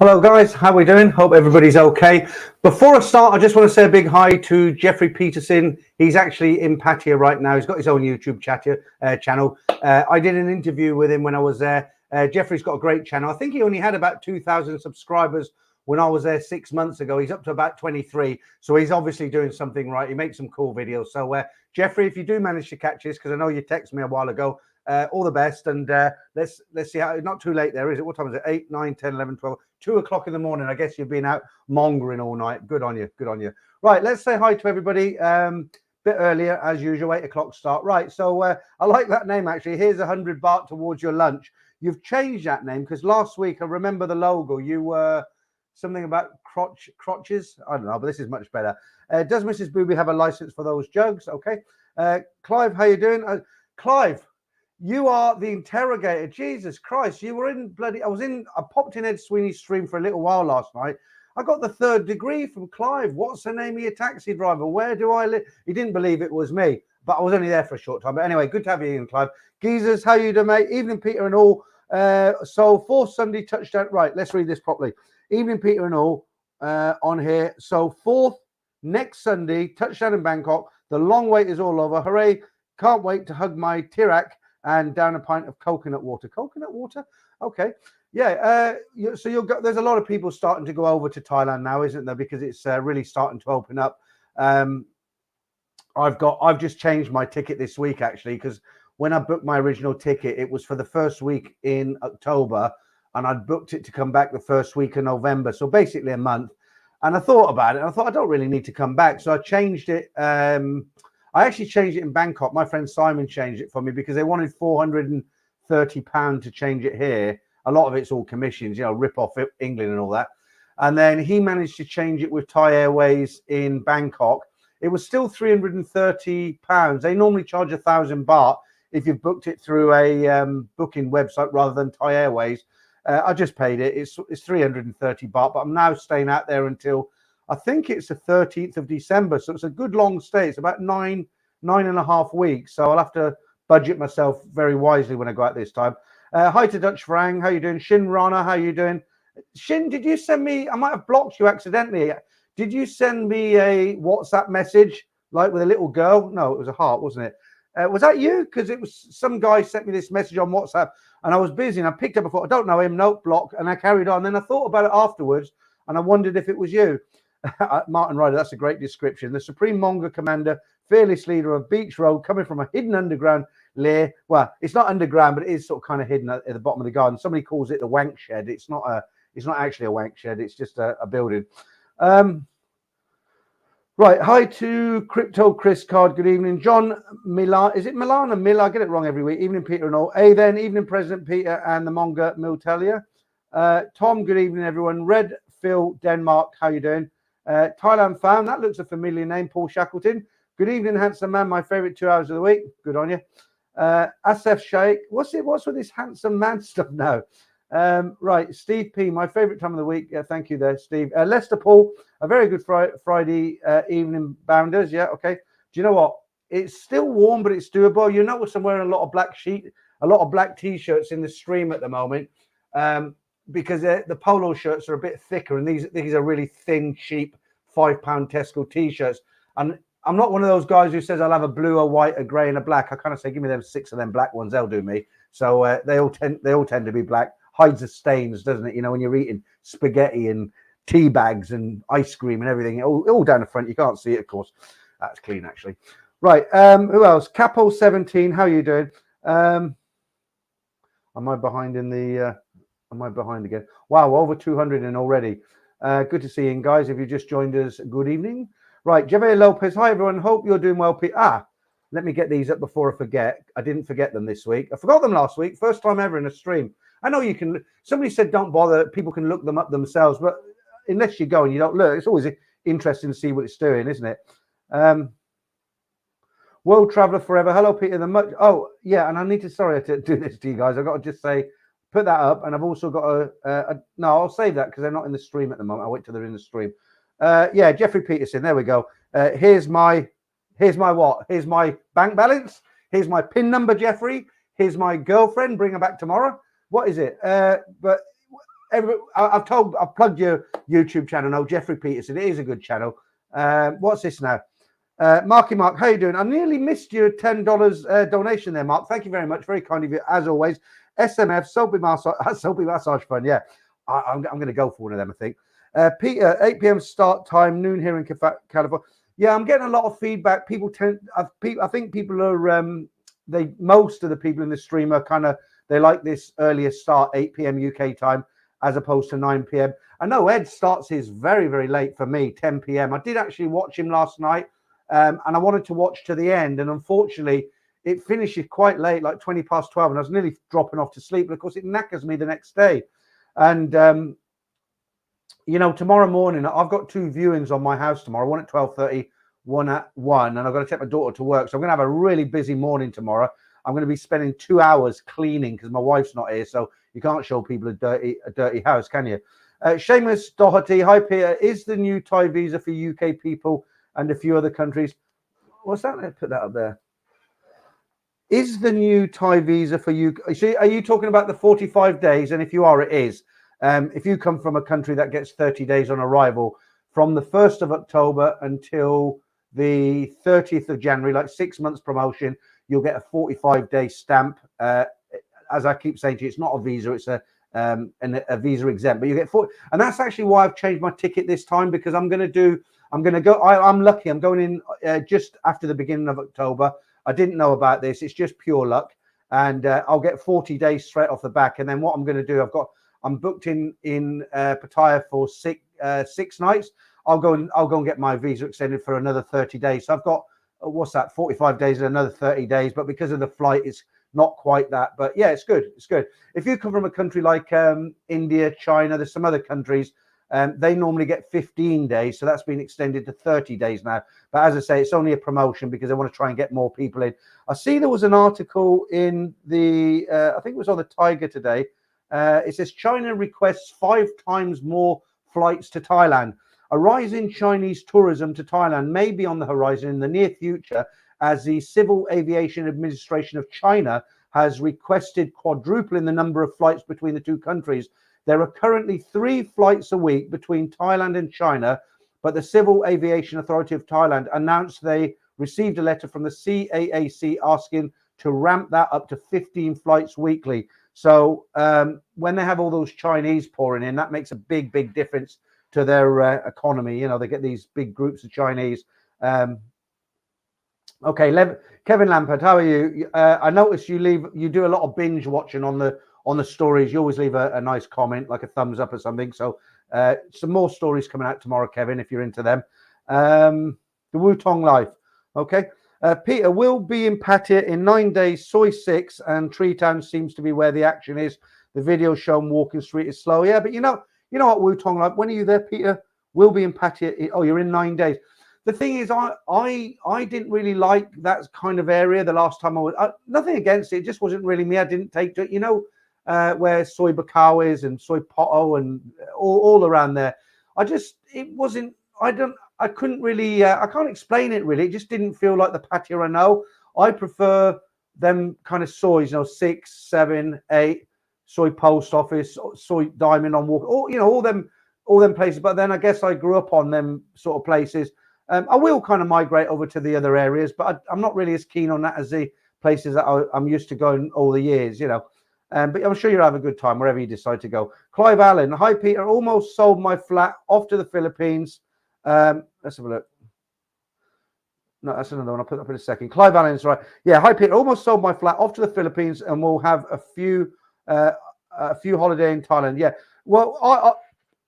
Hello guys, how we doing? Hope everybody's okay. Before I start, I just want to say a big hi to Jeffrey Peterson. He's actually in Pattaya right now. He's got his own YouTube channel. I did an interview with him when I was there. Jeffrey's got a great channel. I think he only had about 2,000 subscribers when I was there 6 months ago. He's up to about 23. So he's obviously doing something right. He makes some cool videos. So Jeffrey, if you do manage to catch this, because I know you texted me a while ago, all the best, and let's see how. Not too late there, is it? What time is it? 8, 9, 10, 11, 12, 2 o'clock in the morning. I guess you've been out mongering all night. Good on you. Good on you. Right, let's say hi to everybody. Bit earlier as usual, 8 o'clock start. Right, so I like that name actually. Here's 100 baht towards your lunch. You've changed that name because last week I remember the logo. You were something about crotches. I don't know, but this is much better. Does Mrs. Booby have a license for those jugs? Okay. Clive, how you doing? Clive, you are the interrogator. Jesus Christ, you were in bloody. I popped in Ed Sweeney's stream for a little while last night. I got the 3rd degree from Clive. What's the name of your taxi driver? Where do I live? He didn't believe it was me, but I was only there for a short time. But anyway, good to have you in, Clive. Geezers, how you doing, mate? Evening, Peter and all. So 4th Sunday touchdown. Right, let's read this properly. Evening, Peter and all on here. So 4th next Sunday, touchdown in Bangkok. The long wait is all over. Hooray. Can't wait to hug my Tirak and down a pint of coconut water. Coconut water? Okay. Yeah. So you'll go, there's a lot of people starting to go over to Thailand now, isn't there? Because it's really starting to open up. I've just changed my ticket this week, actually, because when I booked my original ticket, it was for the first week in October, and I'd booked it to come back the first week of November. So basically a month. And I thought about it, and I thought I don't really need to come back. So I changed it. I actually changed it in Bangkok. My friend Simon changed it for me because they wanted £430 to change it here. A lot of it's all commissions, rip off England and all that. And then he managed to change it with Thai Airways in Bangkok. It was still £330. They normally charge 1,000 baht if you've booked it through a booking website rather than Thai Airways. I just paid it. It's 330 baht, but I'm now staying out there until I think it's the 13th of December. So it's a good long stay. It's about nine and a half weeks. So I'll have to budget myself very wisely when I go out this time. Hi to Dutch Frang. How you doing? Shin Rana, how you doing? Shin, did you send me, I might have blocked you accidentally. Did you send me a WhatsApp message like with a little girl? No, it was a heart, wasn't it? Was that you? Because it was some guy sent me this message on WhatsApp and I was busy and I picked up, I thought, I don't know him, no, block. And I carried on. Then I thought about it afterwards and I wondered if it was you. Martin Ryder, that's a great description. The Supreme Manga Commander, fearless leader of Beach Road, coming from a hidden underground lair. Well, it's not underground, but it is sort of kind of hidden at the bottom of the garden. Somebody calls it the wank shed. It's not actually a wank shed. It's just a building. Right. Hi to Crypto Chris Card. Good evening, John Milan. Is it Milan or Miller? I get it wrong every week. Evening, Peter and all. Then evening, President Peter and the Manga Miltelia. Tom. Good evening, everyone. Red Phil Denmark. How you doing? Thailand fan, that looks a familiar name. Paul Shackleton. Good evening, handsome man. My favorite 2 hours of the week. Good on you. Asif Sheikh. What's with this handsome man stuff now? Right, Steve P. My favorite time of the week. Yeah, thank you there, Steve. Lester Paul. A very good Friday evening bounders. Yeah, okay. Do you know what? It's still warm, but it's doable. You notice I'm wearing a lot of black t-shirts in the stream at the moment. Because the polo shirts are a bit thicker and these are really thin, cheap £5 Tesco t-shirts. And I'm not one of those guys who says I'll have a blue, a white, a grey and a black. I kind of say, give me them 6 of them black ones, they'll do me. So they all tend to be black. Hides the stains, doesn't it? When you're eating spaghetti and tea bags and ice cream and everything, all down the front. You can't see it, of course. That's clean, actually. Right. Who else? Capo 17. How are you doing? Am I behind in the... Am I behind again? Wow, over 200 in already. Good to see you, guys. If you just joined us, good evening. Right, Javier Lopez. Hi, everyone. Hope you're doing well. Let me get these up before I forget. I didn't forget them this week. I forgot them last week. First time ever in a stream. I know you can. Somebody said don't bother. People can look them up themselves. But unless you go and you don't look, it's always interesting to see what it's doing, isn't it? World Traveller Forever. Hello, Peter. Oh, yeah. And I need to do this to you guys. I've got to just say, put that up, and I've also got no, I'll save that because they're not in the stream at the moment. I'll wait till they're in the stream. Yeah, Jeffrey Peterson. There we go. Here's my what? Here's my bank balance. Here's my PIN number, Jeffrey. Here's my girlfriend. Bring her back tomorrow. What is it? But I've plugged your YouTube channel now, Jeffrey Peterson. It is a good channel. What's this now? Marky Mark, how you doing? I nearly missed your $10 donation there, Mark. Thank you very much. Very kind of you, as always. SMF, Soapy Massage Fun. Yeah, I'm going to go for one of them, I think. Peter, 8 p.m. start time, noon here in California. Yeah, I'm getting a lot of feedback. I think people are, most of the people in the stream are kind of, they like this earlier start, 8 p.m. UK time, as opposed to 9 p.m. I know Ed starts his very, very late for me, 10 p.m. I did actually watch him last night, and I wanted to watch to the end. And unfortunately, it finishes quite late, like 20 past 12, and I was nearly dropping off to sleep. But of course, it knackers me the next day. And, you know, tomorrow morning, I've got 2 viewings on my house tomorrow, one at 12:30, one at 1, and I've got to take my daughter to work. So I'm going to have a really busy morning tomorrow. I'm going to be spending 2 hours cleaning because my wife's not here. So you can't show people a dirty house, can you? Seamus Doherty, hi Peter. Is the new Thai visa for UK people and a few other countries? What's that? Let's put that up there. Is the new Thai visa for you? Are you talking about the 45 days? And if you are, it is. If you come from a country that gets 30 days on arrival, from the 1st of October until the 30th of January, like 6 months promotion, you'll get a 45-day stamp. As I keep saying to you, it's not a visa, it's a visa exempt, but you get 40. And that's actually why I've changed my ticket this time, because I'm lucky. I'm going in just after the beginning of October. I didn't know about this. It's just pure luck. And I'll get 40 days straight off the back. And then what I'm going to do, I'm booked in Pattaya for 6 nights. I'll go and get my visa extended for another 30 days. So I've got, 45 days and another 30 days. But because of the flight, it's not quite that. But yeah, it's good. It's good. If you come from a country like India, China, there's some other countries, they normally get 15 days. So that's been extended to 30 days now. But as I say, it's only a promotion because they want to try and get more people in. I see there was an article in the, I think it was on the Tiger today. It says China requests 5 times more flights to Thailand. A rise in Chinese tourism to Thailand may be on the horizon in the near future, as the Civil Aviation Administration of China has requested quadrupling the number of flights between the two countries. There are currently 3 flights a week between Thailand and China, but the Civil Aviation Authority of Thailand announced they received a letter from the CAAC asking to ramp that up to 15 flights weekly. So when they have all those Chinese pouring in, that makes a big, big difference to their economy. You know, they get these big groups of Chinese. Okay, Kevin Lampert, how are you? I noticed you do a lot of binge watching on the stories. You always leave a nice comment, like a thumbs up or something. So some more stories coming out tomorrow, Kevin, if you're into them. The Wutong Life. Okay. Peter will be in Pattaya in 9 days. Soi 6 and Tree Town seems to be where the action is. The video shown walking street is slow. Yeah, but you know what, Wutong Life, when are you there, Peter? We'll be in Pattaya. Oh, you're in 9 days. The thing is, I didn't really like that kind of area the last time I was. Nothing against it, it just wasn't really me. I didn't take to it. You know, where Soi Buakhao is and Soi Poto and all around there. It wasn't. I couldn't really. I can't explain it really. It just didn't feel like the Pattaya I know. I prefer them kind of soys. 6, 7, 8. Soi Post Office, Soi Diamond on Walk. All them places. But then I guess I grew up on them sort of places. I will kind of migrate over to the other areas, but I'm not really as keen on that as the places that I'm used to going all the years, But I'm sure you'll have a good time wherever you decide to go. Clive Allen, hi Peter, almost sold my flat off to the Philippines. Let's have a look. No, that's another one. I'll put that up in a second. Clive Allen's right. Yeah, hi Peter, almost sold my flat off to the Philippines, and we'll have a few holiday in Thailand. Yeah, well,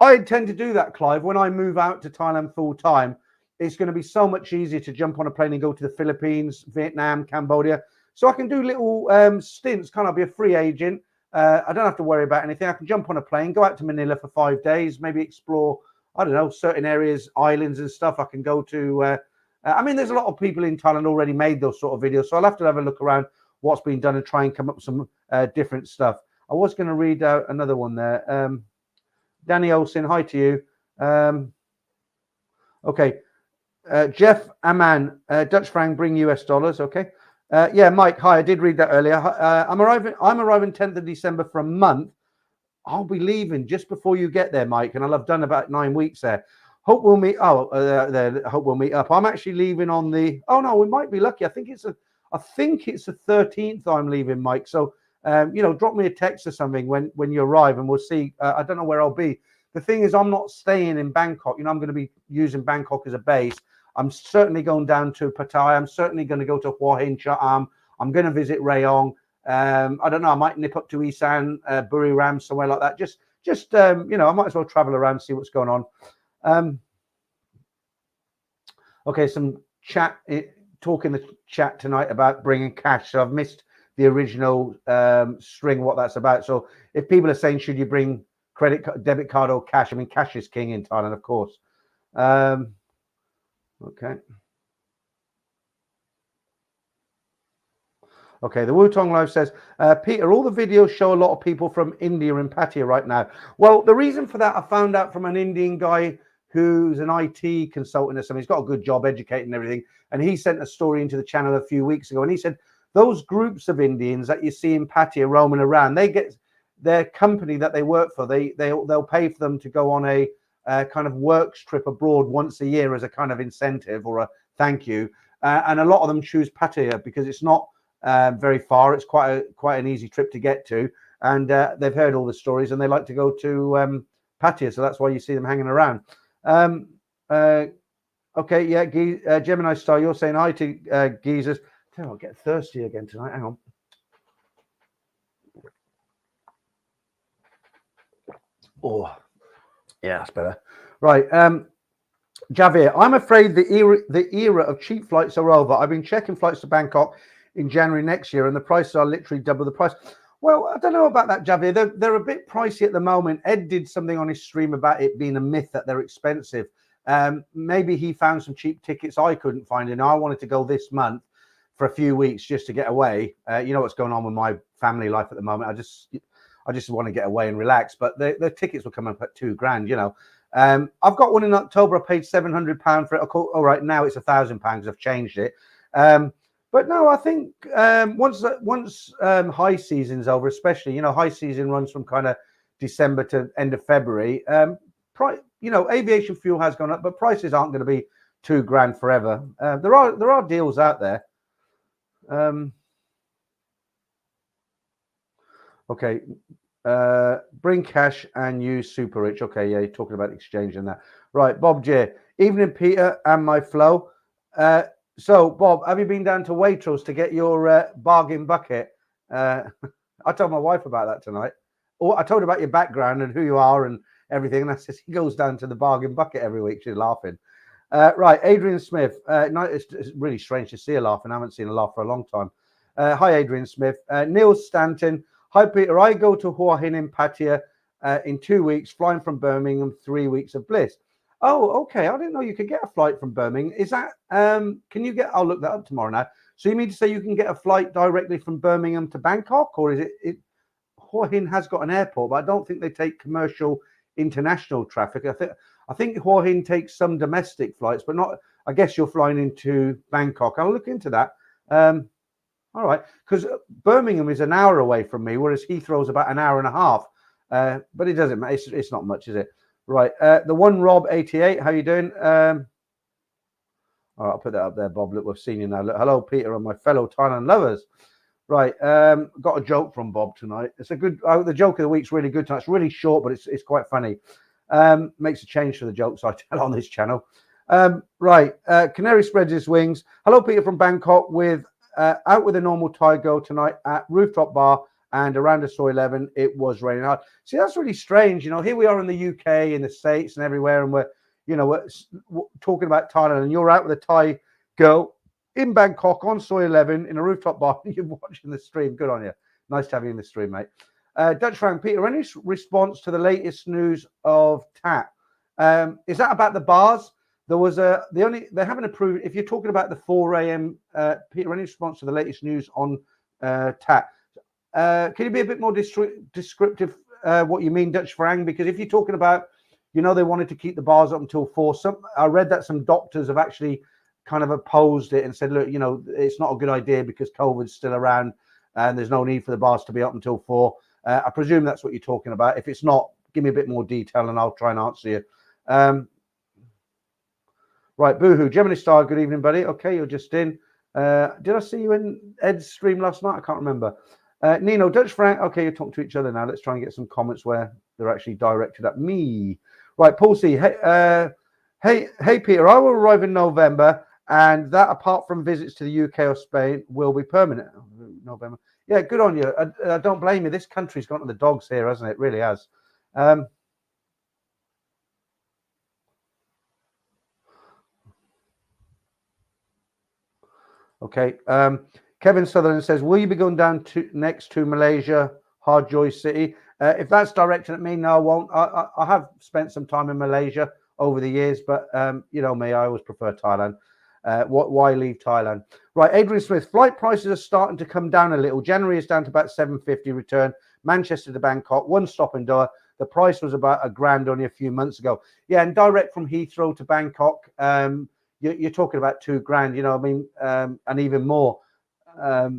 I intend to do that, Clive. When I move out to Thailand full time, it's going to be so much easier to jump on a plane and go to the Philippines, Vietnam, Cambodia. So I can do little stints. Can't I be a free agent? I don't have to worry about anything. I can jump on a plane, go out to Manila for 5 days, maybe explore, I don't know, certain areas, islands and stuff. I can go to, there's a lot of people in Thailand already made those sort of videos. So I'll have to have a look around what's been done and try and come up with some different stuff. I was going to read out another one there. Danny Olsen, hi to you. Okay. Jeff Aman, Dutch franc, bring US dollars. Okay. Yeah, Mike, hi. I did read that earlier. I'm arriving 10th of December for a month. I'll be leaving just before you get there, Mike, and I'll have done about 9 weeks there. Hope we'll meet. Hope we'll meet up. I'm actually leaving on the. Oh no, we might be lucky. I think it's the 13th. I'm leaving, Mike. So drop me a text or something when you arrive, and we'll see. I don't know where I'll be. The thing is, I'm not staying in Bangkok. I'm going to be using Bangkok as a base. I'm certainly going down to Pattaya. I'm certainly going to go to Hua Hin, Chatham. I'm going to visit Rayong. I don't know. I might nip up to Isan, Buriram, somewhere like that. Just I might as well travel around, see what's going on. Okay, some chat talk in the chat tonight about bringing cash. So I've missed the original string, what that's about. So if people are saying, should you bring debit card or cash? I mean, cash is king in Thailand, of course. Okay. Okay, the Wutong Live says, Peter, all the videos show a lot of people from India in Pattaya right now. Well, the reason for that, I found out from an Indian guy who's an IT consultant or something. He's got a good job educating and everything. And he sent a story into the channel a few weeks ago. And he said, those groups of Indians that you see in Pattaya roaming around, they get their company that they work for. They'll pay for them to go on a kind of work trip abroad once a year as a kind of incentive or a thank you. And a lot of them choose Pattaya because it's not very far. It's quite an easy trip to get to, and they've heard all the stories and they like to go to Pattaya, so that's why you see them hanging around. Okay, yeah, Gemini Star, you're saying hi to geezers. I'll get thirsty again tonight. Hang on. Oh, yeah, that's better. Right, Javier, I'm afraid the era of cheap flights are over. I've been checking flights to Bangkok in January next year, and the prices are literally double the price. Well, I don't know about that, Javier. They're a bit pricey at the moment. Ed did something on his stream about it being a myth that they're expensive. Maybe he found some cheap tickets I couldn't find, and I wanted to go this month for a few weeks just to get away. You know what's going on with my family life at the moment. I just want to get away and relax. But the tickets were coming up at $2,000. I've got one in October. I paid £700 for it. All right, now it's £1,000. I've changed it. But no, I think once high season's over, especially, high season runs from kind of December to end of February. Aviation fuel has gone up, but prices aren't going to be $2,000 forever. There are deals out there. Okay, bring cash and use Super Rich. Okay, yeah, you're talking about exchanging that. Right, Bob J. Evening, Peter and my flow. So, Bob, have you been down to Waitrose to get your bargain bucket? I told my wife about that tonight. I told her about your background and who you are and everything. And I said, he goes down to the bargain bucket every week. She's laughing. Right, Adrian Smith. It's really strange to see her laughing. I haven't seen her laugh for a long time. Hi, Adrian Smith. Neil Stanton. Hi, Peter. I go to Hua Hin in Pattaya in 2 weeks, flying from Birmingham, 3 weeks of bliss. Oh, okay. I didn't know you could get a flight from Birmingham. Is that, can you get, I'll look that up tomorrow now. So you mean to say you can get a flight directly from Birmingham to Bangkok, or is it Hua Hin has got an airport, but I don't think they take commercial international traffic. I think Hua Hin takes some domestic flights, but not, I guess you're flying into Bangkok. I'll look into that. All right. Because Birmingham is an hour away from me, whereas Heathrow's about an hour and a half. But it doesn't matter. It's not much, is it? Right, the one Rob 88, how you doing? All right, I'll put that up there, Bob. Look, we've seen you now. Look, hello, Peter, and my fellow Thailand lovers. Right, got a joke from Bob tonight. It's a good. The joke of the week's really good tonight. It's really short, but it's quite funny. Makes a change for the jokes I tell on this channel. Right, Canary spreads his wings. Hello, Peter from Bangkok. Out with a normal Thai girl tonight at rooftop bar. And around the Soy 11, it was raining hard. See, that's really strange. Here we are in the UK, in the States, and everywhere, and we're talking about Thailand, and you're out with a Thai girl in Bangkok on Soy 11 in a rooftop bar, and you're watching the stream. Good on you. Nice to have you in the stream, mate. Dutch Frank, Peter, any response to the latest news of TAT? Is that about the bars? There was they haven't approved. If you're talking about the 4 a.m., Peter, any response to the latest news on TAT? Can you be a bit more descriptive what you mean, Dutch Farang? Because if you're talking about, they wanted to keep the bars up until 4. I read that some doctors have actually kind of opposed it and said, look, it's not a good idea because COVID's still around and there's no need for the bars to be up until 4. I presume that's what you're talking about. If it's not, give me a bit more detail and I'll try and answer you. Right, Boohoo, Gemini Star, good evening, buddy. Okay, you're just in. Did I see you in Ed's stream last night? I can't remember. Nino, Dutch Frank, okay, you're talking to each other now. Let's try and get some comments where they're actually directed at me. Right, Paul C. Hey, Peter, I will arrive in November, and that, apart from visits to the UK or Spain, will be permanent. November. Yeah, good on you. I don't blame you. This country's gone to the dogs here, hasn't it? It really has. Okay. Kevin Sutherland says, will you be going down next to Malaysia, Harjoy City? If that's directed at me, no, I won't. I have spent some time in Malaysia over the years, but you know me, I always prefer Thailand. Why leave Thailand? Right, Adrian Smith, flight prices are starting to come down a little. January is down to about $750 return. Manchester to Bangkok, one stop and Doha. The price was about $1,000 only a few months ago. Yeah, and direct from Heathrow to Bangkok, you're talking about $2,000, you know, I mean, and even more. I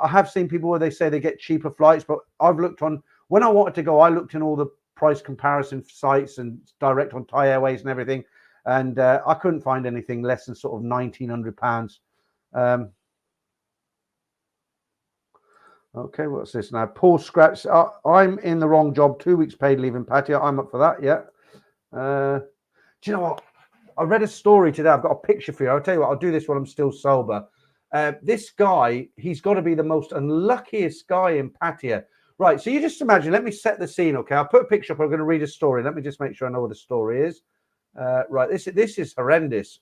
have seen people where they say they get cheaper flights, but I've looked on, when I wanted to go, I looked in all the price comparison sites and direct on Thai Airways and everything, and I couldn't find anything less than sort of £1,900. Okay, what's this now? Paul Scratch, I'm in the wrong job, 2 weeks paid leave in Pattaya. I'm up for that, yeah. Do you know what? I read a story today. I've got a picture for you. I'll tell you what, I'll do this while I'm still sober. This guy, he's got to be the most unluckiest guy in Pattaya. Right, so you just imagine, let me set the scene, okay? I'll put a picture up. I'm going to read a story. Let me just make sure I know what the story is. Right, this is horrendous.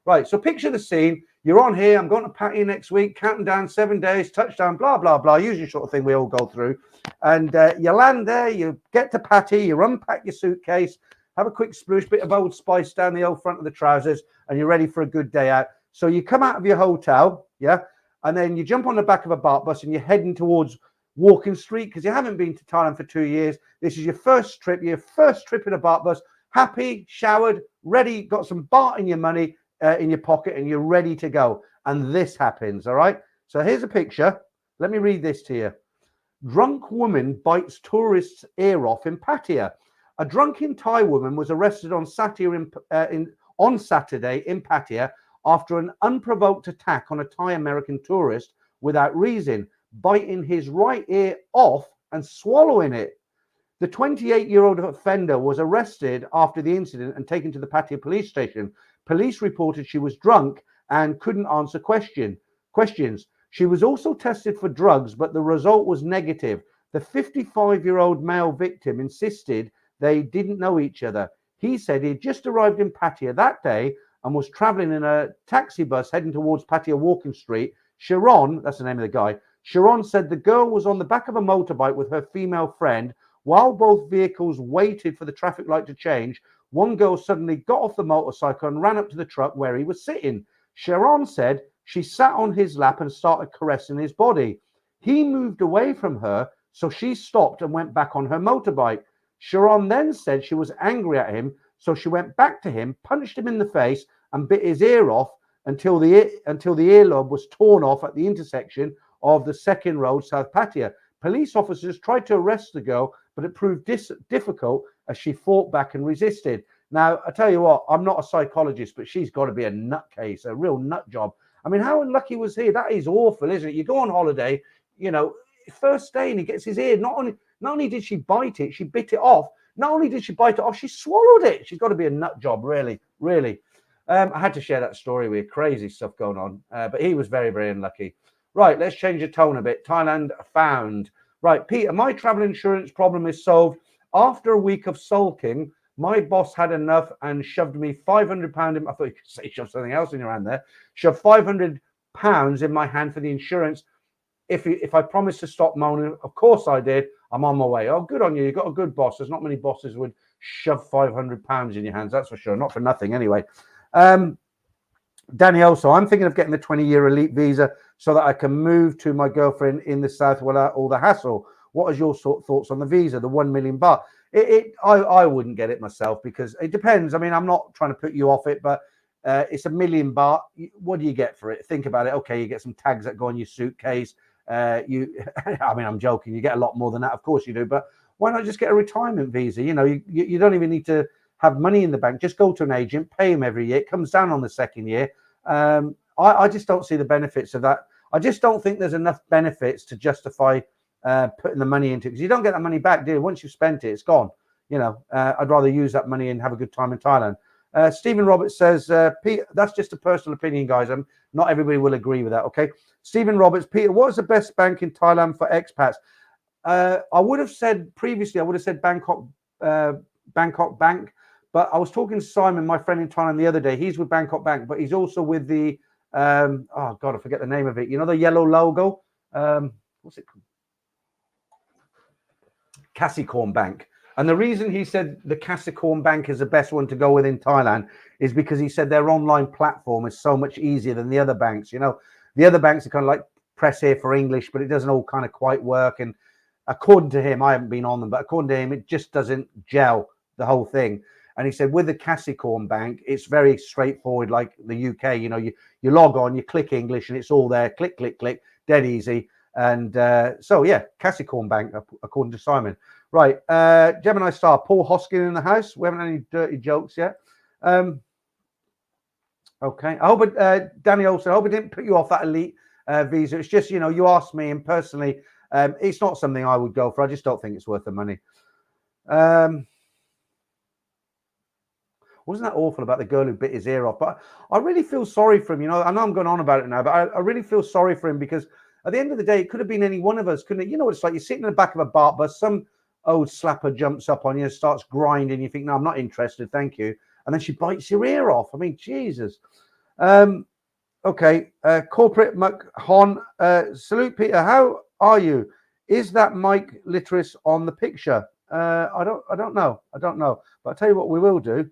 Right, so picture the scene. You're on here. I'm going to Pattaya next week, counting down 7 days, touchdown, blah, blah, blah. Usual sort of thing we all go through. And you land there, you get to Pattaya, you unpack your suitcase, have a quick sploosh, bit of Old Spice down the old front of the trousers, and you're ready for a good day out. So you come out of your hotel, yeah, and then you jump on the back of a BART bus and you're heading towards Walking Street because you haven't been to Thailand for 2 years. This is your first trip in a BART bus. Happy, showered, ready, got some BART in your money in your pocket, and you're ready to go. And this happens, all right? So here's a picture. Let me read this to you. Drunk woman bites tourist's ear off in Pattaya. A drunken Thai woman was arrested on Saturday in Pattaya after an unprovoked attack on a Thai American tourist without reason, biting his right ear off and swallowing it. The 28-year-old offender was arrested after the incident and taken to the Pattaya police station. Police reported she was drunk and couldn't answer questions. She was also tested for drugs, but the result was negative. The 55-year-old male victim insisted they didn't know each other. He said he had just arrived in Pattaya that day and was traveling in a taxi bus heading towards Pattaya Walking Street. Sharon, that's the name of the guy, Sharon said the girl was on the back of a motorbike with her female friend. While both vehicles waited for the traffic light to change, one girl suddenly got off the motorcycle and ran up to the truck where he was sitting. Sharon said she sat on his lap and started caressing his body. He moved away from her, so she stopped and went back on her motorbike. Sharon then said she was angry at him, so she went back to him, punched him in the face, and bit his ear off until the earlobe was torn off at the intersection of the Second Road, South Pattaya. Police officers tried to arrest the girl, but it proved difficult as she fought back and resisted. Now, I tell you what, I'm not a psychologist, but she's got to be a nutcase, a real nut job. I mean, how unlucky was he? That is awful, isn't it? You go on holiday, you know, first day and he gets his ear. Not only did she bite it, she bit it off. Not only did she bite it off, she swallowed it. She's got to be a nut job, really, really. I had to share that story with you. Crazy stuff going on. But he was very, very unlucky. Right, let's change the tone a bit. Thailand found. Right, Peter, my travel insurance problem is solved. After a week of sulking, my boss had enough and shoved me £500 in. I thought you could say shove something else in your hand there. Shoved £500 in my hand for the insurance. If I promised to stop moaning, of course I did. I'm on my way. Oh, good on you. You got a good boss. There's not many bosses would shove £500 in your hands. That's for sure. Not for nothing, anyway. Danny, also, I'm thinking of getting the 20-year elite visa so that I can move to my girlfriend in the south without all the hassle. What is your thoughts on the visa, the 1 million baht? I wouldn't get it myself because it depends. I mean, I'm not trying to put you off it, but it's 1 million baht. What do you get for it? Think about it. Okay, you get some tags that go on your suitcase. you, I mean, I'm joking. You get a lot more than that, of course you do. But why not just get a retirement visa? You know, you don't even need to have money in the bank. Just go to an agent, pay him every year. It comes down on the second year. I just don't see the benefits of that. I just don't think there's enough benefits to justify putting the money into it, because you don't get that money back, do you? Once you've spent it, it's gone. You know, I'd rather use that money and have a good time in Thailand. Stephen Roberts says, Peter, that's just a personal opinion, guys. Not everybody will agree with that, okay? Stephen Roberts, Peter, what is the best bank in Thailand for expats? I would have said previously, I would have said Bangkok Bank, but I was talking to Simon, my friend in Thailand, the other day. He's with Bangkok Bank, but he's also with the, oh God, I forget the name of it. You know, the yellow logo? What's it called? Kasikorn Bank. And the reason he said the Kasikorn Bank is the best one to go with in Thailand is because he said their online platform is so much easier than the other banks. You know, the other banks are kind of like press here for English, but it doesn't all kind of quite work. And according to him, I haven't been on them, but according to him, it just doesn't gel, the whole thing. And he said with the Kasikorn Bank, it's very straightforward, like the UK. You know, you log on, you click English, and it's all there. Click, click, click, dead easy. And so, yeah, Kasikorn Bank, according to Simon. Right, Gemini Star, Paul Hoskin in the house. We haven't had any dirty jokes yet. Okay, I hope Danny Olsen, I hope it didn't put you off that elite visa. It's just, you know, you asked me, and personally, it's not something I would go for. I just don't think it's worth the money. Wasn't that awful about the girl who bit his ear off? But I really feel sorry for him. You know, I know I'm going on about it now, but I really feel sorry for him, because at the end of the day, it could have been any one of us, couldn't it? You know what it's like? You're sitting in the back of a BART bus, some old slapper jumps up on you and starts grinding. You think, no, I'm not interested, thank you. And then she bites your ear off. I mean, Jesus. Okay, Corporate McHon, salute, Peter. How are you? Is that Mike Litteris on the picture? I don't know. But I'll tell you what we will do.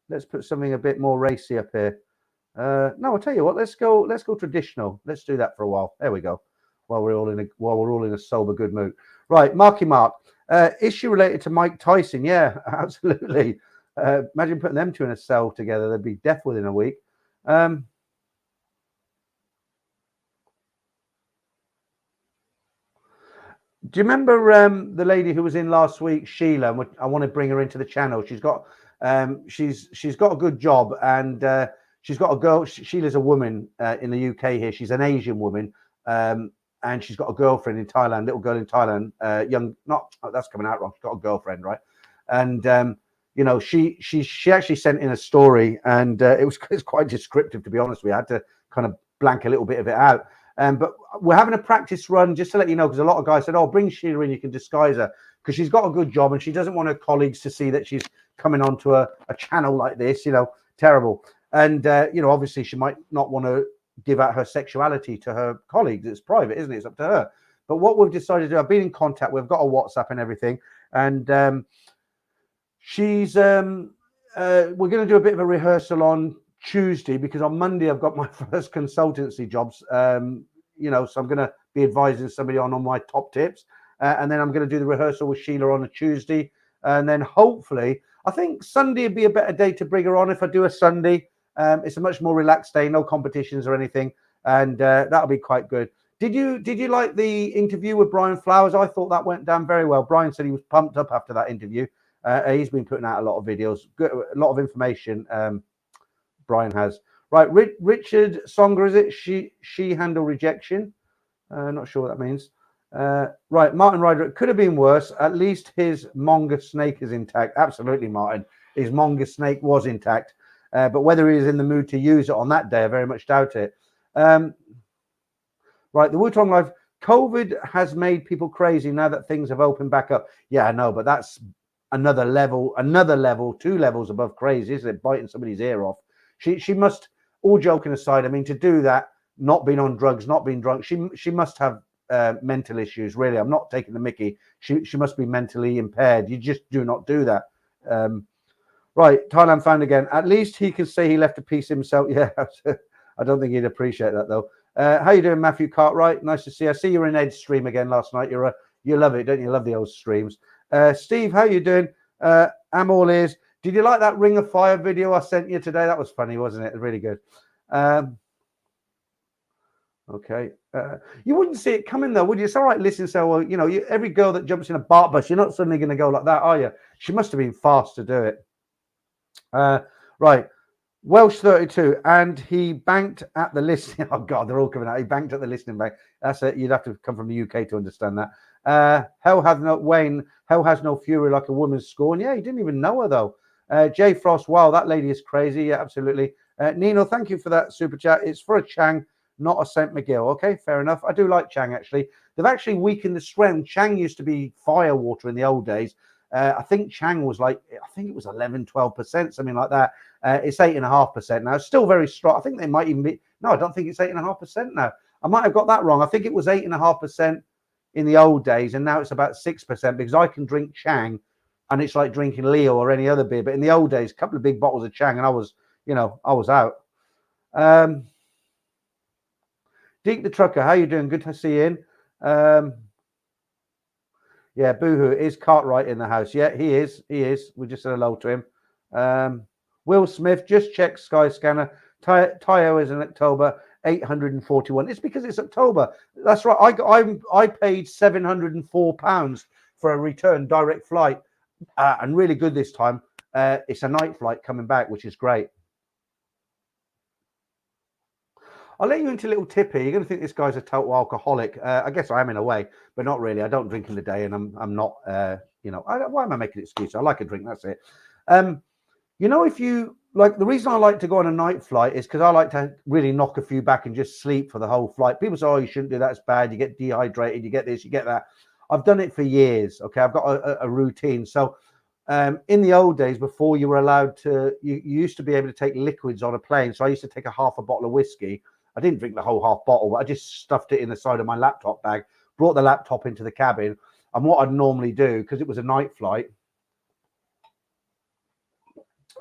Let's put something a bit more racy up here. No, I'll tell you what. Let's go traditional. Let's do that for a while. There we go. While we're all in a sober, good mood. Right, Marky Mark. Issue related to Mike Tyson. Yeah, absolutely. Imagine putting them two in a cell together. They'd be deaf within a week. Do you remember the lady who was in last week, Sheila? I want to bring her into the channel. She's got she's got a good job, and she's got a girl. Sheila's a woman in the UK here. She's an Asian woman. And she's got a girlfriend in Thailand, little girl in Thailand, that's coming out wrong. She's got a girlfriend, right? And you know, she actually sent in a story, and it's quite descriptive, to be honest. We had to kind of blank a little bit of it out. But we're having a practice run, just to let you know, because a lot of guys said, "Oh, bring Sheila in, you can disguise her," because she's got a good job and she doesn't want her colleagues to see that she's coming onto a channel like this. You know, terrible. And you know, obviously, she might not want to give out her sexuality to her colleagues. It's private, isn't it? It's up to her. But what we've decided to do, I've been in contact, we've got a WhatsApp and everything, and she's we're going to do a bit of a rehearsal on Tuesday, because on Monday I've got my first consultancy jobs, you know, so I'm going to be advising somebody on my top tips, and then I'm going to do the rehearsal with Sheila on a Tuesday, and then hopefully I think Sunday would be a better day to bring her on. If I do a Sunday, it's a much more relaxed day, no competitions or anything, and that'll be quite good. Did you like the interview with Brian Flowers? I thought that went down very well. Brian said he was pumped up after that interview. He's been putting out a lot of videos, a lot of information. Brian has. Right, Richard Songer, is it? She handle rejection. Not sure what that means. Right, Martin Ryder. It could have been worse. At least his Manga snake is intact. Absolutely, Martin. His Manga snake was intact. But whether he was in the mood to use it on that day, I very much doubt it. Right, the Wutong Live. COVID has made people crazy now that things have opened back up. Yeah, I know, but that's another level, 2 levels above crazy, isn't it? Biting somebody's ear off. She must, all joking aside, I mean, to do that, not being on drugs, not being drunk, she must have mental issues, really. I'm not taking the mickey. She must be mentally impaired. You just do not do that. Right, Thailand found again. At least he can say he left a piece himself. Yeah, I don't think he'd appreciate that, though. How you doing, Matthew Cartwright? Nice to see you. I see you were in Ed's stream again last night. You love it, don't you? Love the old streams. Steve, how you doing? I'm all ears. Did you like that Ring of Fire video I sent you today? That was funny, wasn't it? Really good. Okay. You wouldn't see it coming though, would you? It's all right, listen, so, well, you know, every girl that jumps in a BART bus, you're not suddenly going to go like that, are you? She must have been fast to do it. Right. Welsh 32, and he banked at the listing. Oh God, they're all coming out. He banked at the listing bank. That's it. You'd have to come from the UK to understand that. Hell has no fury like a woman's scorn. Yeah, he didn't even know her though. Jay Frost, wow, that lady is crazy. Yeah, absolutely. Nino, thank you for that super chat. It's for a Chang, not a St. McGill. Okay, fair enough. I do like Chang actually. They've actually weakened the strength. Chang used to be fire water in the old days. I think Chang was like, I think it was 11, 12%, something like that. It's 8.5% now. It's still very strong. I think they might even be, no, I don't think it's 8.5% now. I might have got that wrong. I think it was 8.5% in the old days, and now it's about 6% because I can drink Chang and it's like drinking Leo or any other beer. But in the old days, a couple of big bottles of Chang and I was out. Deke the Trucker, how you doing? Good to see you in. Yeah, Boohoo. Is Cartwright in the house? Yeah, he is. He is. We just said hello to him. Will Smith, just check Skyscanner. Tayo is in October, 841. It's because it's October. That's right. I paid £704 for a return direct flight, and really good this time. It's a night flight coming back, which is great. I'll let you into a little tip here. You're going to think this guy's a total alcoholic. I guess I am in a way, but not really. I don't drink in the day, and I'm not. Why am I making excuses? I like a drink. That's it. If you like, the reason I like to go on a night flight is because I like to really knock a few back and just sleep for the whole flight. People say, "Oh, you shouldn't do that. It's bad. You get dehydrated. You get this. You get that." I've done it for years. Okay, I've got a routine. So, in the old days, before you were allowed to, you used to be able to take liquids on a plane. So I used to take a half a bottle of whiskey. I didn't drink the whole half bottle, but I just stuffed it in the side of my laptop bag, brought the laptop into the cabin. And what I'd normally do, because it was a night flight,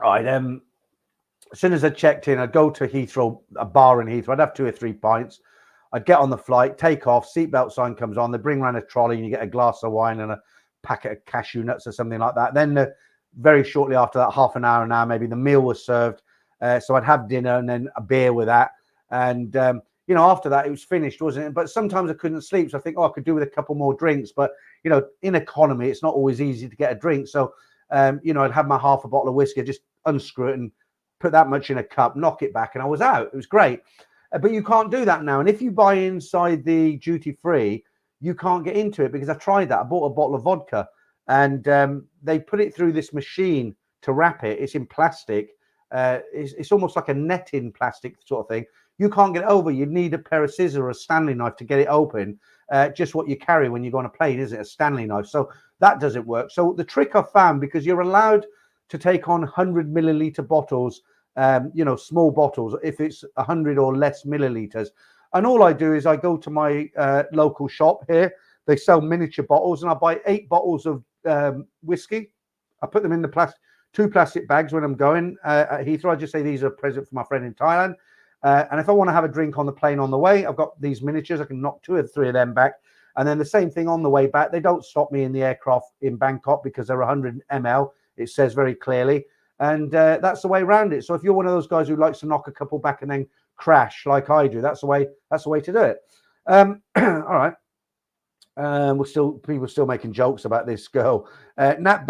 as soon as I checked in, I'd go to Heathrow, a bar in Heathrow. I'd have 2 or 3 pints. I'd get on the flight, take off, seatbelt sign comes on. They bring around a trolley and you get a glass of wine and a packet of cashew nuts or something like that. Then very shortly after that, half an hour now, maybe the meal was served. So I'd have dinner and then a beer with that. And, after that, it was finished, wasn't it? But sometimes I couldn't sleep. So I think, I could do with a couple more drinks. But, in economy, it's not always easy to get a drink. So, I'd have my half a bottle of whiskey, just unscrew it and put that much in a cup, knock it back, and I was out. It was great. But you can't do that now. And if you buy inside the duty free, you can't get into it because I tried that. I bought a bottle of vodka and they put it through this machine to wrap it. It's in plastic. It's almost like a netting plastic sort of thing. You can't get it over. You'd need a pair of scissors or a Stanley knife to get it open. Just what you carry when you go on a plane, isn't it? A Stanley knife. So that doesn't work. So the trick I found, because you're allowed to take on 100 milliliter bottles, small bottles, if it's 100 or less milliliters. And all I do is I go to my local shop here. They sell miniature bottles, and I buy 8 bottles of whiskey. I put them in the 2 plastic bags when I'm going at Heathrow. I just say these are a present for my friend in Thailand. And if I want to have a drink on the plane on the way, I've got these miniatures. I can knock 2 or 3 of them back. And then the same thing on the way back. They don't stop me in the aircraft in Bangkok because they're 100 ml. It says very clearly. And that's the way around it. So if you're one of those guys who likes to knock a couple back and then crash like I do, that's the way to do it. All right. People still making jokes about this girl. Nat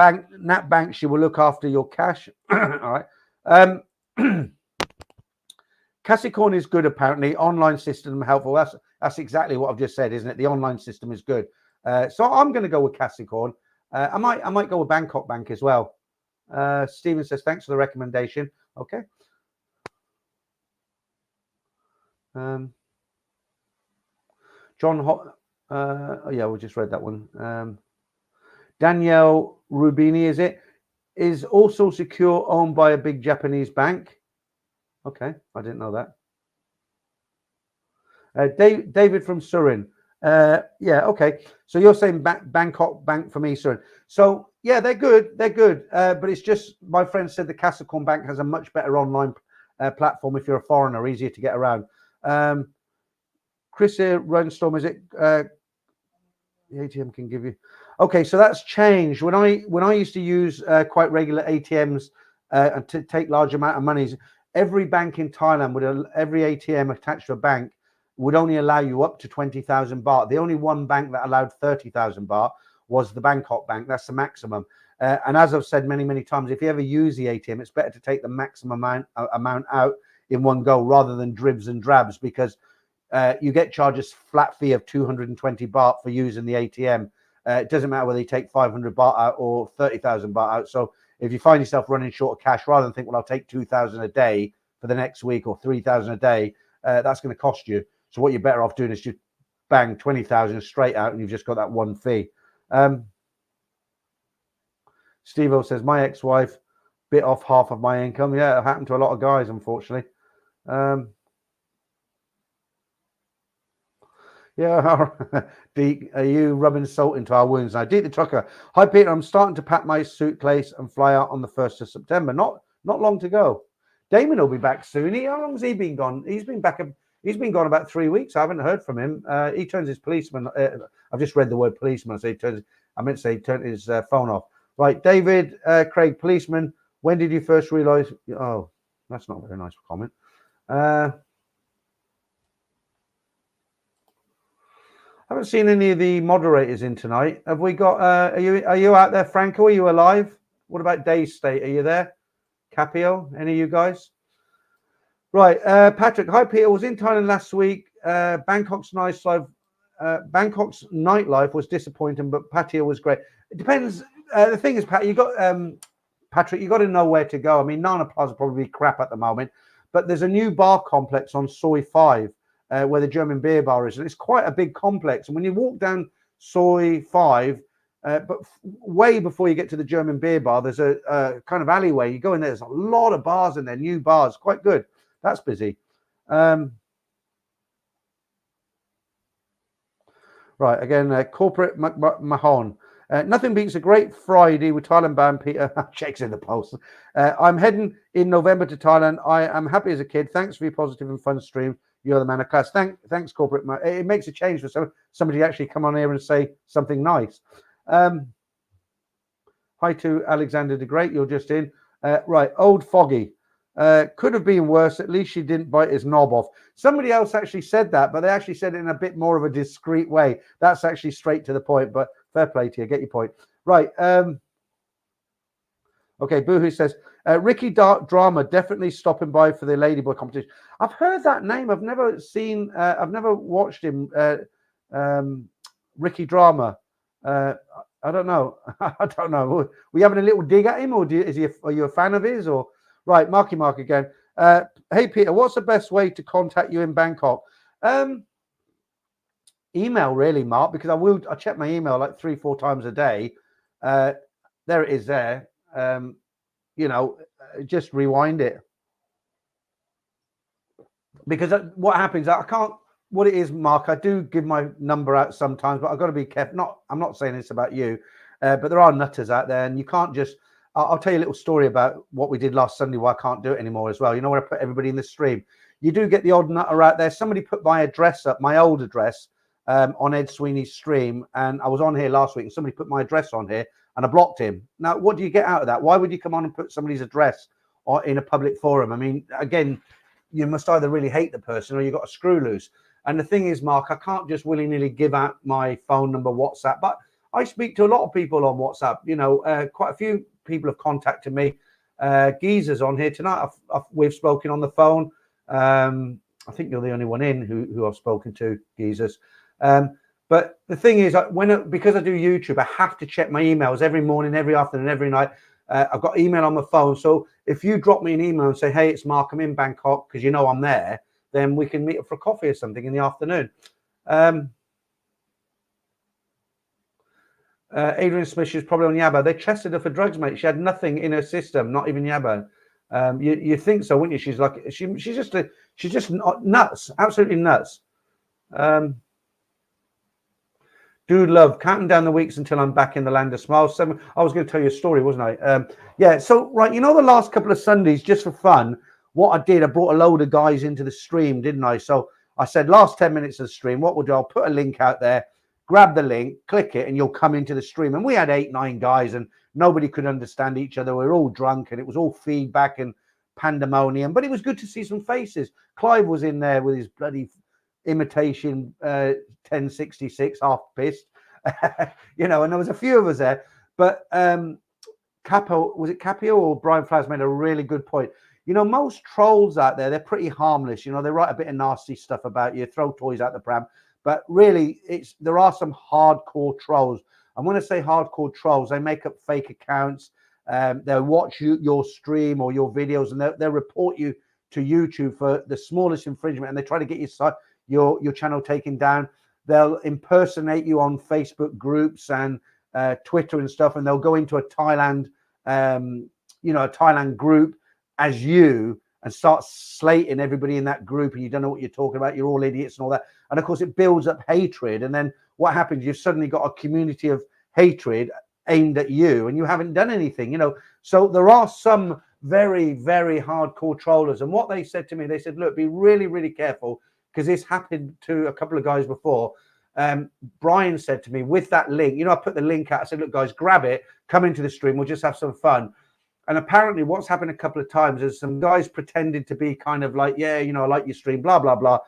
Bank, she will look after your cash. All right. Cassicorn is good, apparently. Online system helpful. That's exactly what I've just said, isn't it? The online system is good. So I'm going to go with Cassicorn. I might go with Bangkok Bank as well. Stephen says thanks for the recommendation. Okay. John, we just read that one. Danielle Rubini, is Also Secure owned by a big Japanese bank? Okay, I didn't know that. David from Surin. Okay. So you're saying Bangkok Bank for me, Surin. So yeah, they're good. But it's just, my friend said the Capricorn Bank has a much better online platform if you're a foreigner, easier to get around. Chris here, Runstorm, the ATM can give you. Okay, so that's changed. When I used to use quite regular ATMs and to take large amount of money, every bank in Thailand every ATM attached to a bank would only allow you up to 20,000 baht. The only one bank that allowed 30,000 baht was the Bangkok bank. That's the maximum. And as I've said many, many times, if you ever use the ATM, it's better to take the maximum amount out in one go rather than dribs and drabs, because you get charged a flat fee of 220 baht for using the ATM. It doesn't matter whether you take 500 baht out or 30,000 baht out. So if you find yourself running short of cash, rather than think, well, I'll take 2,000 a day for the next week or 3,000 a day, that's going to cost you. So what you're better off doing is just bang 20,000 straight out, and you've just got that one fee. Steve-O says, my ex-wife bit off half of my income. Yeah, it happened to a lot of guys, unfortunately. Yeah, Deke, are you rubbing salt into our wounds now? Deke the trucker. Hi, Peter. I'm starting to pack my suitcase and fly out on the 1st of September. Not long to go. Damon will be back soon. How long has he been gone? He's been back. He's been gone about 3 weeks. I haven't heard from him. He turns his policeman. I've just read the word policeman. I meant to say he turned his phone off. Right, David Craig, policeman. When did you first realise? Oh, that's not a very nice comment. I haven't seen any of the moderators in tonight. Have we got? Are you out there, Franco? Are you alive? What about Day State? Are you there? Capio? Any of you guys? Right, Patrick. Hi, Peter. I was in Thailand last week. Bangkok's nightlife was disappointing, but Pattaya was great. It depends. The thing is, Pat, Patrick, you got to know where to go. I mean, Nana Plaza probably crap at the moment, but there's a new bar complex on Soi 5 where the German beer bar is, and it's quite a big complex. And when you walk down Soi 5, but way before you get to the German beer bar, there's a kind of alleyway. You go in there, there's a lot of bars in there, new bars, quite good. That's busy. Right, again, corporate Mahon. Nothing beats a great Friday with Thailand band, Peter. Checks in the post. I'm heading in November to Thailand. I am happy as a kid. Thanks for your positive and fun stream. You're the man of class. Thanks, corporate. It makes a change for somebody to actually come on here and say something nice. Hi to Alexander the Great. You're just in. Right, Old Foggy. Could have been worse. At least she didn't bite his knob off. Somebody else actually said that, but they actually said it in a bit more of a discreet way. That's actually straight to the point, but fair play to you. Get your point. Right. Okay, Boohoo says, Ricky Drama definitely stopping by for the Ladyboy competition. I've heard that name. I've never watched him. Ricky Drama. I don't know. I don't know. Were you having a little dig at him, or are you a fan of his? Or right, Marky Mark again. Hey Peter, what's the best way to contact you in Bangkok? Email, really, Mark, because I check my email like 3-4 times a day. There it is there. Just rewind it. Because what happens, I can't, what it is, Mark, I do give my number out sometimes, but I've got to be careful. I'm not saying this about you, but there are nutters out there, and you can't just, I'll tell you a little story about what we did last Sunday, why I can't do it anymore as well. You know where I put everybody in the stream? You do get the odd nutter out there. Somebody put my address up, my old address, on Ed Sweeney's stream, and I was on here last week, and somebody put my address on here, and I blocked him. Now, what do you get out of that? Why would you come on and put somebody's address in a public forum? I mean, again, you must either really hate the person or you've got a screw loose. And the thing is, Mark, I can't just willy-nilly give out my phone number, WhatsApp, but I speak to a lot of people on WhatsApp. Quite a few people have contacted me. Geezer's on here tonight. We've spoken on the phone. I think you're the only one in who I've spoken to, Geezers. But the thing is, because I do YouTube, I have to check my emails every morning, every afternoon, every night. I've got email on my phone. So if you drop me an email and say, hey, it's Mark, I'm in Bangkok, because you know I'm there, then we can meet up for coffee or something in the afternoon. Adrian Smith, she's probably on Yaba. They tested her for drugs, mate. She had nothing in her system, not even Yaba. You think so, wouldn't you? She's like, she's just nuts, absolutely nuts. Dude, love, counting down the weeks until I'm back in the land of smiles. I was going to tell you a story, wasn't I? Yeah, so, right, the last couple of Sundays, just for fun, what I did, I brought a load of guys into the stream, didn't I? So I said, last 10 minutes of the stream, what we'll do, I'll put a link out there, grab the link, click it, and you'll come into the stream. And we had 8-9 guys, and nobody could understand each other. We were all drunk, and it was all feedback and pandemonium. But it was good to see some faces. Clive was in there with his bloody imitation 1066, half pissed, you know, and there was a few of us there. But Capo, was it Capio or Brian Flowers made a really good point. You know, most trolls out there, they're pretty harmless. You know, they write a bit of nasty stuff about you, throw toys out the pram. But really, there are some hardcore trolls. And when I say hardcore trolls, they make up fake accounts. They'll watch your stream or your videos, and they'll report you to YouTube for the smallest infringement, and they try to get your channel taken down. They'll impersonate you on Facebook groups and Twitter and stuff, and they'll go into a Thailand, you know, a Thailand group as you and start slating everybody in that group, and you don't know what you're talking about. You're all idiots and all that. And of course, it builds up hatred. And then what happens? You've suddenly got a community of hatred aimed at you, and you haven't done anything, you know. So there are some very, very hardcore trollers. And what they said to me, they said, look, be really, really careful, because this happened to a couple of guys before. Brian said to me, with that link, you know, I put the link out. I said, look, guys, grab it, come into the stream, we'll just have some fun. And apparently what's happened a couple of times is some guys pretended to be kind of like, yeah, you know, I like your stream, blah, blah, blah,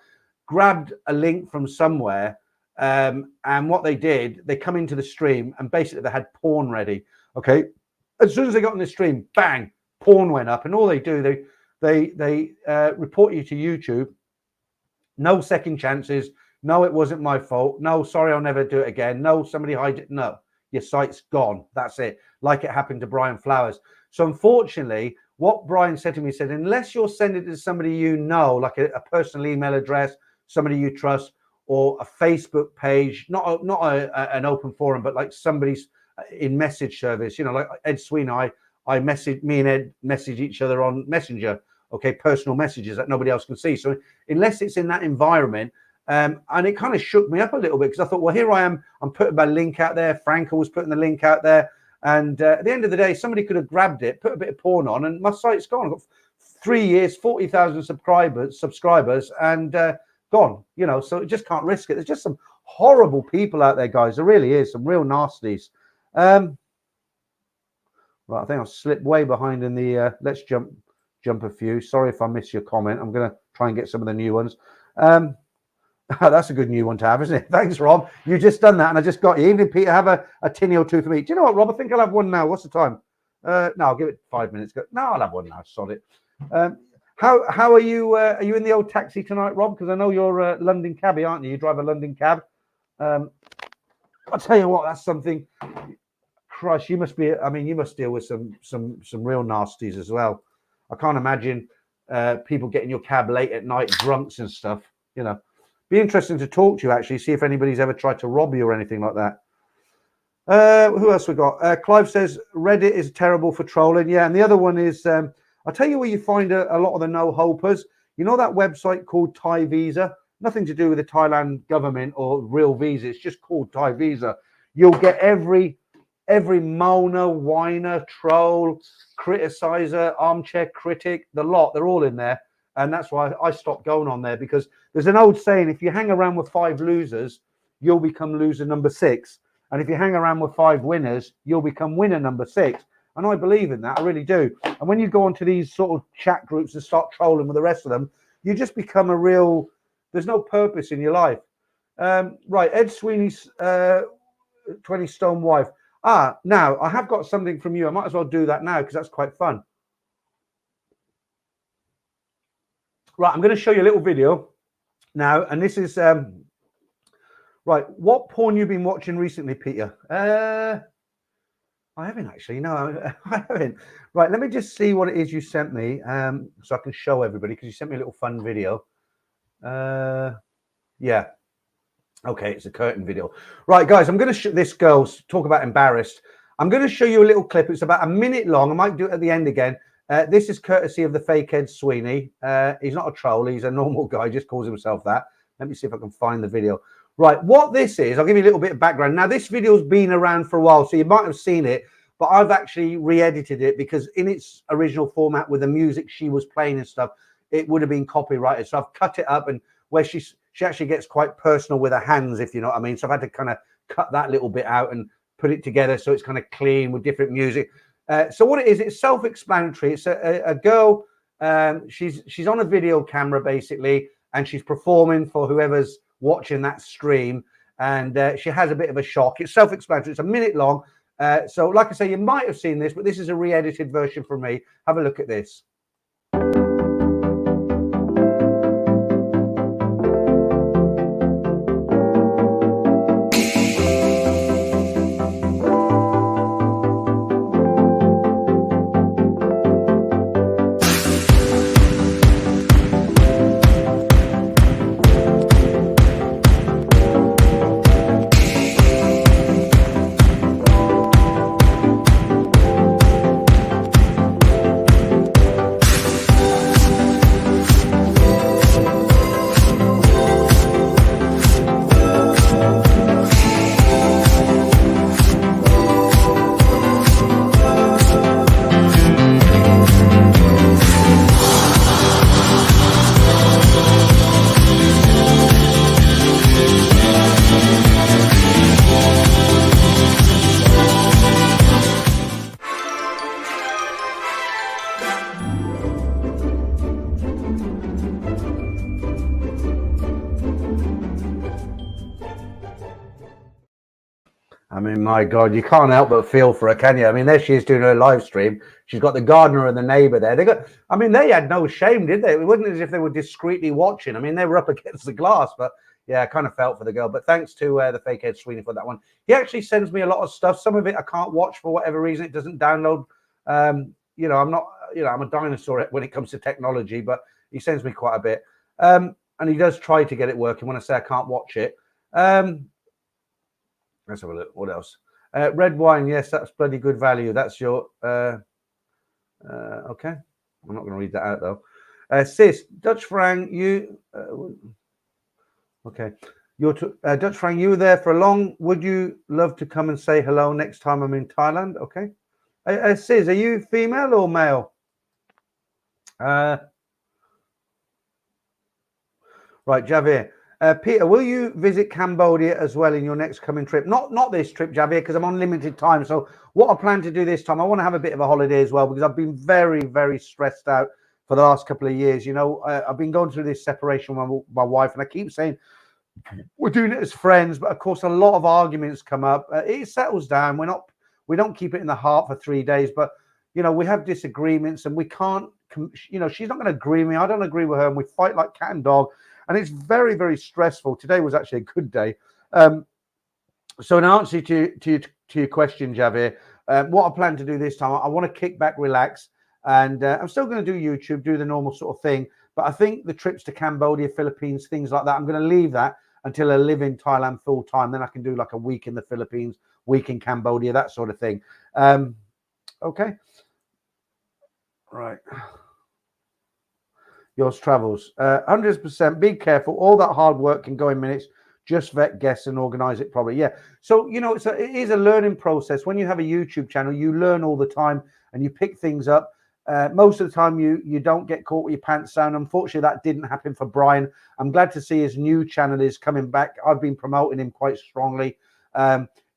grabbed a link from somewhere. And what they did, they come into the stream and basically they had porn ready. Okay. As soon as they got in the stream, bang, porn went up. And all they do, they report you to YouTube. No second chances. No, it wasn't my fault. No, sorry, I'll never do it again. No, somebody hide it. No, your site's gone. That's it. Like it happened to Brian Flowers. So unfortunately, what Brian said to me, he said, unless you're sending it to somebody you know, like a personal email address, somebody you trust, or a Facebook page, not an open forum, but like somebody's in message service, you know, like Ed Sweeney, me and Ed message each other on Messenger, okay, personal messages that nobody else can see. So unless it's in that environment, and it kind of shook me up a little bit, because I thought, well, here I am, I'm putting my link out there, Franco was putting the link out there, and at the end of the day, somebody could have grabbed it, put a bit of porn on, and my site's gone. I've got 3 years, 40,000 subscribers, and gone, you know. So you just can't risk it. There's just some horrible people out there, guys. There really is some real nasties. Right, I think I've slipped way behind in the let's jump a few. Sorry if I miss your comment. I'm gonna try and get some of the new ones. That's a good new one to have, isn't it? Thanks, Rob. You just done that, and I just got you. Evening, Peter. Have a tinny or two for me. Do you know what, Rob? I think I'll have one now. What's the time? No, I'll give it 5 minutes. No, I'll have one now. Sod it. How are you? Are you in the old taxi tonight, Rob? Because I know you're a London cabbie, aren't you? You drive a London cab. I'll tell you what, that's something. Christ, you must be. I mean, you must deal with some real nasties as well. I can't imagine people getting your cab late at night, drunks and stuff. You know, be interesting to talk to you, actually, see if anybody's ever tried to rob you or anything like that. Who else we got? Clive says Reddit is terrible for trolling. Yeah, and the other one is I'll tell you where you find a lot of the no-hopers. You know that website called Thai Visa? Nothing to do with the Thailand government or real visa. It's just called Thai Visa. You'll get every moaner, whiner, troll, criticizer, armchair critic, the lot. They're all in there. And that's why I stopped going on there, because there's an old saying, if you hang around with 5 losers, you'll become loser number 6. And if you hang around with 5 winners, you'll become winner number 6. And I believe in that. I really do. And when you go onto these sort of chat groups and start trolling with the rest of them, you just become there's no purpose in your life. Right. Ed Sweeney's 20 stone wife. Now I have got something from you. I might as well do that now, because that's quite fun. Right. I'm going to show you a little video now. And this is, right. What porn you've been watching recently, Peter? I haven't actually. No, I haven't. Right, let me just see what it is you sent me, so I can show everybody, because you sent me a little fun video. Yeah. Okay, it's a curtain video. Right, guys, I'm going to show this girl talk about embarrassed. I'm going to show you a little clip. It's about a minute long. I might do it at the end again. This is courtesy of the fake Ed Sweeney. He's not a troll. He's a normal guy. He just calls himself that. Let me see if I can find the video. Right, what this is, I'll give you a little bit of background. Now, this video's been around for a while, so you might have seen it, but I've actually re-edited it, because in its original format with the music she was playing and stuff, it would have been copyrighted. So I've cut it up, and where she actually gets quite personal with her hands, if you know what I mean. So I've had to kind of cut that little bit out and put it together so it's kind of clean with different music. So what it is, it's self-explanatory. It's a girl, she's on a video camera, basically, and she's performing for whoever's watching that stream. And she has a bit of a shock. It's self-explanatory. It's a minute long. So like I say, you might have seen this, but this is a re-edited version from me. Have a look at this. I mean, my God, you can't help but feel for her, can you? I mean, there she is doing her live stream. She's got the gardener and the neighbor there. They had no shame, did they? It wasn't as if they were discreetly watching. I mean, they were up against the glass, but yeah, I kind of felt for the girl. But thanks to the fake head Sweeney for that one. He actually sends me a lot of stuff. Some of it I can't watch for whatever reason. It doesn't download. I'm a dinosaur when it comes to technology, but he sends me quite a bit. And he does try to get it working when I say I can't watch it. Let's have a look. What else? Red wine. Yes, that's bloody good value. That's your... okay. I'm not going to read that out, though. Sis, Dutch Frank, you... okay. Dutch Frank, you were there for a long... Would you love to come and say hello next time I'm in Thailand? Okay. Sis, are you female or male? Right, Javier. Peter, will you visit Cambodia as well in your next coming trip? Not this trip, Javier, because I'm on limited time. So what I plan to do this time, I want to have a bit of a holiday as well, because I've been very, very stressed out for the last couple of years. You know, I've been going through this separation with my wife, and I keep saying we're doing it as friends, but of course a lot of arguments come up. It settles down. We don't keep it in the heart for 3 days, but you know, we have disagreements, and we can't. You know, she's not going to agree with me. I don't agree with her, and we fight like cat and dog. And it's very, very stressful. Today was actually a good day. So in answer to your question, Javier, what I plan to do this time, I want to kick back, relax, and I'm still going to do YouTube, do the normal sort of thing. But I think the trips to Cambodia, Philippines, things like that, I'm going to leave that until I live in Thailand full time. Then I can do like a week in the Philippines, week in Cambodia, that sort of thing. Okay. Right. Yours travels. 100%. Be careful. All that hard work can go in minutes. Just vet, guess, and organize it properly. Yeah. So, you know, it is a learning process. When you have a YouTube channel, you learn all the time and you pick things up. Most of the time, you don't get caught with your pants down. Unfortunately, that didn't happen for Brian. I'm glad to see his new channel is coming back. I've been promoting him quite strongly.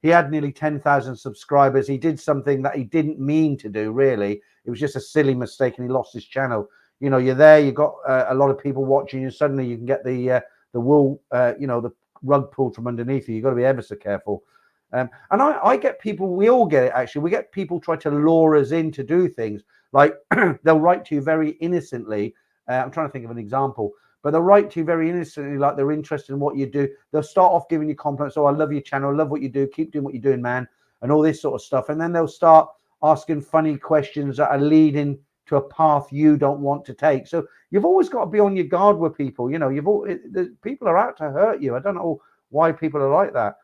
He had nearly 10,000 subscribers. He did something that he didn't mean to do, really. It was just a silly mistake, and he lost his channel. You know, you're there, you've got a lot of people watching you. Suddenly you can get the wool, the rug pulled from underneath you. You've got to be ever so careful. And I get people, we all get it actually. We get people try to lure us in to do things. Like they'll write to you very innocently. I'm trying to think of an example, but they'll write to you very innocently, like they're interested in what you do. They'll start off giving you compliments. Oh, I love your channel. I love what you do. Keep doing what you're doing, man. And all this sort of stuff. And then they'll start asking funny questions that are leading to a path you don't want to take. So you've always got to be on your guard with people. You know, people are out to hurt you. I don't know why people are like that.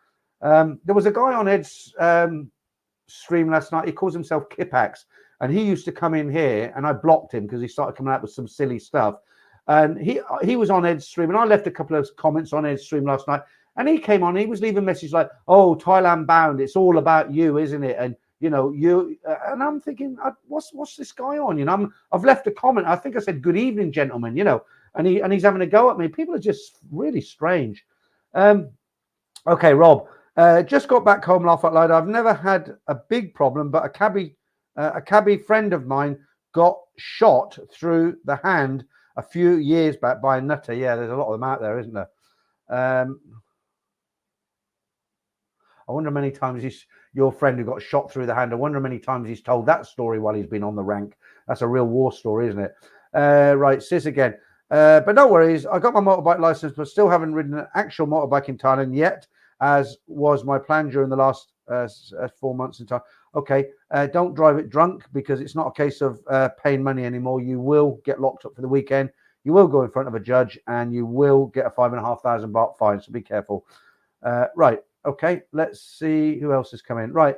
There was a guy on Ed's stream last night. He calls himself Kipax, and he used to come in here, and I blocked him because he started coming out with some silly stuff. And he was on Ed's stream, and I left a couple of comments on Ed's stream last night, and he came on. He was leaving messages like, "Oh, Thailand bound. It's all about you, isn't it?" And you know, and I'm thinking, what's this guy on? You know, I've left a comment. I think I said, "Good evening, gentlemen." You know, and he's having a go at me. People are just really strange. Okay, Rob, just got back home. Laugh out loud. I've never had a big problem, but a cabbie friend of mine got shot through the hand a few years back by a nutter. Yeah, there's a lot of them out there, isn't there? I wonder how many times your friend who got shot through the hand, I wonder how many times he's told that story while he's been on the rank. That's a real war story, isn't it? Right, sis again. But no worries. I got my motorbike license, but still haven't ridden an actual motorbike in Thailand yet, as was my plan during the last 4 months in time. Okay, don't drive it drunk, because it's not a case of paying money anymore. You will get locked up for the weekend. You will go in front of a judge, and you will get a 5,500 baht fine. So be careful. Right. Okay. Let's see who else is coming. Right.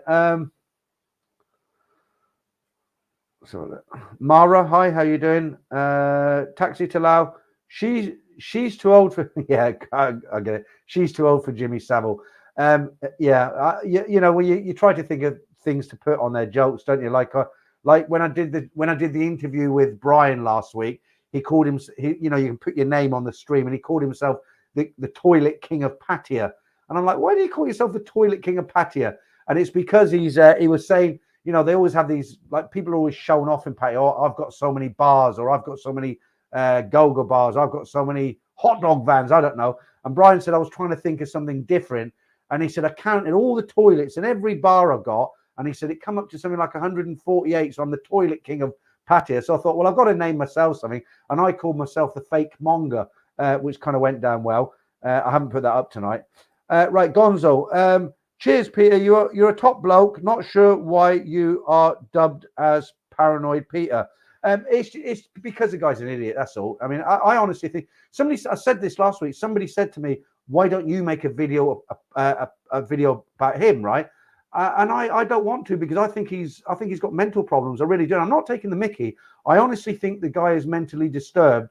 So Mara, hi. How you doing? Taxi to Lao. She's too old for. Yeah, I get it. She's too old for Jimmy Savile. Yeah. You know, when you try to think of things to put on their jokes, don't you? Like when I did the interview with Brian last week, he called him. You know, you can put your name on the stream, and he called himself the toilet king of Pattaya. And I'm like, why do you call yourself the toilet king of Pattaya? And it's because he was saying, you know, they always have these, like, people are always showing off in Pattaya. Oh, I've got so many bars, or I've got so many go-go bars, I've got so many hot dog vans, I don't know. And Brian said, I was trying to think of something different. And he said, I counted all the toilets in every bar I got. And he said, it come up to something like 148. So I'm the toilet king of Pattaya. So I thought, well, I've got to name myself something. And I called myself the fake Manga, which kind of went down well. I haven't put that up tonight. Right, Gonzo. Cheers, Peter. You're a top bloke. Not sure why you are dubbed as Paranoid Peter. It's because the guy's an idiot. That's all. I mean, I honestly think I said this last week. Somebody said to me, "Why don't you make a video about him?" Right? And I don't want to, because I think he's got mental problems. I really do. I'm not taking the mickey. I honestly think the guy is mentally disturbed.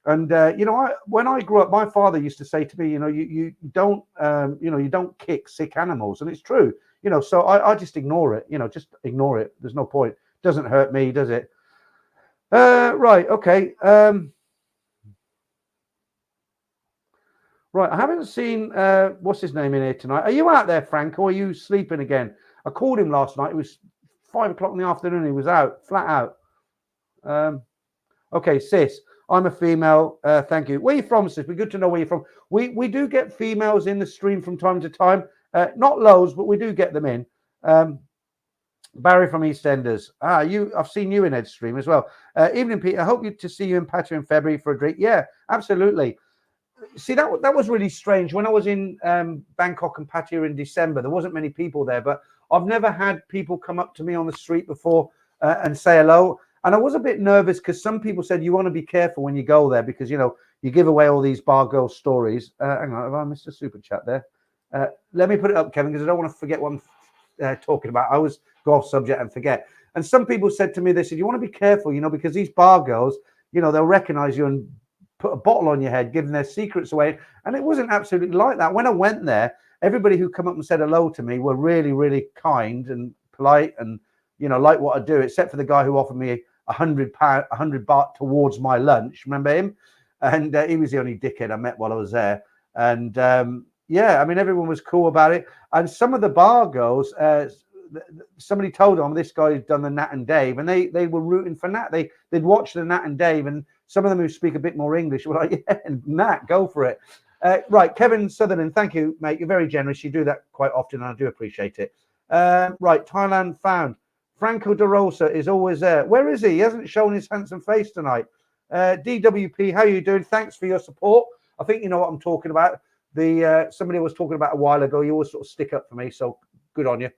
And you know, when I grew up, my father used to say to me, you know, you don't kick sick animals, and it's true. You know, so I just ignore it. You know, just ignore it. There's no point. Doesn't hurt me, does it? Right. Okay. Right. I haven't seen what's his name in here tonight. Are you out there, Frank, or are you sleeping again? I called him last night. It was 5 o'clock in the afternoon. He was out, flat out. Okay, sis. I'm a female. Thank you. Where are you from, sis? We're good to know where you're from. We do get females in the stream from time to time. Not loads, but we do get them in. Barry from EastEnders. I've seen you in Ed's stream as well. Evening, Peter. I hope to see you in Pattaya in February for a drink. Yeah, absolutely. See, that was really strange. When I was in Bangkok and Pattaya in December, there wasn't many people there, but I've never had people come up to me on the street before and say hello. And I was a bit nervous, because some people said you want to be careful when you go there, because, you know, you give away all these bar girl stories. Hang on, have I missed a super chat there? Let me put it up, Kevin, because I don't want to forget what I'm talking about. I always go off subject and forget. And some people said to me, they said, you want to be careful, you know, because these bar girls, you know, they'll recognize you and put a bottle on your head, giving their secrets away. And it wasn't absolutely like that. When I went there, everybody who come up and said hello to me were really, really kind and polite, and, you know, like what I do, except for the guy who offered me 100 baht towards my lunch. Remember him? And he was the only dickhead I met while I was there. And yeah, I mean, everyone was cool about it. And some of the bar girls, somebody told them, this guy's done the Nat and Dave, and they were rooting for Nat. They'd watch the Nat and Dave, and some of them who speak a bit more English were like, yeah, Nat, go for it. Right, Kevin Sutherland, thank you, mate. You're very generous. You do that quite often, and I do appreciate it. Right, Thailand found. Franco De Rosa is always there. Where is he? He hasn't shown his handsome face tonight. DWP, how are you doing? Thanks for your support. I think you know what I'm talking about. Somebody was talking about a while ago. You always sort of stick up for me, so good on you.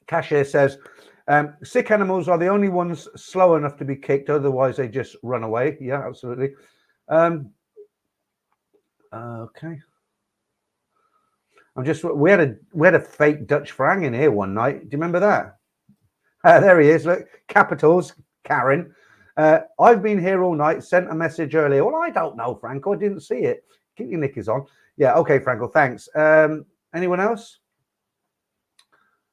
Cashier says, sick animals are the only ones slow enough to be kicked. Otherwise, they just run away. Yeah, absolutely. Okay. We had a fake Dutch Frank in here one night. Do you remember that? There he is. Look, capitals, Karen. I've been here all night. Sent a message earlier. Well, I don't know, Franco. I didn't see it. Keep your knickers on. Yeah. Okay, Franco. Thanks. Anyone else?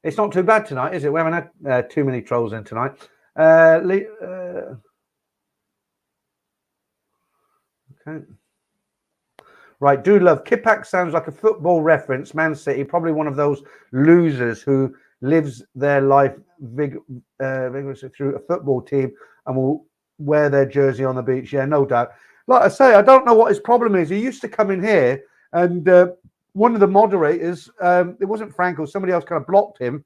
It's not too bad tonight, is it? We haven't had too many trolls in tonight. Okay. Right, do love. Kipak sounds like a football reference. Man City, probably one of those losers who lives their life vigorously through a football team and will wear their jersey on the beach. Yeah, no doubt. Like I say, I don't know what his problem is. He used to come in here, and one of the moderators, it wasn't Franco, somebody else kind of blocked him,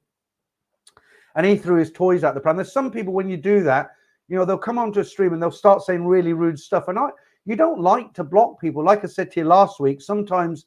and he threw his toys out the pram. There's some people, when you do that, they'll come onto a stream and they'll start saying really rude stuff. And you don't like to block people. Like I said to you last week, sometimes,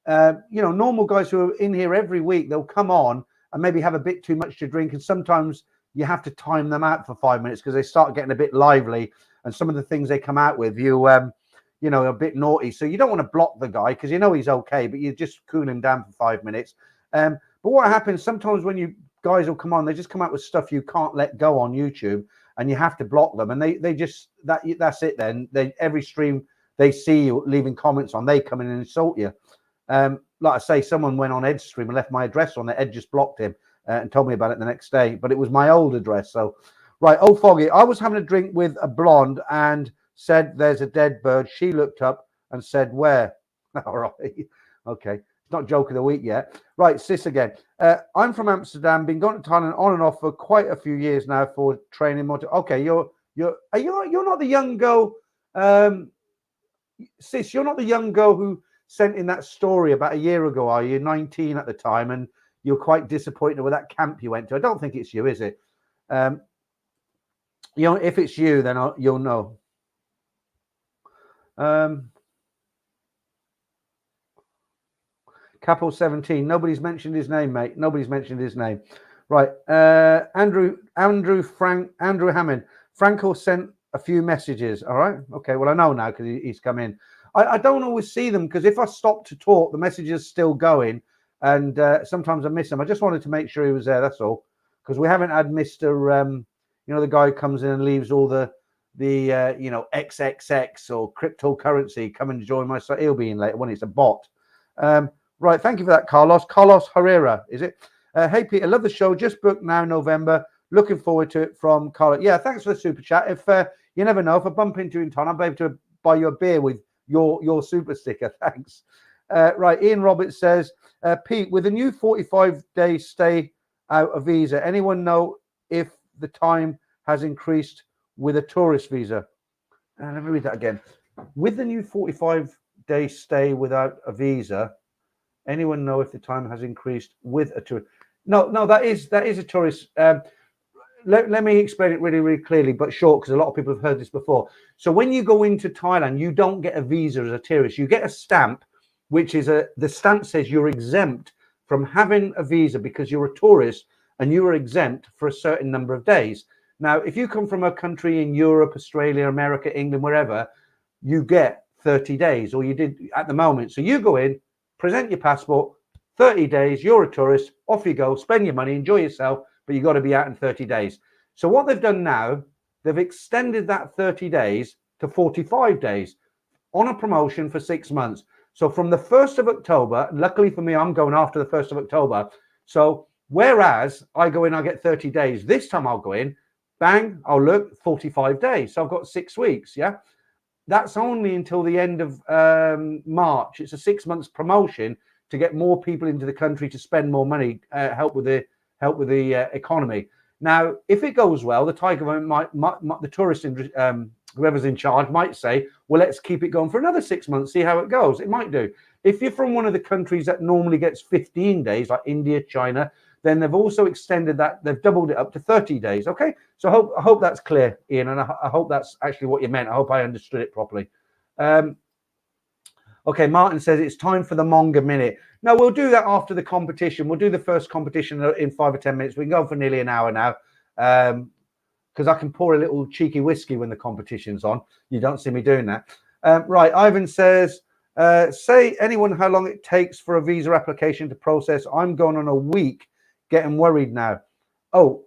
normal guys who are in here every week, they'll come on and maybe have a bit too much to drink. And sometimes you have to time them out for 5 minutes because they start getting a bit lively. And some of the things they come out with, a bit naughty. So you don't want to block the guy because he's okay, but you just cool him down for 5 minutes. But what happens sometimes when you guys will come on, they just come out with stuff you can't let go on YouTube, and you have to block them. And they just that's it. Then every stream they see you leaving comments on, they come in and insult you. Like I say, someone went on Ed's stream and left my address on there. Ed just blocked him and told me about it the next day, but it was my old address. So, right, old Foggy, I was having a drink with a blonde and said, "There's a dead bird." She looked up and said, "Where?" All right, okay. It's not joke of the week yet. Right, sis again. I'm from Amsterdam. Been going to Thailand on and off for quite a few years now for training. Okay, you're not the young girl, sis. You're not the young girl who sent in that story about a year ago, are you? 19 at the time, and you're quite disappointed with that camp you went to. I don't think it's you, is it? If it's you, then you'll know. Capital 17. Nobody's mentioned his name, mate. Nobody's mentioned his name. Right. Andrew Hammond. Franco sent a few messages. All right. Okay. Well, I know now because he's come in. I don't always see them because if I stop to talk, the message is still going, and sometimes I miss them. I just wanted to make sure he was there. That's all, because we haven't had Mr. The guy who comes in and leaves all the XXX or cryptocurrency. Come and join my site. He'll be in later when it's a bot. Right. Thank you for that, Carlos. Carlos Herrera, is it? Hey, Peter, love the show. Just booked now, November. Looking forward to it from Carlos. Yeah, thanks for the super chat. If you never know, if I bump into you in time, I'll be able to buy you a beer with your super sticker. Thanks. Right. Ian Roberts says, Pete, with a new 45-day stay out of visa, anyone know if the time has increased with a tourist visa? Let me read that again. With the new 45-day stay without a visa, anyone know if the time has increased with a tourist? No, that is a tourist. Let me explain it really, really clearly, but short, because a lot of people have heard this before. So when you go into Thailand, you don't get a visa as a tourist. You get a stamp, which is the stamp says you're exempt from having a visa because you're a tourist and you are exempt for a certain number of days. Now, if you come from a country in Europe, Australia, America, England, wherever, you get 30 days, or you did at the moment. So you go in, present your passport, 30 days, you're a tourist, off you go, spend your money, enjoy yourself, but you've got to be out in 30 days. So what they've done now, they've extended that 30 days to 45 days on a promotion for 6 months. So from the 1st of October, luckily for me, I'm going after the 1st of October. So whereas I go in, I get 30 days. This time I'll go in, bang, I'll look, 45 days. So I've got 6 weeks, yeah? That's only until the end of March. It's a 6 months promotion to get more people into the country to spend more money, help with the economy. Now, if it goes well, the Thai government the tourist whoever's in charge might say, well, let's keep it going for another 6 months, see how it goes. It might do. If you're from one of the countries that normally gets 15 days, like India, China, then they've also extended that. They've doubled it up to 30 days. Okay. So I hope that's clear, Ian. And I hope that's actually what you meant. I hope I understood it properly. Okay. Martin says it's time for the Manga Minute. No, we'll do that after the competition. We'll do the first competition in 5 or 10 minutes. We can go for nearly an hour now. Because I can pour a little cheeky whiskey when the competition's on. You don't see me doing that. Right. Ivan says, say anyone how long it takes for a visa application to process. I'm going on a week. Getting worried now. Oh,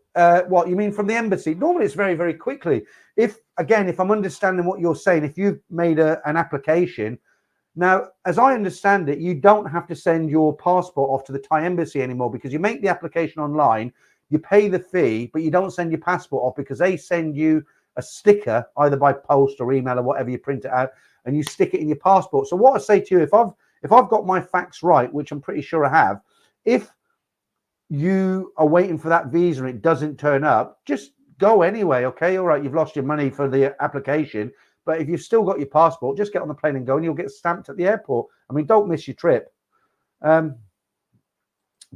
what you mean from the embassy? Normally it's very, very quickly. If I'm understanding what you're saying, if you've made an application, now, as I understand it, you don't have to send your passport off to the Thai embassy anymore because you make the application online, you pay the fee, but you don't send your passport off because they send you a sticker either by post or email or whatever, you print it out and you stick it in your passport. So what I say to you, if I've got my facts right, which I'm pretty sure I have, if you are waiting for that visa and it doesn't turn up, just go anyway. Okay, all right, you've lost your money for the application, but if you've still got your passport, just get on the plane and go, and you'll get stamped at the airport. I mean, don't miss your trip.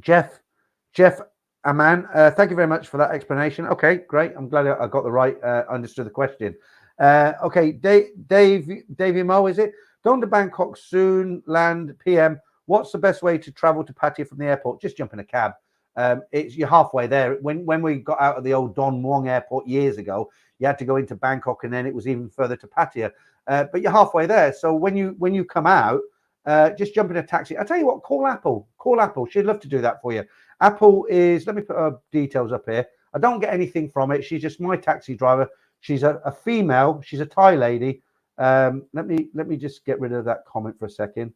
Jeff Aman, thank you very much for that explanation. Okay, great. I'm glad I got the right, understood the question. Okay, Davey Mo, is it? Going to Bangkok soon, land PM. What's the best way to travel to Pattaya from the airport? Just jump in a cab. You're halfway there. When we got out of the old Don Muang airport years ago, you had to go into Bangkok, and then it was even further to Pattaya. But you're halfway there. So when you come out, just jump in a taxi. I tell you what, call Apple. Call Apple. She'd love to do that for you. Apple is. Let me put her details up here. I don't get anything from it. She's just my taxi driver. She's a female. She's a Thai lady. Let me just get rid of that comment for a second.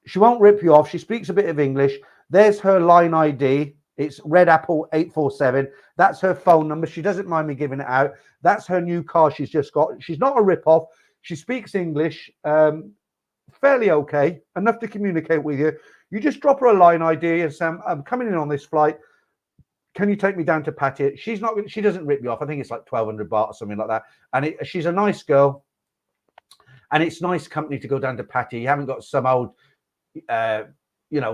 She won't rip you off. She speaks a bit of English. There's her line ID. It's Red Apple 847. That's her phone number. She doesn't mind me giving it out. That's her new car she's just got. She's not a rip-off. She speaks English fairly okay, enough to communicate with you. You just drop her a line ID and say, I'm coming in on this flight. Can you take me down to Pattaya? She doesn't rip you off. I think it's like 1,200 baht or something like that. And she's a nice girl. And it's nice company to go down to Pattaya. You haven't got some old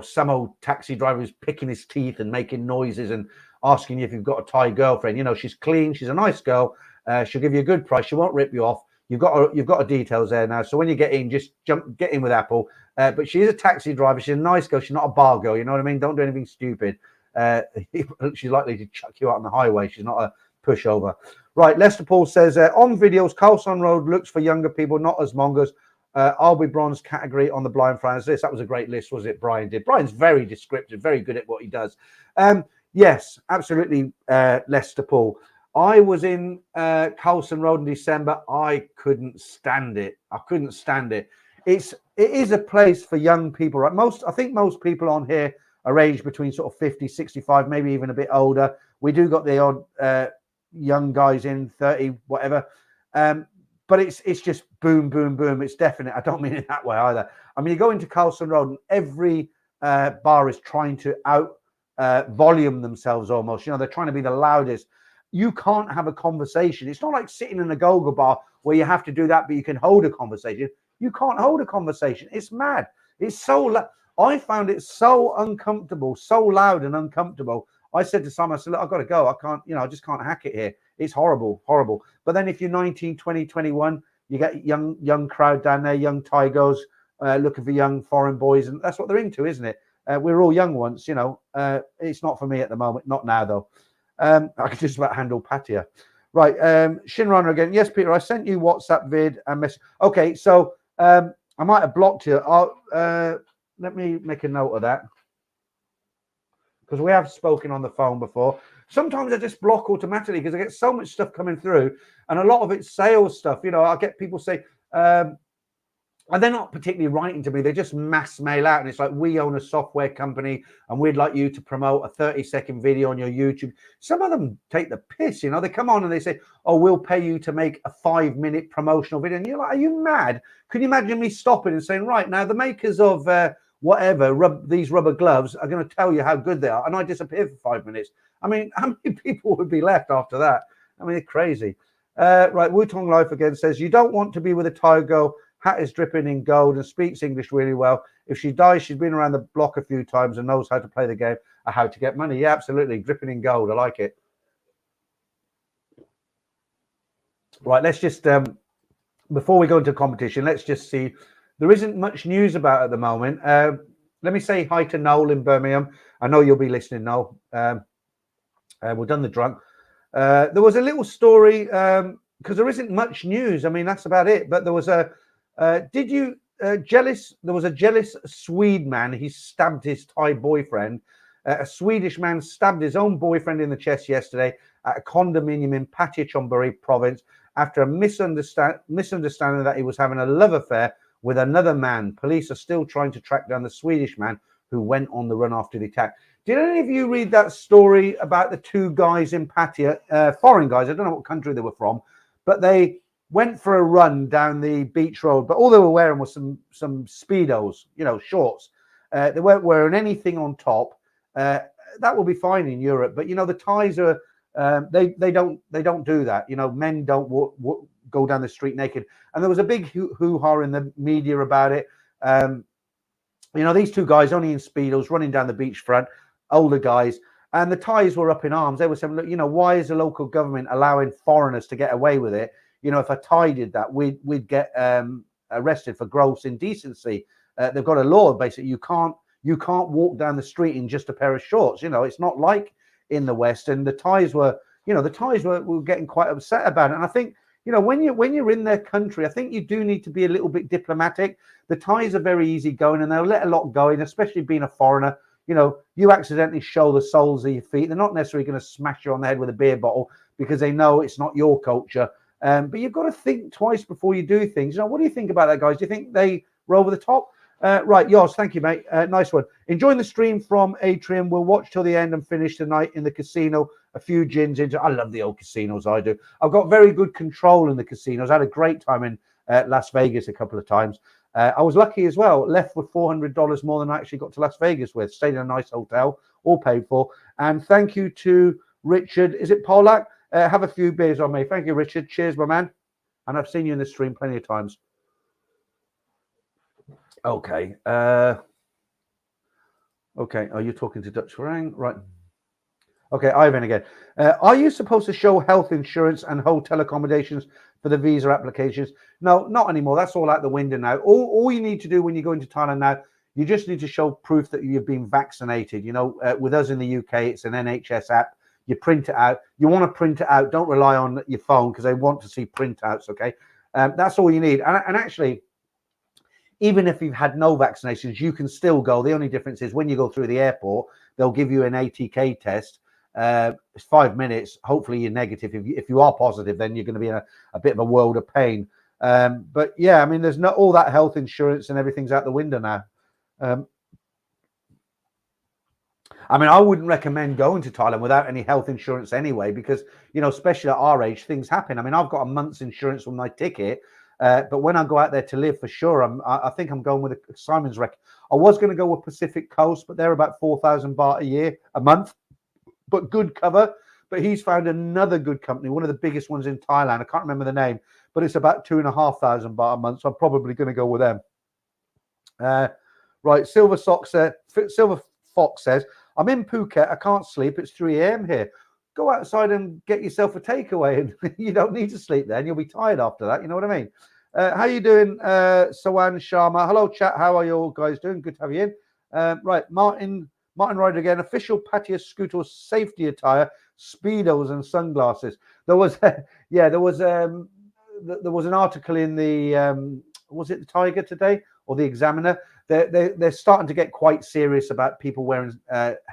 some old taxi driver who's picking his teeth and making noises and asking you if you've got a Thai girlfriend. She's clean. She's a nice girl. She'll give you a good price. She won't rip you off. You've got her details there now. So when you get in, just get in with Apple. But she is a taxi driver. She's a nice girl. She's not a bar girl. You know what I mean? Don't do anything stupid. She's likely to chuck you out on the highway. She's not a pushover. Right. Lester Paul says, on videos, Carlson Road looks for younger people, not as mongas. I'll be bronze category on the blind friends list. That was a great list, was it? Brian did. Brian's very descriptive, very good at what he does. Yes, absolutely, Lester Paul. I was in Carlson Road in December. I couldn't stand it. It is a place for young people, right? I think most people on here are aged between sort of 50, 65, maybe even a bit older. We do got the odd young guys in 30, whatever. But it's just boom, boom, boom. It's definite. I don't mean it that way either. I mean, you go into Carlson Road and every bar is trying to out volume themselves almost. They're trying to be the loudest. You can't have a conversation. It's not like sitting in a go-go bar where you have to do that, but you can hold a conversation. You can't hold a conversation. It's mad. It's so loud. I found it so uncomfortable, so loud and uncomfortable. I said to Simon, I said, look, I've got to go. I can't, I just can't hack it here. It's horrible, horrible. But then if you're 19, 20, 21, you get young crowd down there, young Tigers looking for young foreign boys. And that's what they're into, isn't it? We're all young once, It's not for me at the moment. Not now, though. I can just about handle Pattaya. Right. Shinrunner again. Yes, Peter, I sent you WhatsApp vid and message. Okay, so I might have blocked you. Let me make a note of that, because we have spoken on the phone before. Sometimes I just block automatically because I get so much stuff coming through, and a lot of it's sales stuff. I get people say, and they're not particularly writing to me. They just mass mail out, and it's like, we own a software company and we'd like you to promote a 30-second video on your YouTube. Some of them take the piss, They come on and they say, oh, we'll pay you to make a 5-minute promotional video. And you're like, are you mad? Can you imagine me stopping and saying, right, now the makers of these rubber gloves are going to tell you how good they are, and I disappear for 5 minutes. I mean, how many people would be left after that? I mean, it's crazy. Right, Wutong Life again says, you don't want to be with a Thai girl. Hat is dripping in gold and speaks English really well. If she dies, she's been around the block a few times and knows how to play the game or how to get money. Yeah, absolutely. Dripping in gold. I like it. Right, let's just, before we go into competition, let's just see. There isn't much news about at the moment. Let me say hi to Noel in Birmingham. I know you'll be listening, Noel. We've done the drunk. There was a little story, because there isn't much news. I mean, that's about it. But there was there was a jealous Swede man. He stabbed his Thai boyfriend. A Swedish man stabbed his own boyfriend in the chest yesterday at a condominium in Pattaya Chonburi province after a misunderstanding that he was having a love affair with another man. Police are still trying to track down the Swedish man who went on the run after the attack. Did any of you read that story about the two guys in Pattaya, foreign guys? I don't know what country they were from, but they went for a run down the beach road, but all they were wearing was some Speedos, shorts. They weren't wearing anything on top. that will be fine in Europe. But the Thais are they don't do that. Men don't go down the street naked. And there was a big hoo-ha in the media about it. These two guys only in Speedos running down the beachfront, older guys. And the Thais were up in arms. They were saying, look, why is the local government allowing foreigners to get away with it? If a Thai did that, we'd get arrested for gross indecency. They've got a law, basically. You can't walk down the street in just a pair of shorts. It's not like in the West. And the Thais were getting quite upset about it. And I think, when you're in their country, I think you do need to be a little bit diplomatic. The Thais are very easygoing and they'll let a lot go in, especially being a foreigner. You accidentally show the soles of your feet. They're not necessarily going to smash you on the head with a beer bottle because they know it's not your culture. But you've got to think twice before you do things. What do you think about that, guys? Do you think they were over the top? Right, yours. Thank you, mate. Nice one. Enjoying the stream from Atrium. We'll watch till the end and finish tonight in the casino. A few gins into. I love the old casinos. I do. I've got very good control in the casinos. I had a great time in Las Vegas a couple of times. I was lucky as well. Left with $400 more than I actually got to Las Vegas with. Stayed in a nice hotel, all paid for. And thank you to Richard. Is it Polak? Have a few beers on me. Thank you, Richard. Cheers, my man. And I've seen you in the stream plenty of times. Okay. Okay. Are you talking to Dutch Farang? Right. Okay, Ivan again. Are you supposed to show health insurance and hotel accommodations for the visa applications? No, not anymore. That's all out the window now. All you need to do when you go into Thailand now, you just need to show proof that you've been vaccinated. With us in the UK, it's an NHS app. You print it out. You want to print it out. Don't rely on your phone because they want to see printouts, okay? That's all you need. And actually, even if you've had no vaccinations, you can still go. The only difference is when you go through the airport, they'll give you an ATK test. It's 5 minutes. Hopefully you're negative. If you are positive, then you're going to be in a bit of a world of pain. But yeah, I mean, there's not all that health insurance and everything's out the window now. I mean, I wouldn't recommend going to Thailand without any health insurance anyway, because, especially at our age, things happen. I mean, I've got a month's insurance on my ticket, but when I go out there to live, for sure, I think I'm going with Simon's rec. I was going to go with Pacific Coast, but they're about 4,000 baht a month, but good cover. But he's found another good company, one of the biggest ones in Thailand. I can't remember the name, but it's about 2,500 baht a month. So I'm probably going to go with them. Right, Silver Fox says, I'm in Phuket. I can't sleep. It's 3 a.m. here. Go outside and get yourself a takeaway, and you don't need to sleep there, and you'll be tired after that. You know what I mean? How you doing, Sawan Sharma? Hello, chat. How are you all guys doing? Good to have you in. Right, Martin Ryder again. Official Pattaya scooter safety attire, speedos and sunglasses. There was, there was an article in the was it the Tiger today or the Examiner? They're starting to get quite serious about people wearing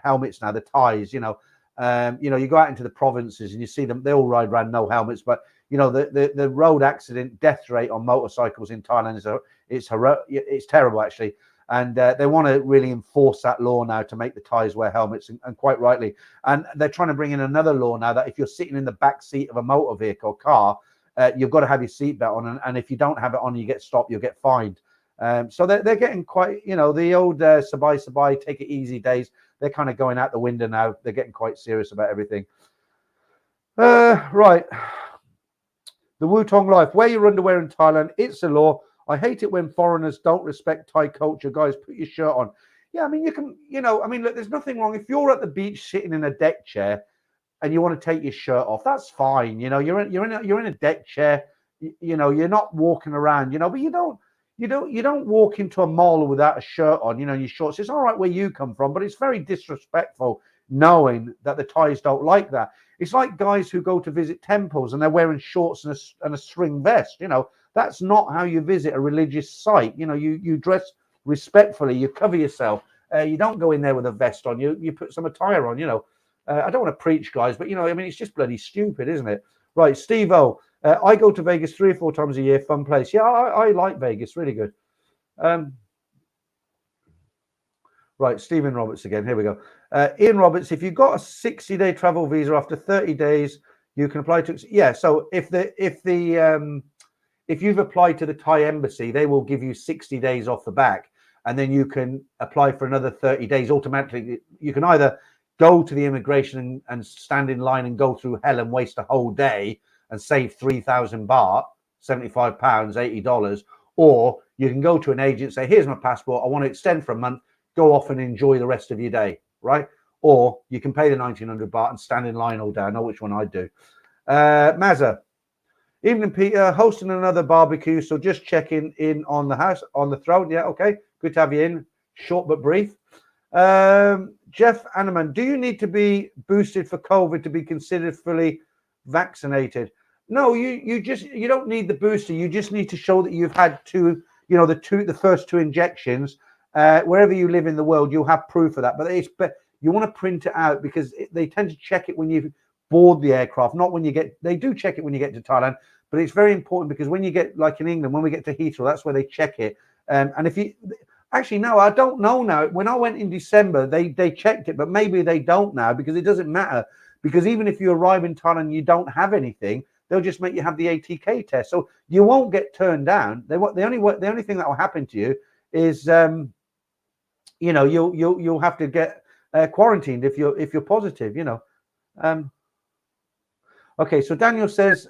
helmets now. The Thais, you go out into the provinces and you see them. They all ride around no helmets, but the road accident death rate on motorcycles in Thailand it's terrible actually. And they want to really enforce that law now to make the Thais wear helmets, and quite rightly. And they're trying to bring in another law now that if you're sitting in the back seat of a motor vehicle or car, you've got to have your seatbelt on, and if you don't have it on, you get stopped, you'll get fined. So they're getting quite, the old sabai, take it easy days, they're kind of going out the window now. They're getting quite serious about everything. Right. The Wutong Life. Wear your underwear in Thailand. It's a law. I hate it when foreigners don't respect Thai culture. Guys, put your shirt on. Yeah, I mean, you can, look, there's nothing wrong. If you're at the beach sitting in a deck chair and you want to take your shirt off, that's fine. You're in a deck chair. You're not walking around. But you don't walk into a mall without a shirt on. Your shorts. It's all right where you come from, but it's very disrespectful knowing that the Thais don't like that. It's like guys who go to visit temples and they're wearing shorts and a string vest. That's not how you visit a religious site. You dress respectfully. You cover yourself. You don't go in there with a vest on. You put some attire on. I don't want to preach, guys, but it's just bloody stupid, isn't it? Right, Steve O. I go to Vegas 3 or 4 times a year. Fun place. Yeah, I like Vegas. Really good. Right, Stephen Roberts again. Here we go. Ian Roberts. If you've got a 60-day travel visa, after 30 days, you can apply to. Yeah. So if you've applied to the Thai embassy, they will give you 60 days off the back. and then you can apply for another 30 days automatically. You can either go to the immigration and stand in line and go through hell and waste a whole day and save 3,000 baht, £75, $80, or you can go to an agent, say, here's my passport, I want to extend for a month, go off and enjoy the rest of your day, right? Or you can pay the 1,900 baht and stand in line all day. I know which one I'd do. Mazza, evening, Peter, hosting another barbecue, so just checking in on the house, on the throne. Yeah, okay, good to have you in. Short but brief. Jeff Anneman, do you need to be boosted for COVID to be considered fully vaccinated? No, you don't need the booster. You just need to show that you've had the first two injections. Wherever you live in the world, you'll have proof of that. But you want to print it out because they tend to check it when you board the aircraft, not when you get. They do check it when you get to Thailand, but it's very important because when you get, like in England, when we get to Heathrow, that's where they check it. And if you actually, no, I don't know now. When I went in December, they checked it, but maybe they don't now because it doesn't matter. Because even if you arrive in Thailand and you don't have anything, they'll just make you have the ATK test, so you won't get turned down. The only thing that will happen to you is, you'll have to get quarantined if you're positive. Okay, so Daniel says,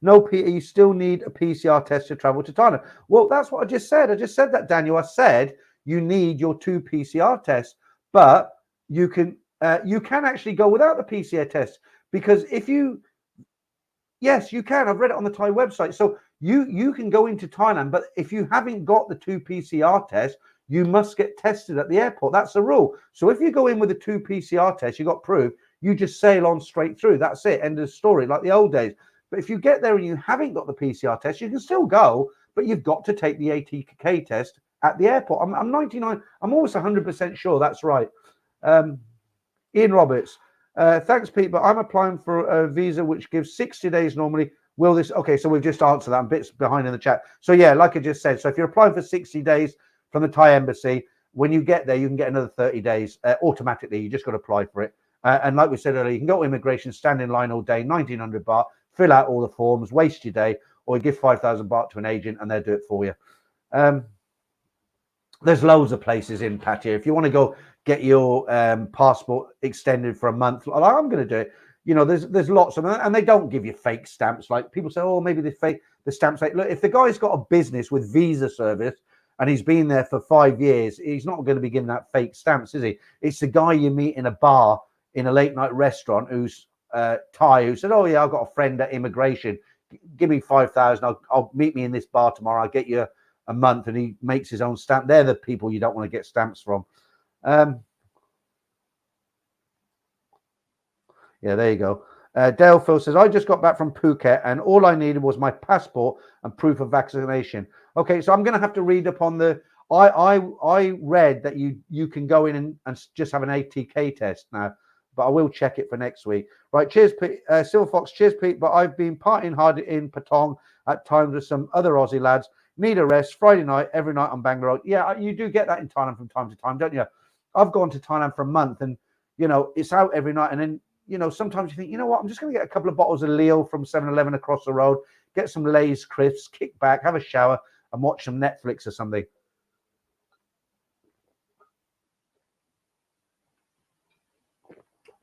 no, Peter, you still need a PCR test to travel to Thailand. Well, that's what I just said. I just said that, Daniel. I said you need your 2 PCR tests, but you can actually go without the PCR test because yes, you can. I've read it on the Thai website. So you can go into Thailand, but if you haven't got the 2 PCR tests, you must get tested at the airport. That's the rule. So if you go in with the 2 PCR tests, you got proof, you just sail on straight through. That's it. End of the story, like the old days. But if you get there and you haven't got the PCR test, you can still go, but you've got to take the ATK test at the airport. I'm 99, I'm almost 100% sure that's right. Ian Roberts, thanks, Pete, but I'm applying for a visa which gives 60 days normally. Will this? Okay, so we've just answered that. I'm bits behind in the chat. So yeah, like I just said, so if you're applying for 60 days from the Thai embassy, when you get there, you can get another 30 days automatically. You just got to apply for it. And like we said earlier, you can go to immigration, stand in line all day, 1,900 baht, fill out all the forms, waste your day, or you give 5,000 baht to an agent and they'll do it for you. There's loads of places in Pattaya. If you want to go get your passport extended for a month, like I'm going to do it. There's lots of them, and they don't give you fake stamps. Like people say, oh, maybe the stamps. Like, look, if the guy's got a business with visa service and he's been there for 5 years, he's not going to be giving out fake stamps, is he? It's the guy you meet in a bar in a late night restaurant who's Thai, who said, oh yeah, I've got a friend at immigration. Give me 5,000. I'll meet me in this bar tomorrow. I'll get you a month, and he makes his own stamp. They're the people you don't want to get stamps from. Yeah, there you go. Dale Phil says, I just got back from Phuket and all I needed was my passport and proof of vaccination. Okay, so I'm going to have to read upon the... I read that you can go in and just have an ATK test now, but I will check it for next week. Right, cheers, Pete. Silver Fox, cheers, Pete, but I've been partying hard in Patong at times with some other Aussie lads. Need a rest. Friday night, every night on Bangalore. Yeah, you do get that in Thailand from time to time, don't you? I've gone to Thailand for a month and, it's out every night. And then, sometimes you think, you know what, I'm just going to get a couple of bottles of Leo from 7-Eleven across the road, get some Lay's crisps, kick back, have a shower and watch some Netflix or something.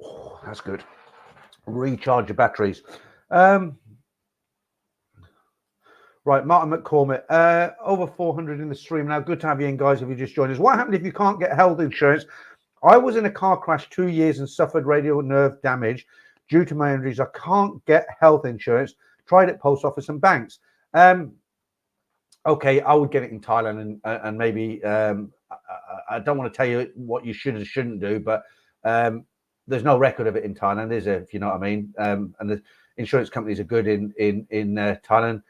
Oh, that's good. Recharge your batteries. Right, Martin McCormick, over 400 in the stream now. Good to have you in, guys, if you just joined us. What happened if you can't get health insurance? I was in a car crash 2 years and suffered radial nerve damage due to my injuries. I can't get health insurance. Tried at post office and banks. Okay, I would get it in Thailand and maybe I don't want to tell you what you should and shouldn't do, but there's no record of it in Thailand, is there? If you know what I mean. And the insurance companies are good in Thailand.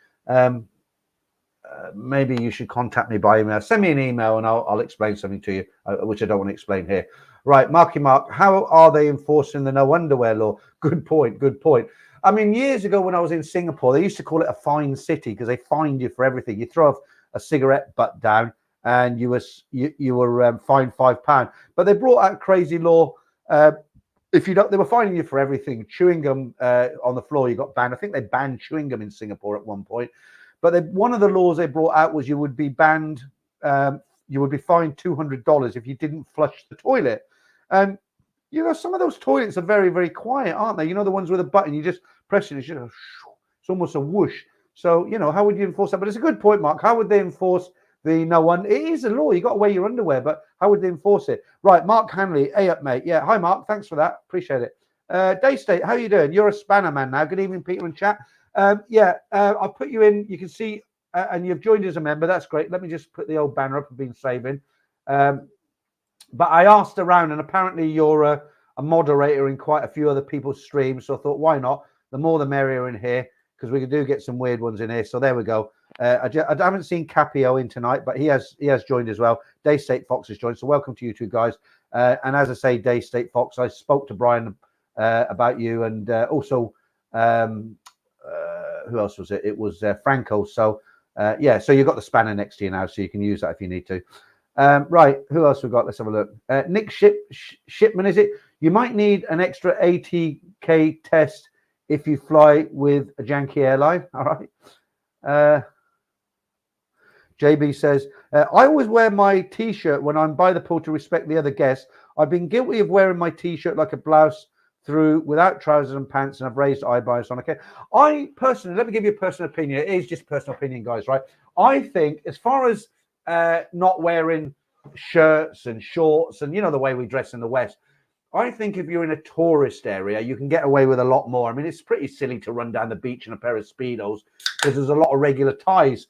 Maybe you should contact me by email. Send me an email and I'll explain something to you, which I don't want to explain here. Right, Marky Mark, how are they enforcing the no underwear law? Good point. I mean, years ago when I was in Singapore, they used to call it a fine city because they fined you for everything. You throw a cigarette butt down and you were fined £5. But they brought out a crazy law. If you don't, they were fining you for everything. Chewing gum on the floor, you got banned. I think they banned chewing gum in Singapore at one point. But one of the laws they brought out was you would be banned. you would be fined $200 if you didn't flush the toilet. And you know, some of those toilets are very, very quiet, aren't they? You know, the ones with a button, you just press it, it's almost a whoosh. So, you know, how would you enforce that? But it's a good point, Mark. How would they enforce the no one? It is a law. You got to wear your underwear, but how would they enforce it? Right, Mark Hanley, hey up, mate. Yeah, hi, Mark. Thanks for that. Appreciate it. Daystate, how you doing? You're a spanner man now. Good evening, Peter and chat. I'll put you in. You can see, and you've joined as a member. That's great. Let me just put the old banner up I've been saving. But I asked around, and apparently you're a moderator in quite a few other people's streams. So I thought, why not? The more the merrier in here, because we do get some weird ones in here. So there we go. I haven't seen Capio in tonight, but he has joined as well. Daystate Fox has joined. So welcome to you two guys. And as I say, Daystate Fox, I spoke to Brian about you, and also who else was it? It was Franco. So so you've got the spanner next to you now, so you can use that if you need to. Right, who else we got? Let's have a look. Nick Shipman, is it? You might need an extra ATK test if you fly with a janky airline. All right. JB says, I always wear my T-shirt when I'm by the pool to respect the other guests. I've been guilty of wearing my T-shirt like a blouse through without trousers and pants, and I've raised eyebrows on. Okay, I personally, let me give you a personal opinion. It is just personal opinion, guys, right? I think as far as not wearing shirts and shorts and, you know, the way we dress in the West, I think if you're in a tourist area, you can get away with a lot more. I mean, it's pretty silly to run down the beach in a pair of Speedos because there's a lot of regular Thais,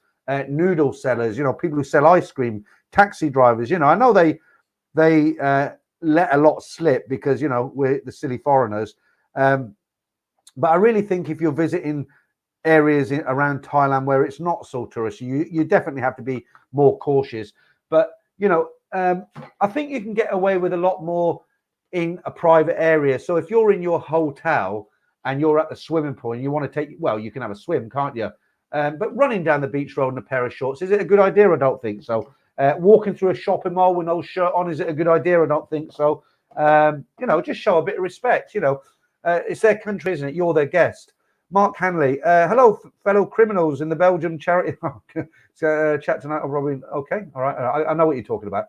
noodle sellers, you know, people who sell ice cream, taxi drivers. You know, I know they let a lot slip because, you know, we're the silly foreigners. But I really think if you're visiting areas around Thailand where it's not so touristy, you definitely have to be more cautious. But, you know, I think you can get away with a lot more in a private area. So if you're in your hotel and you're at the swimming pool and you want to you can have a swim, can't you? But running down the beach road in a pair of shorts, is it a good idea? I don't think so. Walking through a shopping mall with no shirt on, is it a good idea? I don't think so. You know, just show a bit of respect. You know, it's their country, isn't it? You're their guest. Mark Hanley, hello, fellow criminals in the Belgium charity chat tonight. Robin, okay, all right, I know what you're talking about.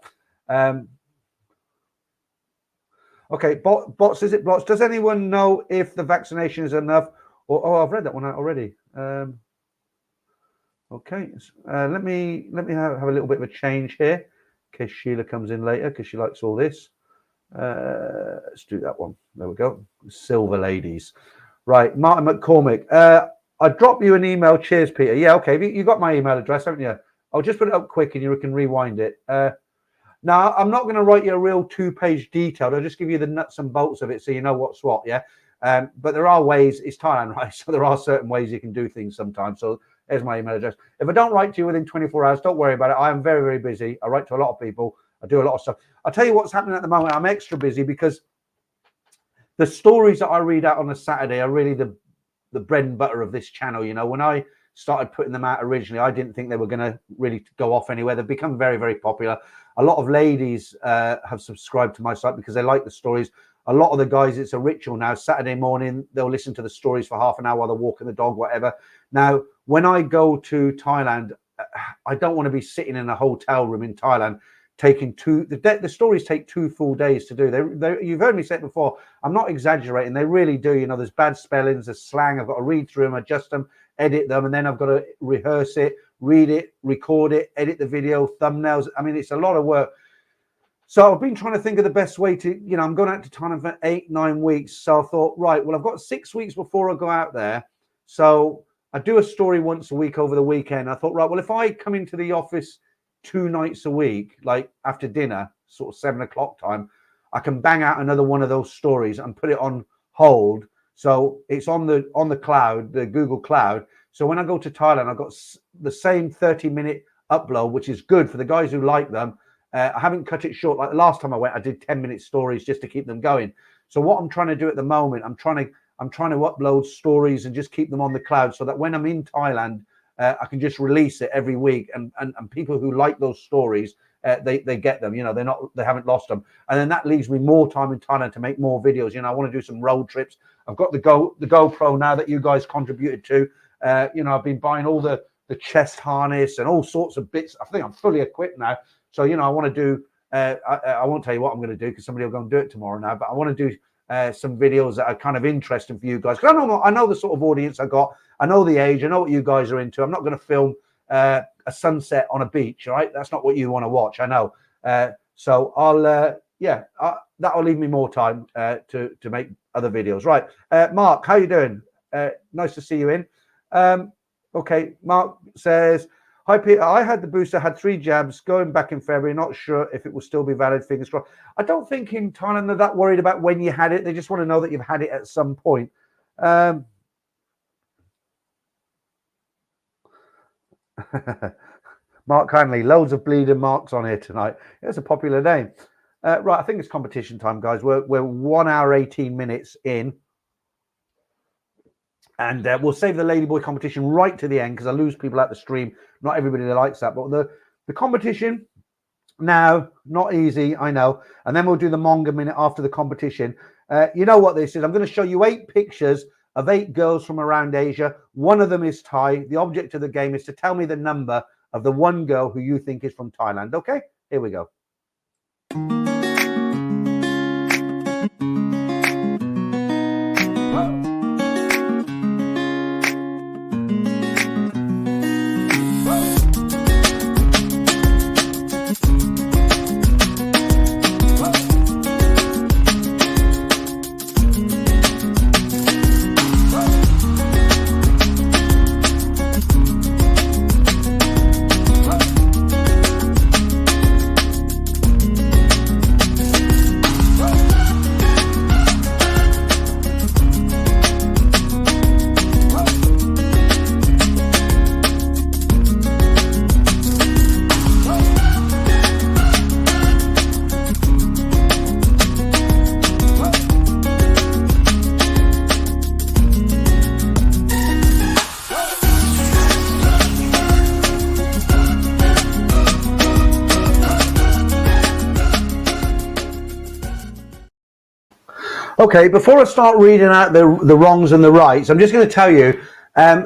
Okay, bots, is it bots? Does anyone know if the vaccination is enough? I've read that one out already. Okay, let me have a little bit of a change here in case Sheila comes in later because she likes all this. Let's do that one. There we go. Silver ladies. Right, Martin McCormick. I dropped you an email. Cheers, Peter. Yeah, okay. You got my email address, haven't you? I'll just put it up quick and you can rewind it. Now, I'm not going to write you a real 2-page detailed. I'll just give you the nuts and bolts of it so you know what's what, yeah? But there are ways. It's Thailand, right? So there are certain ways you can do things sometimes. So there's my email address. If I don't write to you within 24 hours, don't worry about it. I am very, very busy. I write to a lot of people. I do a lot of stuff. I'll tell you what's happening at the moment. I'm extra busy because the stories that I read out on a Saturday are really the bread and butter of this channel. You know, when I started putting them out originally, I didn't think they were going to really go off anywhere. They've become very, very popular. A lot of ladies have subscribed to my site because they like the stories. A lot of the guys, it's a ritual now. Saturday morning, they'll listen to the stories for half an hour while they're walking the dog, whatever. Now, when I go to Thailand, I don't want to be sitting in a hotel room in Thailand taking the stories take 2 full days to do. You've heard me say it before. I'm not exaggerating. They really do. You know, there's bad spellings, there's slang. I've got to read through them, adjust them, edit them, and then I've got to rehearse it, read it, record it, edit the video, thumbnails. I mean, it's a lot of work. So I've been trying to think of the best way to, you know, I'm going out to Thailand for 8-9 weeks. So I thought, right, well, I've got 6 weeks before I go out there. So I do a story once a week over the weekend. I thought, right, well, if I come into the office 2 nights a week, like after dinner, sort of 7 o'clock time, I can bang out another one of those stories and put it on hold. So it's on the cloud, the Google Cloud. So when I go to Thailand, I've got the same 30-minute upload, which is good for the guys who like them. I haven't cut it short. Like the last time I went, I did 10-minute stories just to keep them going. So what I'm trying to do at the moment, I'm trying to upload stories and just keep them on the cloud so that when I'm in Thailand, I can just release it every week. And people who like those stories, they get them. You know, they haven't lost them. And then that leaves me more time in Thailand to make more videos. You know, I want to do some road trips. I've got the GoPro now that you guys contributed to. You know, I've been buying all the chest harness and all sorts of bits. I think I'm fully equipped now. So, you know, I want to do, I won't tell you what I'm going to do because somebody will go and do it tomorrow now, but I want to do some videos that are kind of interesting for you guys. Because I know the sort of audience I got. I know the age. I know what you guys are into. I'm not going to film a sunset on a beach, all right? That's not what you want to watch. I know. So I'll, that'll leave me more time to make other videos. Right. Mark, how you doing? Nice to see you in. Okay. Mark says, hi, Peter. I had the booster, had 3 jabs going back in February. Not sure if it will still be valid. Fingers crossed. I don't think in Thailand they're that worried about when you had it. They just want to know that you've had it at some point. Mark Hanley, loads of bleeding marks on here tonight. It's a popular name. Right, I think it's competition time, guys. We're 1 hour 18 minutes in, and we'll save the Ladyboy competition right to the end because I lose people at the stream. Not everybody likes that, but the competition now, not easy, I know. And then we'll do the Manga minute after the competition. You know what this is? I'm going to show you 8 pictures of 8 girls from around Asia. One of them is Thai. The object of the game is to tell me the number of the one girl who you think is from Thailand. Okay, here we go. Okay, before I start reading out the wrongs and the rights, I'm just going to tell you,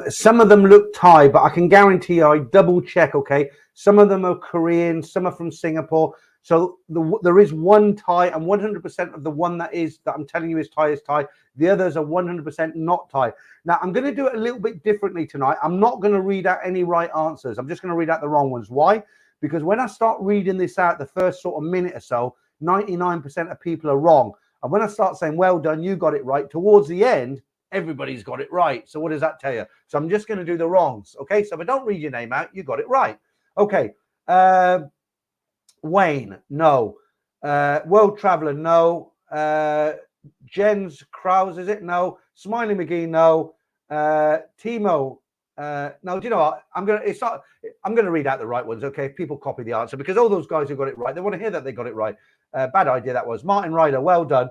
some of them look Thai, but I can guarantee you, I double check, okay? Some of them are Korean, some are from Singapore. So there is one Thai, and 100% of the one that I'm telling you is Thai. The others are 100% not Thai. Now, I'm going to do it a little bit differently tonight. I'm not going to read out any right answers. I'm just going to read out the wrong ones. Why? Because when I start reading this out, the first sort of minute or so, 99% of people are wrong. And when I start saying, well done, you got it right, towards the end, everybody's got it right. So what does that tell you? So I'm just going to do the wrongs. Okay, so if I don't read your name out, you got it right. Okay. Wayne, no. World Traveller, no. Jens Krause, is it? No. Smiley McGee, no. Timo, no. Do you know what? I'm gonna read out the right ones. Okay, people copy the answer because all those guys who got it right, they want to hear that they got it right. Bad idea that was. Martin Ryder, well done.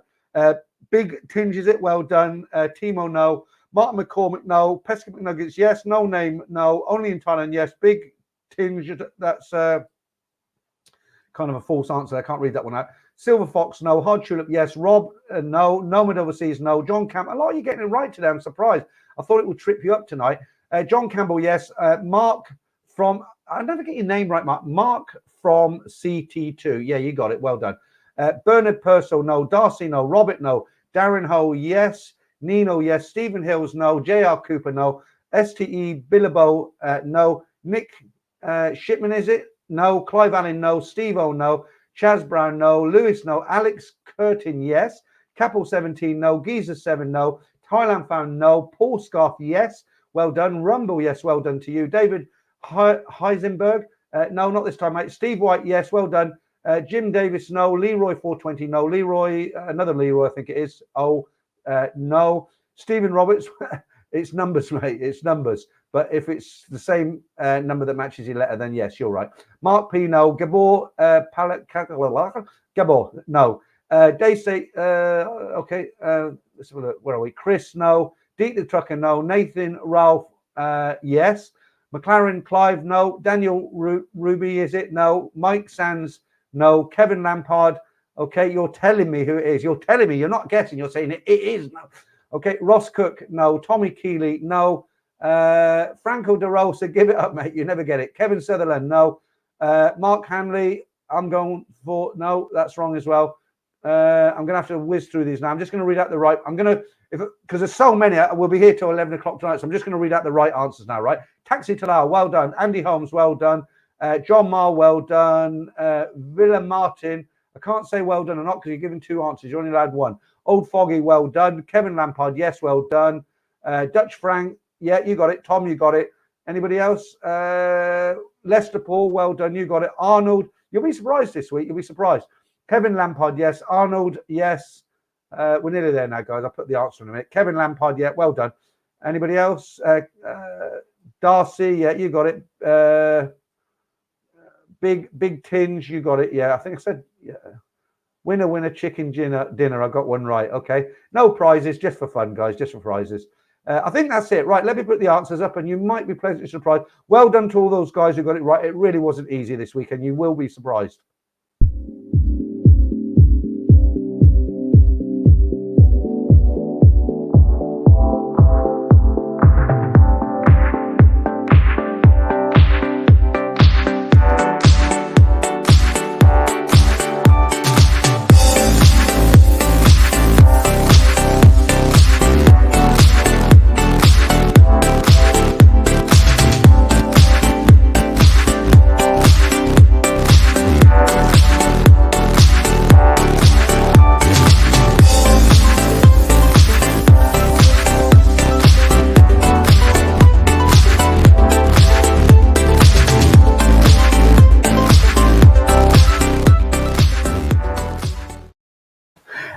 Big Tinge, is it? Well done. Timo, no. Martin McCormick, no. Pesca McNuggets, yes. No Name, no. Only in Thailand, yes. Big Tinge, that's kind of a false answer. I can't read that one out. Silver Fox, no. Hard Tulip, yes. Rob, no. Nomad Overseas, no. John Campbell, a lot of you getting it right today. I'm surprised. I thought it would trip you up tonight. John Campbell, yes. Mark from, I never get your name right, Mark. Mark from CT2. Yeah, you got it. Well done. Bernard Purcell, no. Darcy, no. Robert, no. Darren Ho, yes. Nino, yes. Stephen Hills, no. JR Cooper, no. STE Billabo, no. Nick Shipman, is it? No. Clive Allen, no. Steve-O, no. Chaz Brown, no. Lewis, no. Alex Curtin, yes. Capel 17, no. Geezer 7, no. Thailand Found, no. Paul Scarf, yes. Well done. Rumble, yes. Well done to you. David Heisenberg, no, not this time, mate. Steve White, yes. Well done. Jim Davis, no. Leroy 420, no. Leroy, another Leroy, I think it is. Oh, no. Stephen Roberts, it's numbers, mate. It's numbers. But if it's the same number that matches your letter, then yes, you're right. Mark P, no. Gabor, Gabor, no. Daisy, okay. Let's have a look. Where are we? Chris, no. Deep the Trucker, no. Nathan, Ralph, yes. McLaren, Clive, no. Daniel Ruby, is it? No. Mike Sands, no. Kevin Lampard, okay. You're telling me who it is. You're telling me. You're not guessing. You're saying it is. No. Okay. Ross Cook, no. Tommy Keeley, no. Franco De Rosa, give it up, mate. You never get it. Kevin Sutherland, no. Mark Hanley, I'm going for, no, that's wrong as well. I'm going to have to whiz through these now. I'm just going to read out the right. I'm going to, because there's so many, we'll be here till 11 o'clock tonight. So I'm just going to read out the right answers now, right? Taxi Talal, well done. Andy Holmes, well done. John Marr, well done. Villa Martin, I can't say well done or not because you're given two answers. You're only allowed one. Old Foggy, well done. Kevin Lampard, yes, well done. Dutch Frank, yeah, you got it. Tom, you got it. Anybody else? Lester Paul, well done. You got it. Arnold, you'll be surprised this week. You'll be surprised. Kevin Lampard, yes. Arnold, yes. We're nearly there now, guys. I'll put the answer in a minute. Kevin Lampard, yeah, well done. Anybody else? Darcy, yeah, you got it. Big Tinge, you got it. Yeah, I think I said, yeah. Winner, chicken dinner. I got one right. Okay. No prizes, just for fun, guys, just for prizes. I think that's it. Right, let me put the answers up and you might be pleasantly surprised. Well done to all those guys who got it right. It really wasn't easy this week and you will be surprised.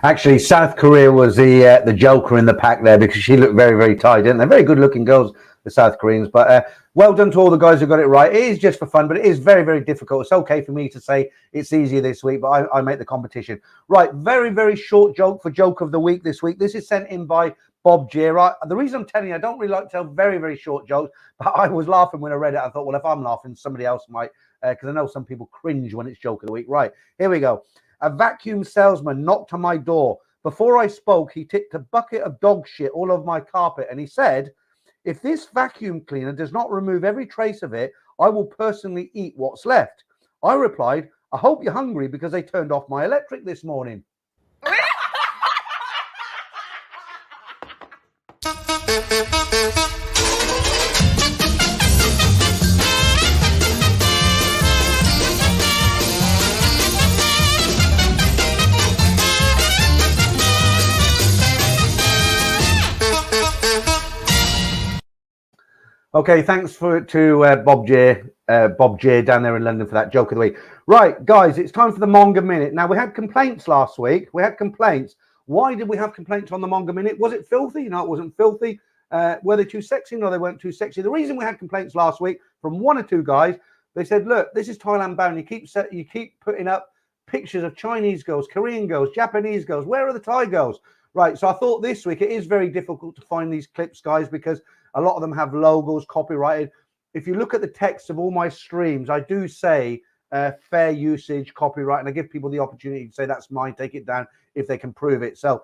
Actually, South Korea was the joker in the pack there because she looked very, very tight, didn't they? Very good-looking girls, the South Koreans. But well done to all the guys who got it right. It is just for fun, but it is very, very difficult. It's okay for me to say it's easier this week, but I make the competition. Right, very, very short joke for Joke of the Week this week. This is sent in by Bob J. Right? The reason I'm telling you, I don't really like to tell very, very short jokes, but I was laughing when I read it. I thought, well, if I'm laughing, somebody else might, because I know some people cringe when it's Joke of the Week. Right, here we go. A vacuum salesman knocked on my door. Before I spoke, he tipped a bucket of dog shit all over my carpet. And he said, if this vacuum cleaner does not remove every trace of it, I will personally eat what's left. I replied, I hope you're hungry because they turned off my electric this morning. Okay, thanks to Bob J down there in London for that Joke of the Week. Right, guys, it's time for the Manga Minute. Now, we had complaints last week. We had complaints. Why did we have complaints on the Manga Minute? Was it filthy? No, it wasn't filthy. Were they too sexy? No, they weren't too sexy. The reason we had complaints last week from one or two guys, they said, look, this is Thailand bound. You keep putting up pictures of Chinese girls, Korean girls, Japanese girls. Where are the Thai girls? Right, so I thought this week it is very difficult to find these clips, guys, because a lot of them have logos copyrighted. If you look at the text of all my streams, I do say fair usage, copyright, and I give people the opportunity to say that's mine, take it down if they can prove it. So,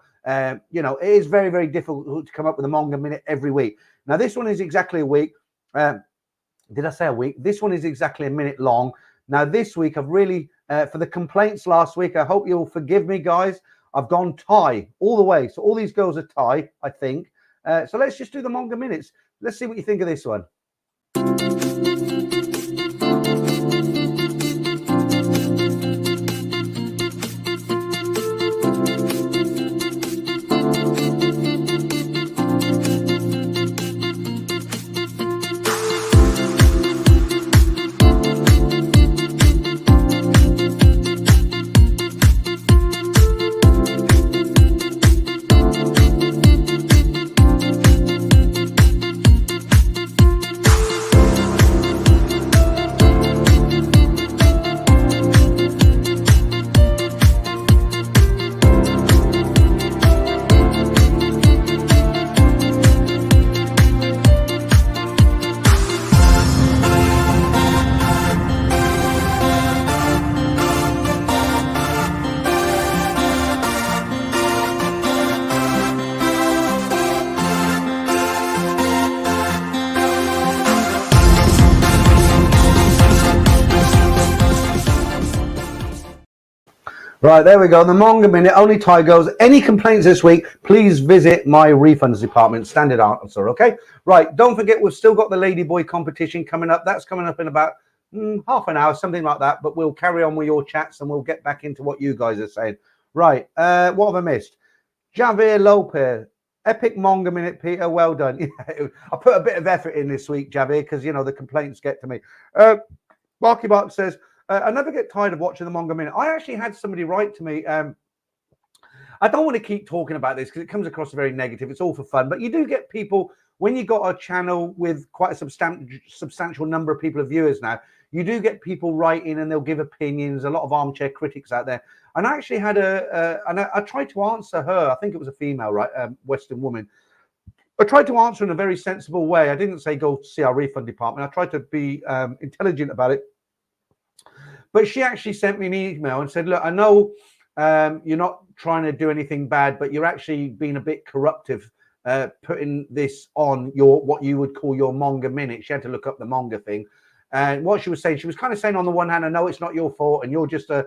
you know, it is very, very difficult to come up with a Manga Minute every week. Now, this one is exactly a week. Did I say a week? This one is exactly a minute long. Now, this week, I've really, for the complaints last week, I hope you'll forgive me, guys. I've gone Thai all the way. So all these girls are Thai, I think. So let's just do the Manga Minutes. Let's see what you think of this one. Right, there we go. The Manga Minute, only Thai girls. Any complaints this week, please visit my refunds department. Standard answer, okay? Right, don't forget, we've still got the Ladyboy competition coming up. That's coming up in about half an hour, something like that. But we'll carry on with your chats and we'll get back into what you guys are saying. Right, what have I missed? Javier Lopez, epic Manga Minute, Peter. Well done. I put a bit of effort in this week, Javier, because, you know, the complaints get to me. Barky Bark says, I never get tired of watching the Manga Minute. I actually had somebody write to me. I don't want to keep talking about this because it comes across very negative. It's all for fun. But you do get people, when you got a channel with quite a substantial number of people of viewers now, you do get people writing and they'll give opinions, a lot of armchair critics out there. And I actually had and I tried to answer her. I think it was a female, right? Western woman. I tried to answer in a very sensible way. I didn't say go see our refund department. I tried to be intelligent about it. But she actually sent me an email and said, look, I know you're not trying to do anything bad, but you're actually being a bit corruptive, putting this on what you would call your Manga Minute. She had to look up the manga thing. And what she was saying, she was kind of saying on the one hand, I know it's not your fault and you're just a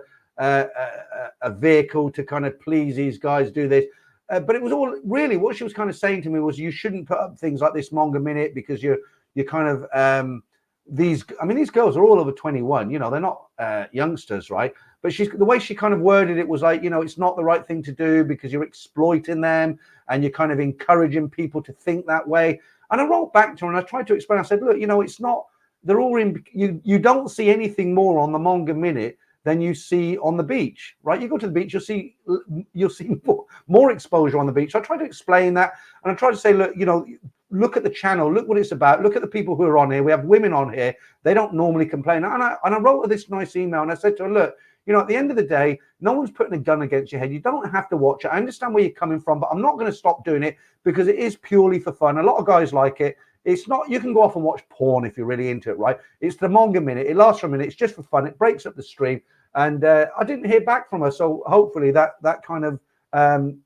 vehicle to kind of please these guys, do this. But it was all really what she was kind of saying to me was you shouldn't put up things like this Manga Minute because you're kind of these girls are all over 21, you know, they're not youngsters, right? But the way she kind of worded it was like, you know, it's not the right thing to do because you're exploiting them and you're kind of encouraging people to think that way. And I wrote back to her and I tried to explain. I said, look, you know, it's not, they're all in, you don't see anything more on the Manga Minute than you see on the beach, right? You go to the beach, you'll see more exposure on the beach. So I tried to explain that and I tried to say, look, you know, look at the channel, look what it's about, look at the people who are on here. We have women on here. They don't normally complain. And I wrote her this nice email and I said to her, look, you know, at the end of the day, no one's putting a gun against your head. You don't have to watch it. I understand where you're coming from, but I'm not going to stop doing it because it is purely for fun. A lot of guys like it. It's not, you can go off and watch porn if you're really into it, right? It's the Manga Minute. It lasts for a minute. It's just for fun. It breaks up the stream. And I didn't hear back from her. So hopefully that kind of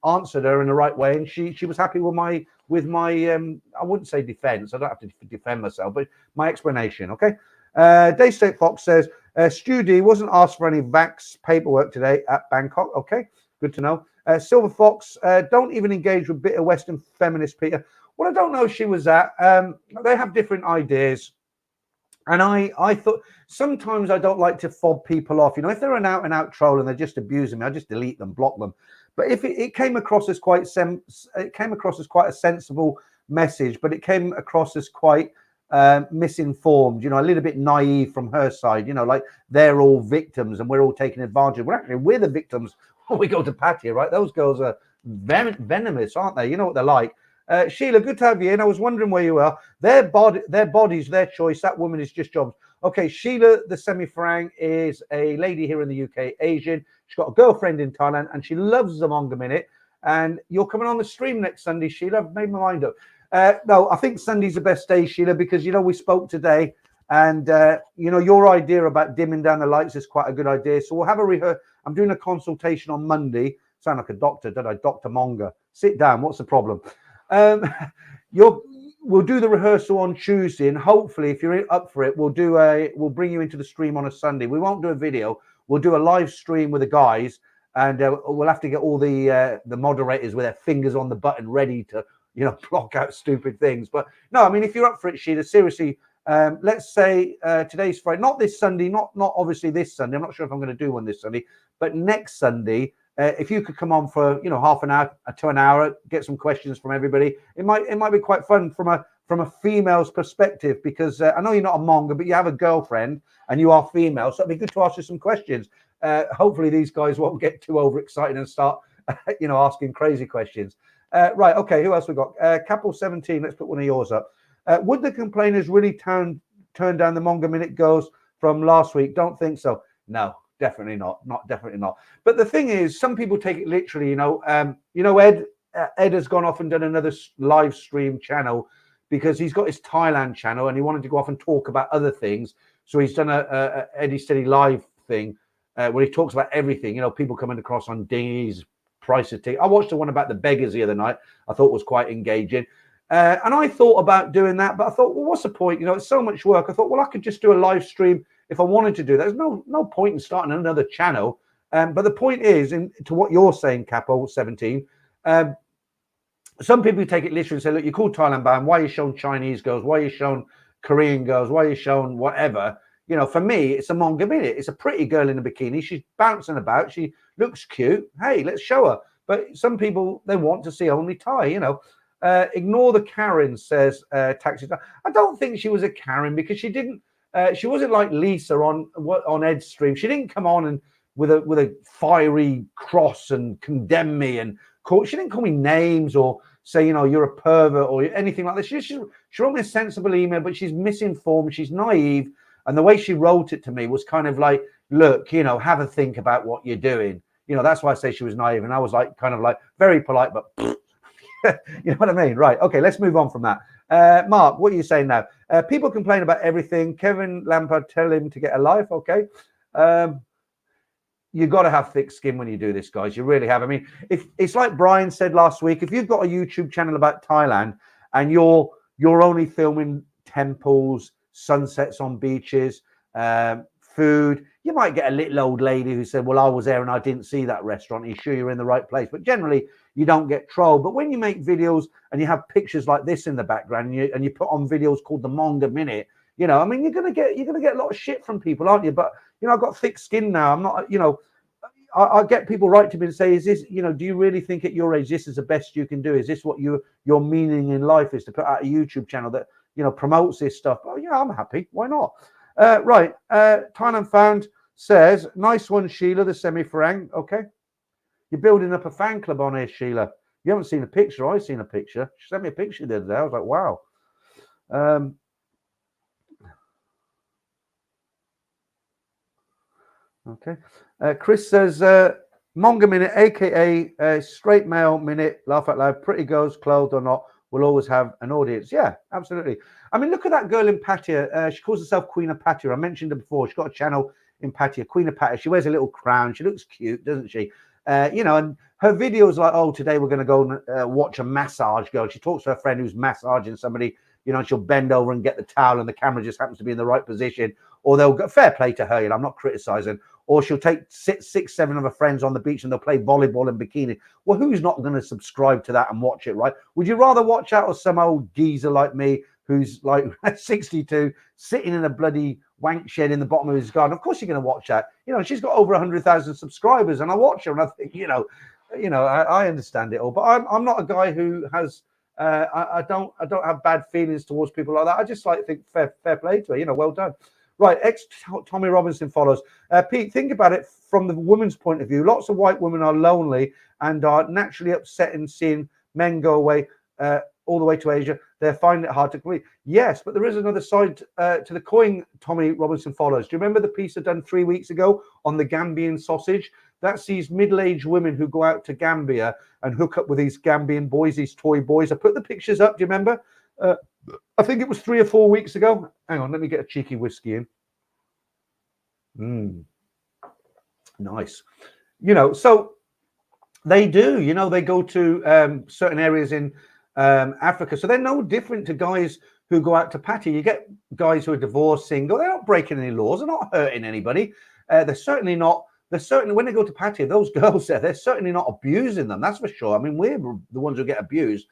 answered her in the right way. And she was happy with my I wouldn't say defense. I don't have to defend myself, but my explanation. Okay. Dave State Fox says, Stu D wasn't asked for any vax paperwork today at Bangkok. Okay. Good to know. Silver Fox, don't even engage with bitter Western feminist Peter. Well, I don't know if she was at. They have different ideas. And I thought sometimes I don't like to fob people off. You know, if they're an out and out troll and they're just abusing me, I just delete them, block them. But if it came across as quite a sensible message, but it came across as quite misinformed, you know, a little bit naive from her side, you know, like they're all victims and we're all taking advantage. We're the victims when we go to Pattaya, right? Those girls are venomous, aren't they? You know what they're like. Sheila, good to have you in. I was wondering where you are. Their bodies, their choice. That woman is just jobs. Okay, Sheila, the semi-frang, is a lady here in the UK, Asian. She's got a girlfriend in Thailand, and she loves the Manga Minute. And you're coming on the stream next Sunday, Sheila. I've made my mind up. No, I think Sunday's the best day, Sheila, because, you know, we spoke today, and, you know, your idea about dimming down the lights is quite a good idea. So we'll have a rehearsal. I'm doing a consultation on Monday. Sound like a doctor, don't I? Dr. Manga. Sit down. What's the problem? We'll do the rehearsal on Tuesday, and hopefully, if you're up for it, we'll bring you into the stream on a Sunday. We won't do a video. We'll do a live stream with the guys, and we'll have to get all the moderators with their fingers on the button, ready to, you know, block out stupid things. But no, I mean, if you're up for it, Sheila, seriously, let's say today's Friday, not this Sunday, not obviously this Sunday. I'm not sure if I'm going to do one this Sunday, but next Sunday. If you could come on for, you know, half an hour to an hour, get some questions from everybody, it might be quite fun from a female's perspective, because I know you're not a manga, but you have a girlfriend and you are female, so it'd be good to ask you some questions. Hopefully these guys won't get too overexcited and start, you know, asking crazy questions. Right, okay, who else we got? Capel 17, let's put one of yours up. Would the complainers really turn down the Manga Minute girls from last week? Don't think so. No. Definitely not. Definitely not. But the thing is, some people take it literally. You know, Ed has gone off and done another live stream channel because he's got his Thailand channel and he wanted to go off and talk about other things. So he's done a Eddie Steady live thing where he talks about everything. You know, people coming across on dinghies, prices. I watched the one about the beggars the other night. I thought was quite engaging. And I thought about doing that, but I thought, well, what's the point? You know, it's so much work. I thought, well, I could just do a live stream if I wanted to do that. There's no point in starting another channel But the point is, to what you're saying, Capo 17, some people take it literally and say, look, you're called Thailand bound. Why are you showing Chinese girls? Why are you showing Korean girls? Why are you showing whatever? You know, for me, it's a manga minute. It's a pretty girl in a bikini. She's bouncing about. She looks cute. Hey, let's show her. But some people, they want to see only Thai, you know. Ignore the Karen, says Taxi. I don't think she was a Karen because she didn't. She wasn't like Lisa on Ed's stream. She didn't come on and with a fiery cross and condemn me and she didn't call me names or say, you know, you're a pervert or anything like this. She wrote me a sensible email, but she's misinformed. She's naive. And the way she wrote it to me was kind of like, look, you know, have a think about what you're doing. You know, that's why I say she was naive. And I was like, kind of like very polite, but you know what I mean? Right. Okay, let's move on from that. Mark, what are you saying now? People complain about everything. Kevin Lampard, tell him to get a life. Okay. You got to have thick skin when you do this, guys. You really have. I mean, if it's like Brian said last week, if you've got a YouTube channel about Thailand and you're only filming temples, sunsets on beaches, food, you might get a little old lady who said, well, I was there and I didn't see that restaurant. Are you sure you're in the right place? But generally, you don't get trolled. But when you make videos and you have pictures like this in the background and you put on videos called the Manga Minute, you know, I mean, you're gonna get a lot of shit from people, aren't you? But you know, I've got thick skin now. I'm not, you know, I get people write to me and say, is this, you know, do you really think at your age this is the best you can do? Is this what your meaning in life is, to put out a YouTube channel that, you know, promotes this stuff? Oh yeah, I'm happy. Why not? Right. Thailand Found says, nice one, Sheila, the semi-farang. Okay. You're building up a fan club on here, Sheila. You haven't seen a picture. I've seen a picture. She sent me a picture the other day. I was like, wow. Okay. Chris says, Manga Minute, aka straight male minute, laugh out loud, pretty girls, clothed or not, will always have an audience. Yeah, absolutely. I mean, look at that girl in Pattaya. She calls herself Queen of Pattaya. I mentioned her before. She's got a channel in Pattaya, Queen of Pattaya. She wears a little crown. She looks cute, doesn't she? You know, and her videos like, oh, today we're going to go and watch a massage girl. She talks to her friend who's massaging somebody, you know, and she'll bend over and get the towel and the camera just happens to be in the right position. Or they'll go, fair play to her, you know, I'm not criticizing. Or she'll take six, seven of her friends on the beach and they'll play volleyball in bikini. Well, who's not going to subscribe to that and watch it, right? Would you rather watch out of some old geezer like me who's like 62, sitting in a bloody wank shed in the bottom of his garden? Of course you're going to watch that. You know, she's got over 100,000 subscribers and I watch her and I think, you know, I understand it all. But I'm not a guy who has, I don't have bad feelings towards people like that. I just like think fair play to her, you know, well done. Right, Tommy Robinson follows. Pete, think about it from the woman's point of view. Lots of white women are lonely and are naturally upset in seeing men go away all the way to Asia. They're finding it hard to believe. Yes, but there is another side to the coin, Tommy Robinson follows. Do you remember the piece I done 3 weeks ago on the Gambian sausage? That's these middle-aged women who go out to Gambia and hook up with these Gambian boys, these toy boys. I put the pictures up. Do you remember? I think it was 3 or 4 weeks ago. Hang on, let me get a cheeky whiskey in. Nice. You know, so they do, you know, they go to certain areas in Africa. So they're no different to guys who go out to Pattaya. You get guys who are divorced, single. They're not breaking any laws. They're not hurting anybody. They're certainly when they go to Pattaya, those girls there, they're certainly not abusing them. That's for sure. I mean, we're the ones who get abused.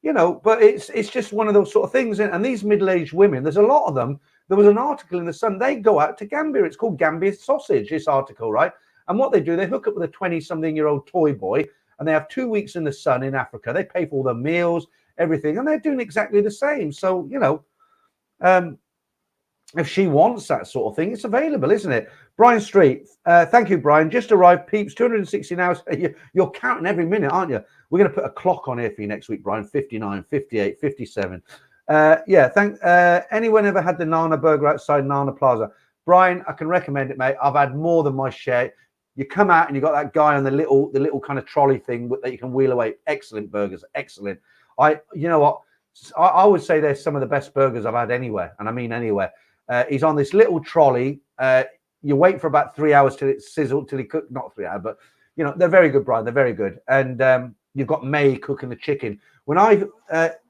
You know, but it's just one of those sort of things. And these middle-aged women, there's a lot of them. There was an article in the Sun. They go out to Gambia. It's called Gambia Sausage, this article, right? And what they do, they hook up with a 20-something-year-old toy boy, and they have 2 weeks in the sun in Africa. They pay for all their meals, everything, and they're doing exactly the same. So, you know, if she wants that sort of thing, it's available, isn't it? Brian Street, thank you, Brian. Just arrived, peeps, 260 hours. You're counting every minute, aren't you? We're going to put a clock on here for you next week, Brian. 59, 58, 57. Yeah, anyone ever had the Nana burger outside Nana Plaza? Brian, I can recommend it, mate. I've had more than my share. You come out and you got that guy on the little kind of trolley thing that you can wheel away. Excellent burgers, excellent. You know what? I would say they're some of the best burgers I've had anywhere, and I mean anywhere. He's on this little trolley. You wait for about 3 hours till it sizzled, till he cooked. Not 3 hours, but you know they're very good, Brian. They're very good. And you've got May cooking the chicken. When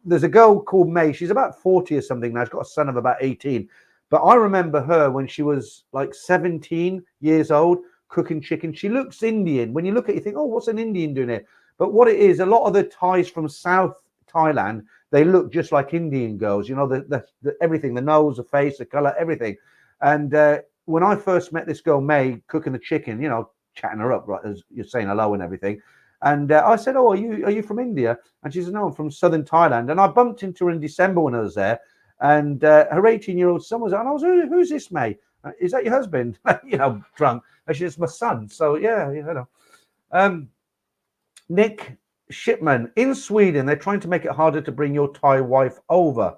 there's a girl called May. She's about 40 or something now. She's got a son of about 18. But I remember her when she was like 17 years old, cooking chicken. She looks Indian. When you look at it, you think, oh, what's an Indian doing here? But what it is, a lot of the Thais from South Thailand, they look just like Indian girls. You know, the everything, the nose, the face, the color, everything. And when I first met this girl, May, cooking the chicken, you know, chatting her up, right, as you're saying hello and everything. And I said, oh, are you from India? And she said, no, I'm from southern Thailand. And I bumped into her in December when I was there. And her 18-year-old son was, and I was, who's this, May? Is that your husband? You know, drunk. And she said, it's my son. So, yeah, you know. Nick Shipman, in Sweden, they're trying to make it harder to bring your Thai wife over.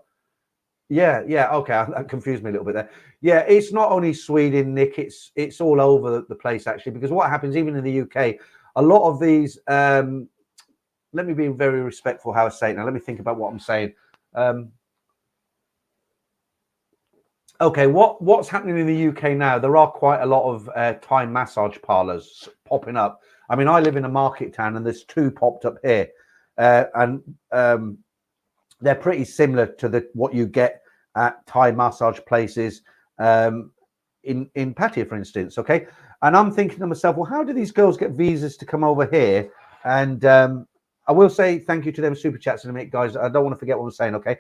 Yeah, okay, that confused me a little bit there. Yeah, it's not only Sweden, Nick, it's all over the place, actually, because what happens, even in the UK, a lot of these, let me be very respectful how I say it now. Let me think about what I'm saying. Okay, what's happening in the UK now? There are quite a lot of Thai massage parlors popping up. I mean, I live in a market town, and there's 2 popped up here, and they're pretty similar to what you get at Thai massage places in Pattaya, for instance. Okay, and I'm thinking to myself, well, how do these girls get visas to come over here? And I will say thank you to them super chats in a minute, guys. I don't want to forget what I'm saying. Okay.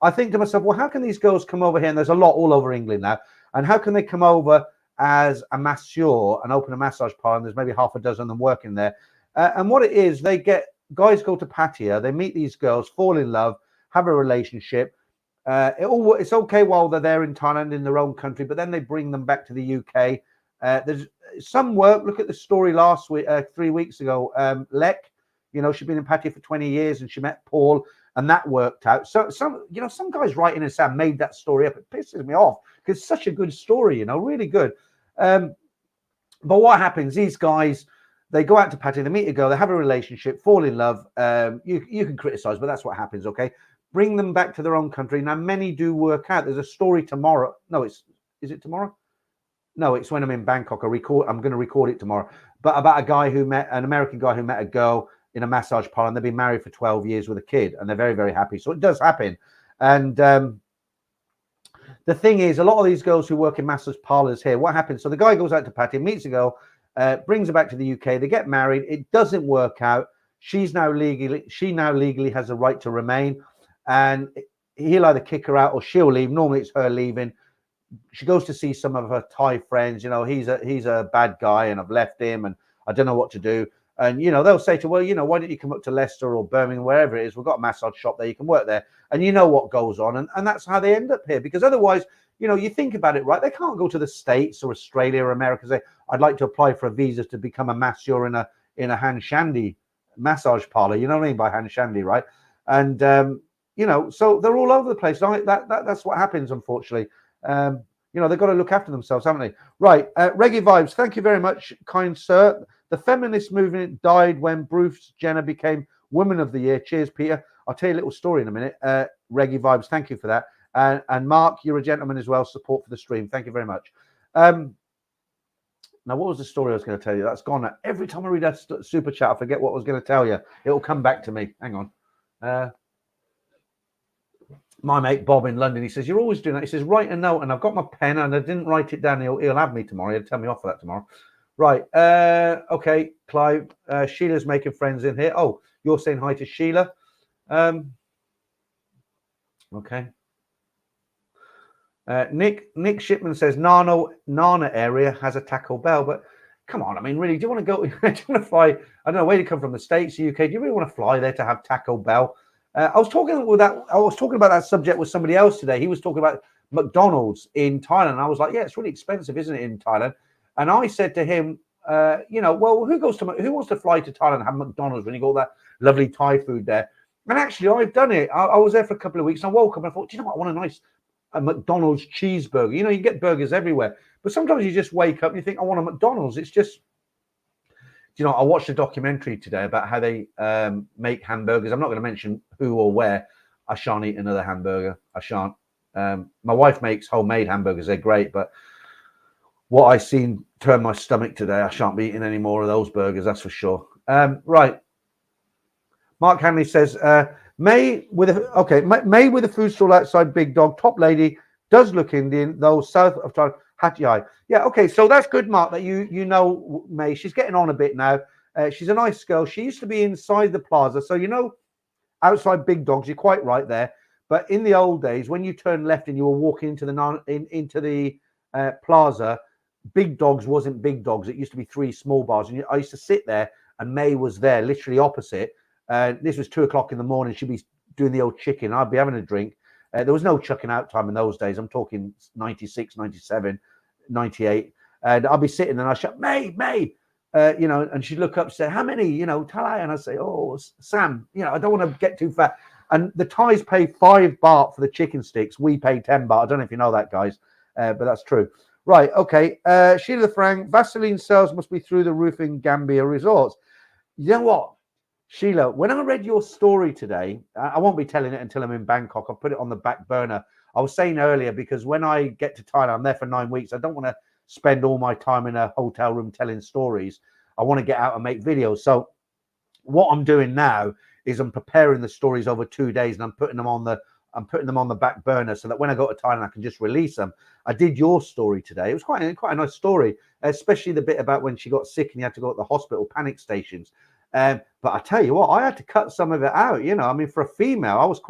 I think to myself, well, how can these girls come over here? And there's a lot all over England now. And how can they come over as a masseur and open a massage parlor? And there's maybe half a dozen of them working there. And what it is, guys go to Pattaya, they meet these girls, fall in love, have a relationship. It's okay while they're there in Thailand, in their own country, but then they bring them back to the UK. There's some work. Look at the story last week, 3 weeks ago. Lek, you know, she'd been in Pattaya for 20 years and she met Paul. And that worked out. So some guys writing and saying made that story up. It pisses me off because it's such a good story, you know, really good. But what happens? These guys, they go out to Pattaya, they meet a girl, they have a relationship, fall in love. You can criticize, but that's what happens. Okay, bring them back to their own country. Now, many do work out. There's a story tomorrow. No, is it tomorrow? No, it's when I'm in Bangkok. I'm going to record it tomorrow. But about an American guy who met a girl in a massage parlor, and they've been married for 12 years with a kid, and they're very, very happy. So it does happen. And the thing is, a lot of these girls who work in massage parlors here, what happens? So the guy goes out to Pattaya, meets a girl, brings her back to the UK. They get married. It doesn't work out. She now legally has a right to remain, and he'll either kick her out or she'll leave. Normally, it's her leaving. She goes to see some of her Thai friends. You know, he's a bad guy, and I've left him, and I don't know what to do. And, you know, they'll say to her, well, you know, why don't you come up to Leicester or Birmingham, wherever it is? We've got a massage shop there. You can work there. And you know what goes on. And that's how they end up here. Because otherwise, you know, you think about it, right? They can't go to the States or Australia or America and say, I'd like to apply for a visa to become a masseur in a hand shandy massage parlor. You know what I mean by hand shandy, right? And, you know, so they're all over the place. That's what happens, unfortunately. You know, they've got to look after themselves, haven't they? Right. Reggae Vibes. Thank you very much, kind sir. The feminist movement died when Bruce Jenner became Woman of the Year. Cheers, Peter. I'll tell you a little story in a minute. Reggae Vibes, thank you for that. And Mark, you're a gentleman as well. Support for the stream. Thank you very much. Now, what was the story I was going to tell you? That's gone now. Every time I read that super chat, I forget what I was going to tell you. It'll come back to me. Hang on. My mate Bob in London, he says, you're always doing that. He says, write a note. And I've got my pen and I didn't write it down. He'll have me tomorrow. He'll tell me off for that tomorrow. Right. Okay, Clive. Sheila's making friends in here. Oh, you're saying hi to Sheila. Okay. Nick Shipman says Nana area has a Taco Bell, but come on, I mean, really, do you want to go? Do you want to fly? I don't know where you come from, the States, the UK. Do you really want to fly there to have Taco Bell? I was talking about that subject with somebody else today. He was talking about McDonald's in Thailand. I was like, yeah, it's really expensive, isn't it, in Thailand? And I said to him, you know, well, who wants to fly to Thailand and have McDonald's when you got that lovely Thai food there? And actually, I've done it. I was there for a couple of weeks. And I woke up and I thought, do you know what? I want a nice McDonald's cheeseburger. You know, you get burgers everywhere. But sometimes you just wake up and you think, I want a McDonald's. It's just, you know, I watched a documentary today about how they make hamburgers. I'm not going to mention who or where. I shan't eat another hamburger. I shan't. My wife makes homemade hamburgers. They're great. But what I seen turned my stomach today. I shan't be eating any more of those burgers. That's for sure. Right. Mark Hanley says, May with a food stall outside Big Dog. Top lady does look Indian, though south of Thailand. Pattaya. Yeah, okay. So that's good, Mark, that you know May. She's getting on a bit now. She's a nice girl. She used to be inside the plaza. So, outside Big Dogs, you're quite right there. But in the old days, when you turned left and you were walking into the plaza, Big Dogs wasn't Big Dogs. It used to be three small bars. And I used to sit there, and May was there, literally opposite. This was 2 o'clock in the morning. She'd be doing the old chicken. I'd be having a drink. There was no chucking out time in those days. I'm talking 96, 97, 98. And I'd be sitting and I'd shout, May, and she'd look up and say, how many, Talai? And I'd say, oh, Sam, I don't want to get too fat. And the Thais pay 5 baht for the chicken sticks. We pay 10 baht. I don't know if you know that, guys, but that's true. Right, okay. Sheila the Frank, Vaseline sales must be through the roof in Gambia resorts. You know what, Sheila, when I read your story today, I won't be telling it until I'm in Bangkok. I'll put it on the back burner. I was saying earlier, because when I get to Thailand, I'm there for 9 weeks. I don't want to spend all my time in a hotel room telling stories. I want to get out and make videos. So what I'm doing now is I'm preparing the stories over 2 days, and I'm putting them on the back burner so that when I go to Thailand, I can just release them. I did your story today. It was quite a nice story, especially the bit about when she got sick and you had to go to the hospital, panic stations. But I tell you what, I had to cut some of it out. For a female, I was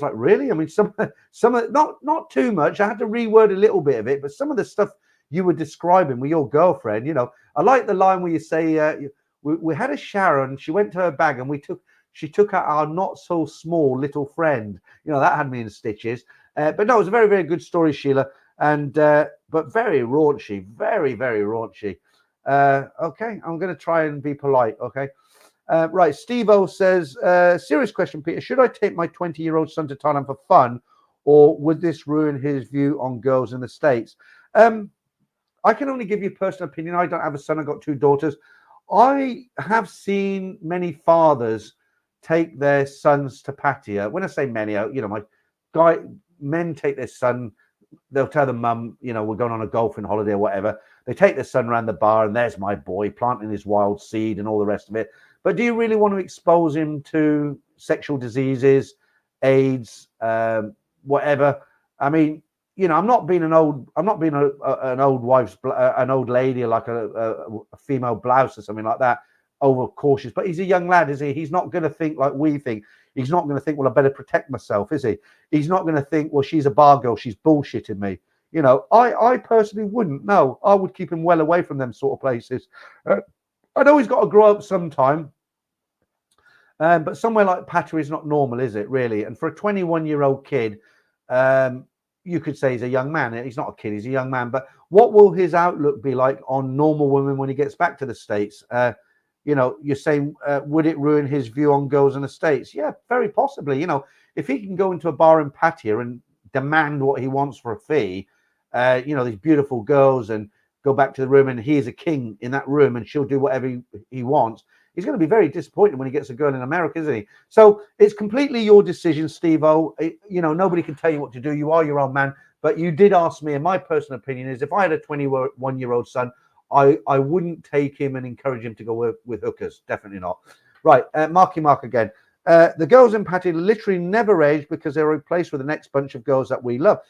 like, really? I mean, some of not too much. I had to reword a little bit of it, but some of the stuff you were describing with your girlfriend, I like the line where you say, we had a shower and she went to her bag and she took out our not so small little friend. That had me in stitches. But no, it was a very, very good story, Sheila. And but very raunchy, very, very raunchy. Okay, I'm going to try and be polite. Okay. Right, Steve-O says, serious question, Peter. Should I take my 20-year-old son to Thailand for fun, or would this ruin his view on girls in the States? I can only give you personal opinion. I don't have a son. I've got 2 daughters. I have seen many fathers take their sons to Pattaya. When I say many, men take their son. They'll tell the mum, we're going on a golfing holiday or whatever. They take their son around the bar, and there's my boy planting his wild seed and all the rest of it. But do you really want to expose him to sexual diseases, AIDS, whatever? I mean, I'm not being an old lady, like a female blouse or something like that, overcautious. But he's a young lad, is he? He's not going to think like we think. He's not going to think, well, I better protect myself, is he? He's not going to think, well, she's a bar girl, she's bullshitting me. I personally wouldn't. No, I would keep him well away from them sort of places. I know he's got to grow up sometime, but somewhere like Pattaya is not normal, is it, really? And for a 21-year-old kid, you could say he's a young man. He's not a kid, he's a young man. But what will his outlook be like on normal women when he gets back to the States? You're saying, would it ruin his view on girls in the States? Yeah, very possibly. If he can go into a bar in Pattaya and demand what he wants for a fee, these beautiful girls, and go back to the room, and he is a king in that room, and she'll do whatever he wants, he's going to be very disappointed when he gets a girl in America, isn't he? So it's completely your decision, Steve-O. Nobody can tell you what to do. You are your own man. But you did ask me, and my personal opinion is, if I had a 21-year-old son, I wouldn't take him and encourage him to go with hookers. Definitely not. Right, Marky Mark again. The girls in Pattaya literally never age because they're replaced with the next bunch of girls that we love.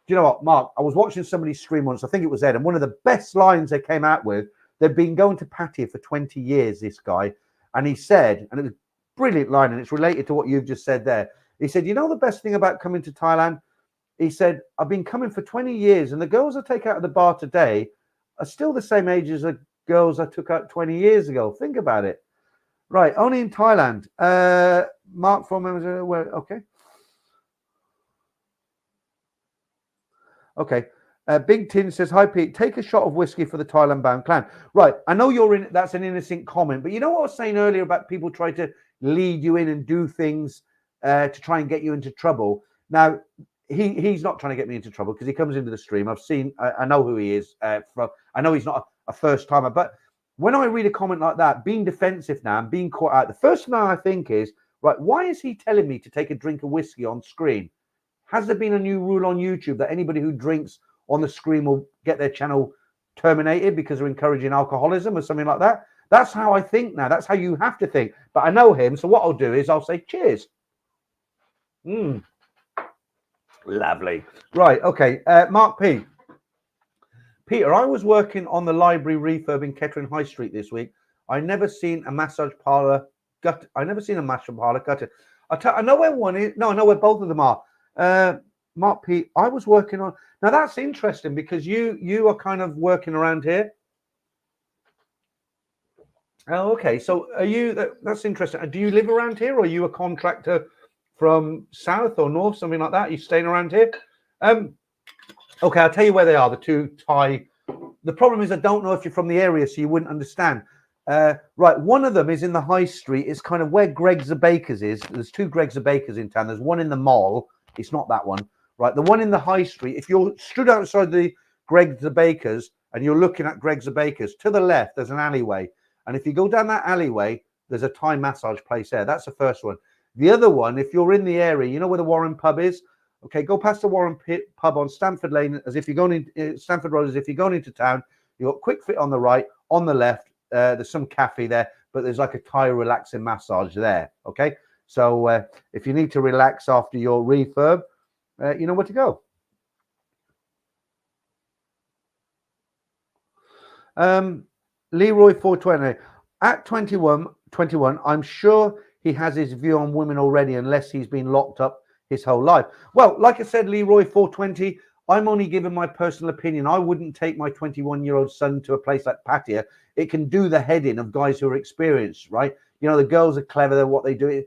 Do you know what, Mark? I was watching somebody stream once. I think it was Ed, and one of the best lines they came out with, they've been going to Pattaya for 20 years, this guy, and he said, and it was a brilliant line, and it's related to what you've just said there. He said, the best thing about coming to Thailand? He said, I've been coming for 20 years, and the girls I take out of the bar today are still the same age as the girls I took out 20 years ago. Think about it. Right, only in Thailand. Mark from okay. Okay. Big Tin says, hi, Pete. Take a shot of whiskey for the Thailand-bound clan. Right. I know you're in. That's an innocent comment. But you know what I was saying earlier about people trying to lead you in and do things to try and get you into trouble? Now, he's not trying to get me into trouble because he comes into the stream. I know who he is. I know he's not a first-timer. But when I read a comment like that, being defensive now and being caught out, the first thing I think is, right, why is he telling me to take a drink of whiskey on screen? Has there been a new rule on YouTube that anybody who drinks on the screen will get their channel terminated because they're encouraging alcoholism or something like that? That's how I think now. That's how you have to think. But I know him, so what I'll do is I'll say cheers. Lovely. Right, okay. Mark P. Peter, I was working on the library refurb in Kettering High Street this week. I never seen a massage parlor gut. I never seen a massage parlor gutted. I know where one is. No, I know where both of them are. Mark Pete, I was working on. Now that's interesting because you are kind of working around here. Oh, okay. So are you? That's interesting. Do you live around here, or are you a contractor from south or north, something like that? Are you staying around here? Okay, I'll tell you where they are. The two Thai. The problem is I don't know if you're from the area, so you wouldn't understand. Right, one of them is in the high street. It's kind of where Greg's the Bakers is. There's two Greg's the Bakers in town. There's one in the mall. It's not that one. Right, the one in the high street. If you're stood outside the Greg's the Bakers and you're looking at Greg's the Bakers, to the left there's an alleyway. And if you go down that alleyway, there's a Thai massage place there. That's the first one. The other one, if you're in the area, you know where the Warren pub is? Okay, go past the Warren pub on Stamford Lane as if you're going in Stamford Road, as if you're going into town. You've got Quick Fit on the right, on the left. There's some cafe there, but there's like a Thai relaxing massage there. Okay, so if you need to relax after your refurb, you know where to go. Leroy 420 at 21. I'm sure he has his view on women already, unless he's been locked up his whole life. Well, like I said, Leroy 420, I'm only giving my personal opinion. I wouldn't take my 21-year-old son to a place like Pattaya. It can do the head in of guys who are experienced, right? You know, the girls are clever. They're what they do.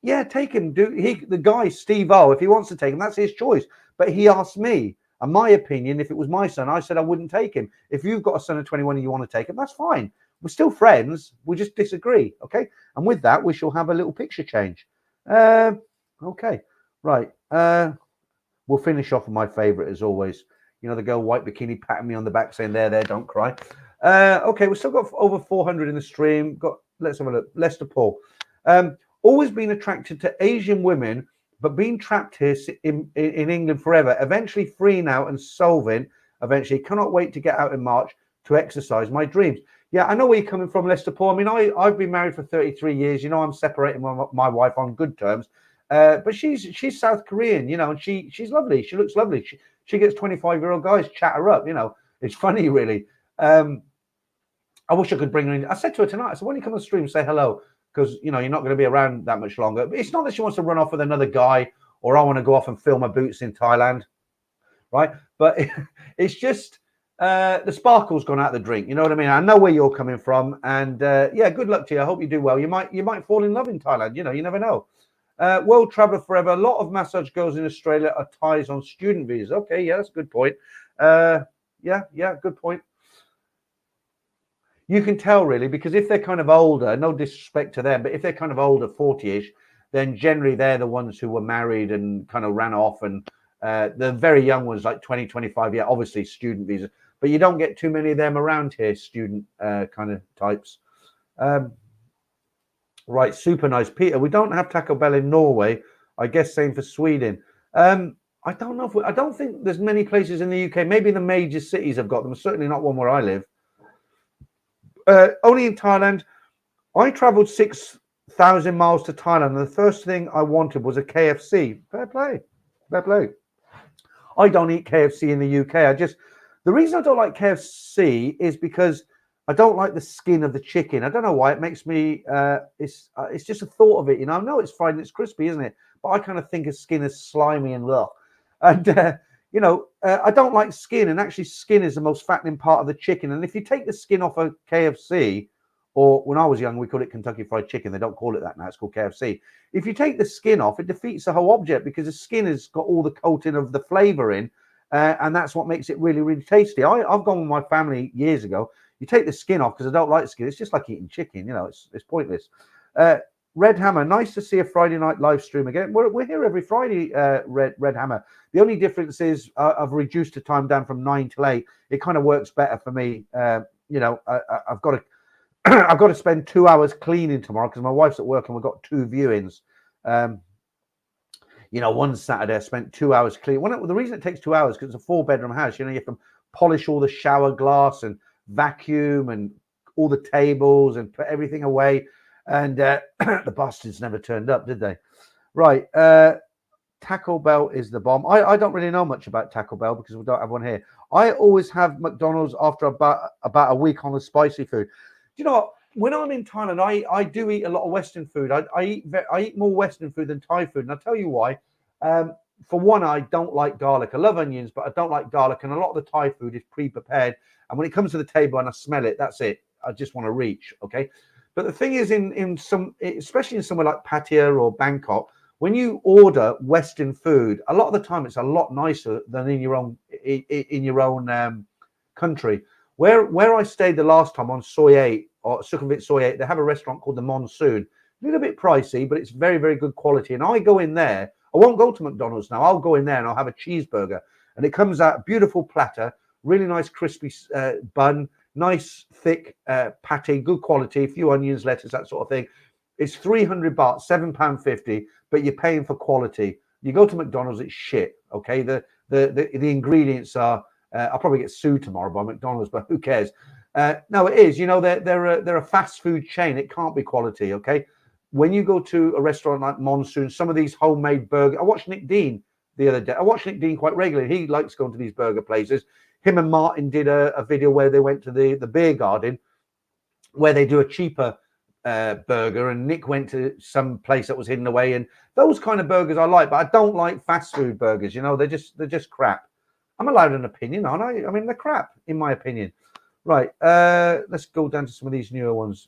Yeah, take him. The guy, Steve O, if he wants to take him, that's his choice. But he asked me, and my opinion, if it was my son, I said I wouldn't take him. If you've got a son of 21 and you want to take him, that's fine. We're still friends. We just disagree, okay? And with that, we shall have a little picture change. Okay, right. We'll finish off with my favorite, as always. You know, the girl white bikini patting me on the back saying, there, don't cry. Okay, we've still got over 400 in the stream. Let's have a look. Lester Paul. Always been attracted to Asian women, but been trapped here in England forever. Eventually free now and solving. Eventually, cannot wait to get out in March to exercise my dreams. Yeah, I know where you're coming from, Lester Paul. I mean, I've been married for 33 years. You know, I'm separating my wife on good terms. But she's South Korean, you know, and she's lovely. She looks lovely. She gets 25-year-old guys chat her up, you know. It's funny, really. I wish I could bring her in. I said to her tonight, I said, when you come on the stream, say hello, because, you know, you're not going to be around that much longer. But it's not that she wants to run off with another guy, or I want to go off and fill my boots in Thailand, right? But it's just the sparkle's gone out of the drink. You know what I mean? I know where you're coming from, and yeah, good luck to you. I hope you do well. You might fall in love in Thailand. You know, you never know. World traveler forever. A lot of massage girls in Australia are Thais on student visas. Okay, yeah, that's a good point. Yeah, good point. You can tell, really, because if they're kind of older, no disrespect to them, but if they're kind of older, 40-ish, then generally they're the ones who were married and kind of ran off. And the very young ones, like 20, 25, yeah, obviously student visa. But you don't get too many of them around here, student kind of types. Right, super nice. Peter, we don't have Taco Bell in Norway. I guess same for Sweden. I don't know I don't think there's many places in the UK. Maybe the major cities have got them. Certainly not one where I live. Only in Thailand. I traveled 6,000 miles to Thailand, and the first thing I wanted was a KFC. Fair play. Fair play. I don't eat KFC in the UK. The reason I don't like KFC is because I don't like the skin of the chicken. I don't know why. It makes me, it's just a thought of it, you know. I know it's fried and it's crispy, isn't it? But I kind of think of skin as slimy and rough. And, you know, I don't like skin. And actually, skin is the most fattening part of the chicken. And if you take the skin off a KFC, or when I was young, we called it Kentucky Fried Chicken. They don't call it that now. It's called KFC. If you take the skin off, it defeats the whole object, because the skin has got all the coating of the flavor in. And that's what makes it really, really tasty. I've gone with my family years ago. You take the skin off because I don't like skin. It's just like eating chicken, you know. It's pointless. Red Hammer, nice to see a Friday night live stream again. We're here every Friday, Red Hammer. The only difference is I've reduced the time down from 9 till 8. It kind of works better for me. You know, I've got to I've got to spend 2 hours cleaning tomorrow because my wife's at work and we've got 2 viewings. You know, one Saturday I spent 2 hours cleaning. The reason it takes 2 hours because it's a 4-bedroom house. You know, you have to polish all the shower glass and vacuum and all the tables and put everything away. And the bastards never turned up, did they? Right. Taco Bell is the bomb. I don't really know much about Taco Bell because we don't have one here. I always have McDonald's after about a week on the spicy food. Do you know what? When I'm in Thailand, I do eat a lot of Western food. I eat more Western food than Thai food, and I'll tell you why. For one, I don't like garlic. I love onions, but I don't like garlic, and a lot of the Thai food is pre-prepared. And when it comes to the table and I smell it, that's it. I just want to reach. Okay. But the thing is, in some, especially in somewhere like Pattaya or Bangkok, when you order Western food, a lot of the time it's a lot nicer than in your own country. Where I stayed the last time on Soy 8 or Sukhumvit Soy 8, they have a restaurant called the Monsoon. A little bit pricey, but it's very, very good quality. And I go in there. I won't go to McDonald's now. I'll go in there and I'll have a cheeseburger. And it comes out beautiful platter, really nice crispy bun, nice thick pate, good quality, a few onions, lettuce, that sort of thing. It's 300 baht, £7.50, but you're paying for quality. You go to McDonald's, it's shit. Okay, the ingredients are. I'll probably get sued tomorrow by McDonald's, but who cares? No, it is. You know, they're a fast food chain. It can't be quality. Okay, when you go to a restaurant like Monsoon, some of these homemade burgers. I watched Nick Dean the other day. I watch Nick Dean quite regularly. He likes going to these burger places. Him and Martin did a video where they went to the beer garden, where they do a cheaper burger, and Nick went to some place that was hidden away. And those kind of burgers I like, but I don't like fast food burgers. You know, they're just crap. I'm allowed an opinion, aren't I? I mean, they're crap, in my opinion. Right, let's go down to some of these newer ones.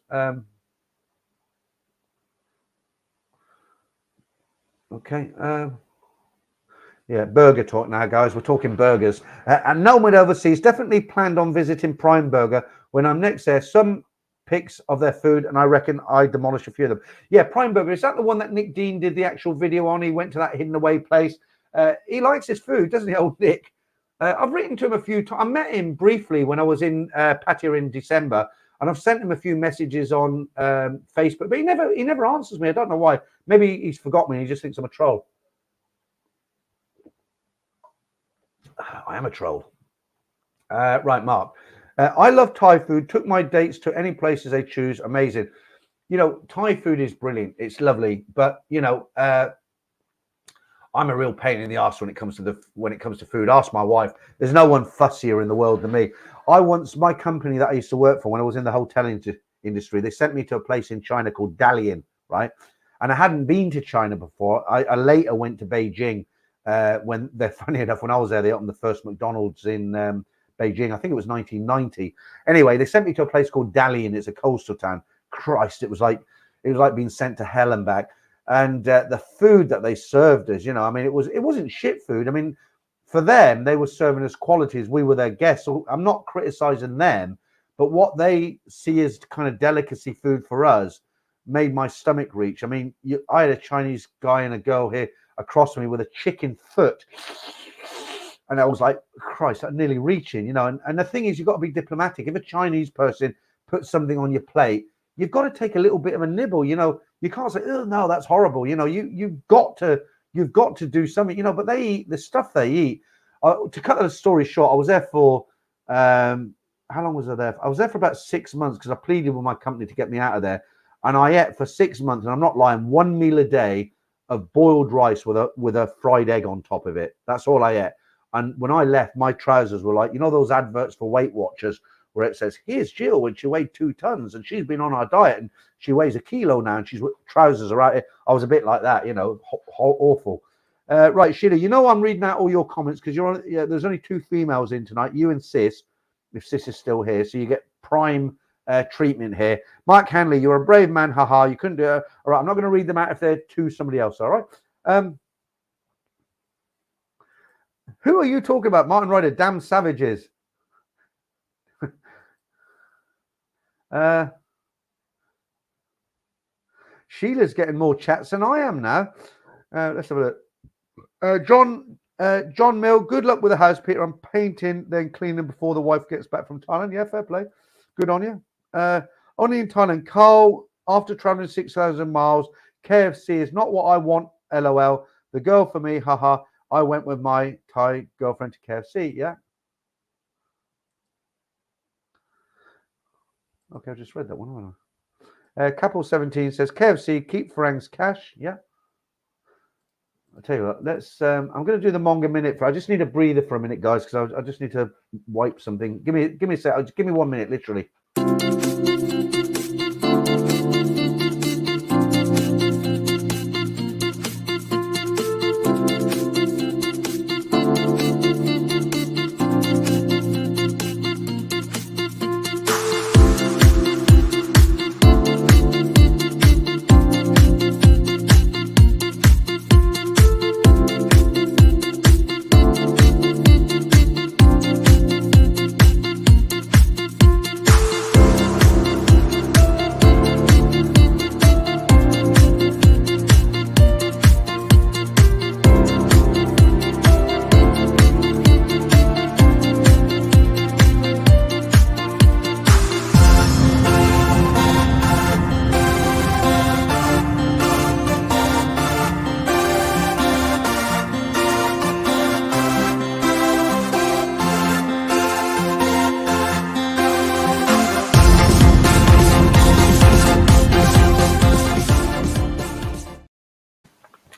Okay. Yeah, burger talk now, guys. We're talking burgers. And no one overseas definitely planned on visiting Prime Burger when I'm next there. Some pics of their food, and I reckon I demolish a few of them. Yeah, Prime Burger. Is that the one that Nick Dean did the actual video on? He went to that hidden away place. He likes his food, doesn't he, old Nick? I've written to him a few times. I met him briefly when I was in Pattaya in December, and I've sent him a few messages on Facebook, but he never answers me. I don't know why. Maybe he's forgot me. He just thinks I'm a troll. I am a troll. Right, Mark. I love Thai food. Took my dates to any places they choose. Amazing. You know, Thai food is brilliant. It's lovely, but you know, I'm a real pain in the ass when it comes to food. Ask my wife. There's no one fussier in the world than me. My company that I used to work for when I was in the hotel industry, they sent me to a place in China called Dalian, right? And I hadn't been to China before. I later went to Beijing. When they're funny enough, when I was there, they opened the first McDonald's in Beijing. I think it was 1990. Anyway, they sent me to a place called Dalian. It's a coastal town. Christ, it was like being sent to hell and back. And the food that they served us, you know, I mean, it wasn't shit food. I mean, for them, they were serving us quality as we were their guests. So I'm not criticizing them, but what they see as kind of delicacy food for us made my stomach reach. I mean, I had a Chinese guy and a girl here across from me with a chicken foot, and I was like, Christ, I'm nearly reaching, you know. And the thing is, you've got to be diplomatic. If a Chinese person puts something on your plate, you've got to take a little bit of a nibble, you know. You can't say, oh no, that's horrible, you know. You've got to do something, you know. But they eat the stuff they eat. To cut the story short, I was there for how long was I there? I was there for about 6 months because I pleaded with my company to get me out of there, and I ate for 6 months, and I'm not lying, one meal a day of boiled rice with a fried egg on top of it. That's all I ate. And when I left, my trousers were like, you know, those adverts for Weight Watchers where it says, here's Jill when she weighed 2 tons and she's been on our diet and she weighs 1 kilo now and she's trousers are out here. I was a bit like that, you know, awful. Right, Sheila, you know, I'm reading out all your comments because you're on. Yeah, there's only 2 females in tonight, you and Sis, if Sis is still here. So you get prime treatment here. Mark Hanley, you're a brave man. Haha, you couldn't do it. All right, I'm not going to read them out if they're to somebody else. All right. Who are you talking about? Martin Ryder, damn savages. Sheila's getting more chats than I am now. Let's have a look. John Mill, good luck with the house, Peter. I'm painting, then cleaning before the wife gets back from Thailand. Yeah, fair play. Good on you. Only in Thailand. Carl, after traveling 6,000 miles, KFC is not what I want. LOL. The girl for me. Haha. I went with my Thai girlfriend to KFC. Yeah. Okay, I just read that one. Couple 17 says KFC, keep Farang's cash. Yeah. I'll tell you what, let's, I'm going to do the Manga minute. I just need a breather for a minute, guys, because I just need to wipe something. Give me a sec. Just give me 1 minute, literally.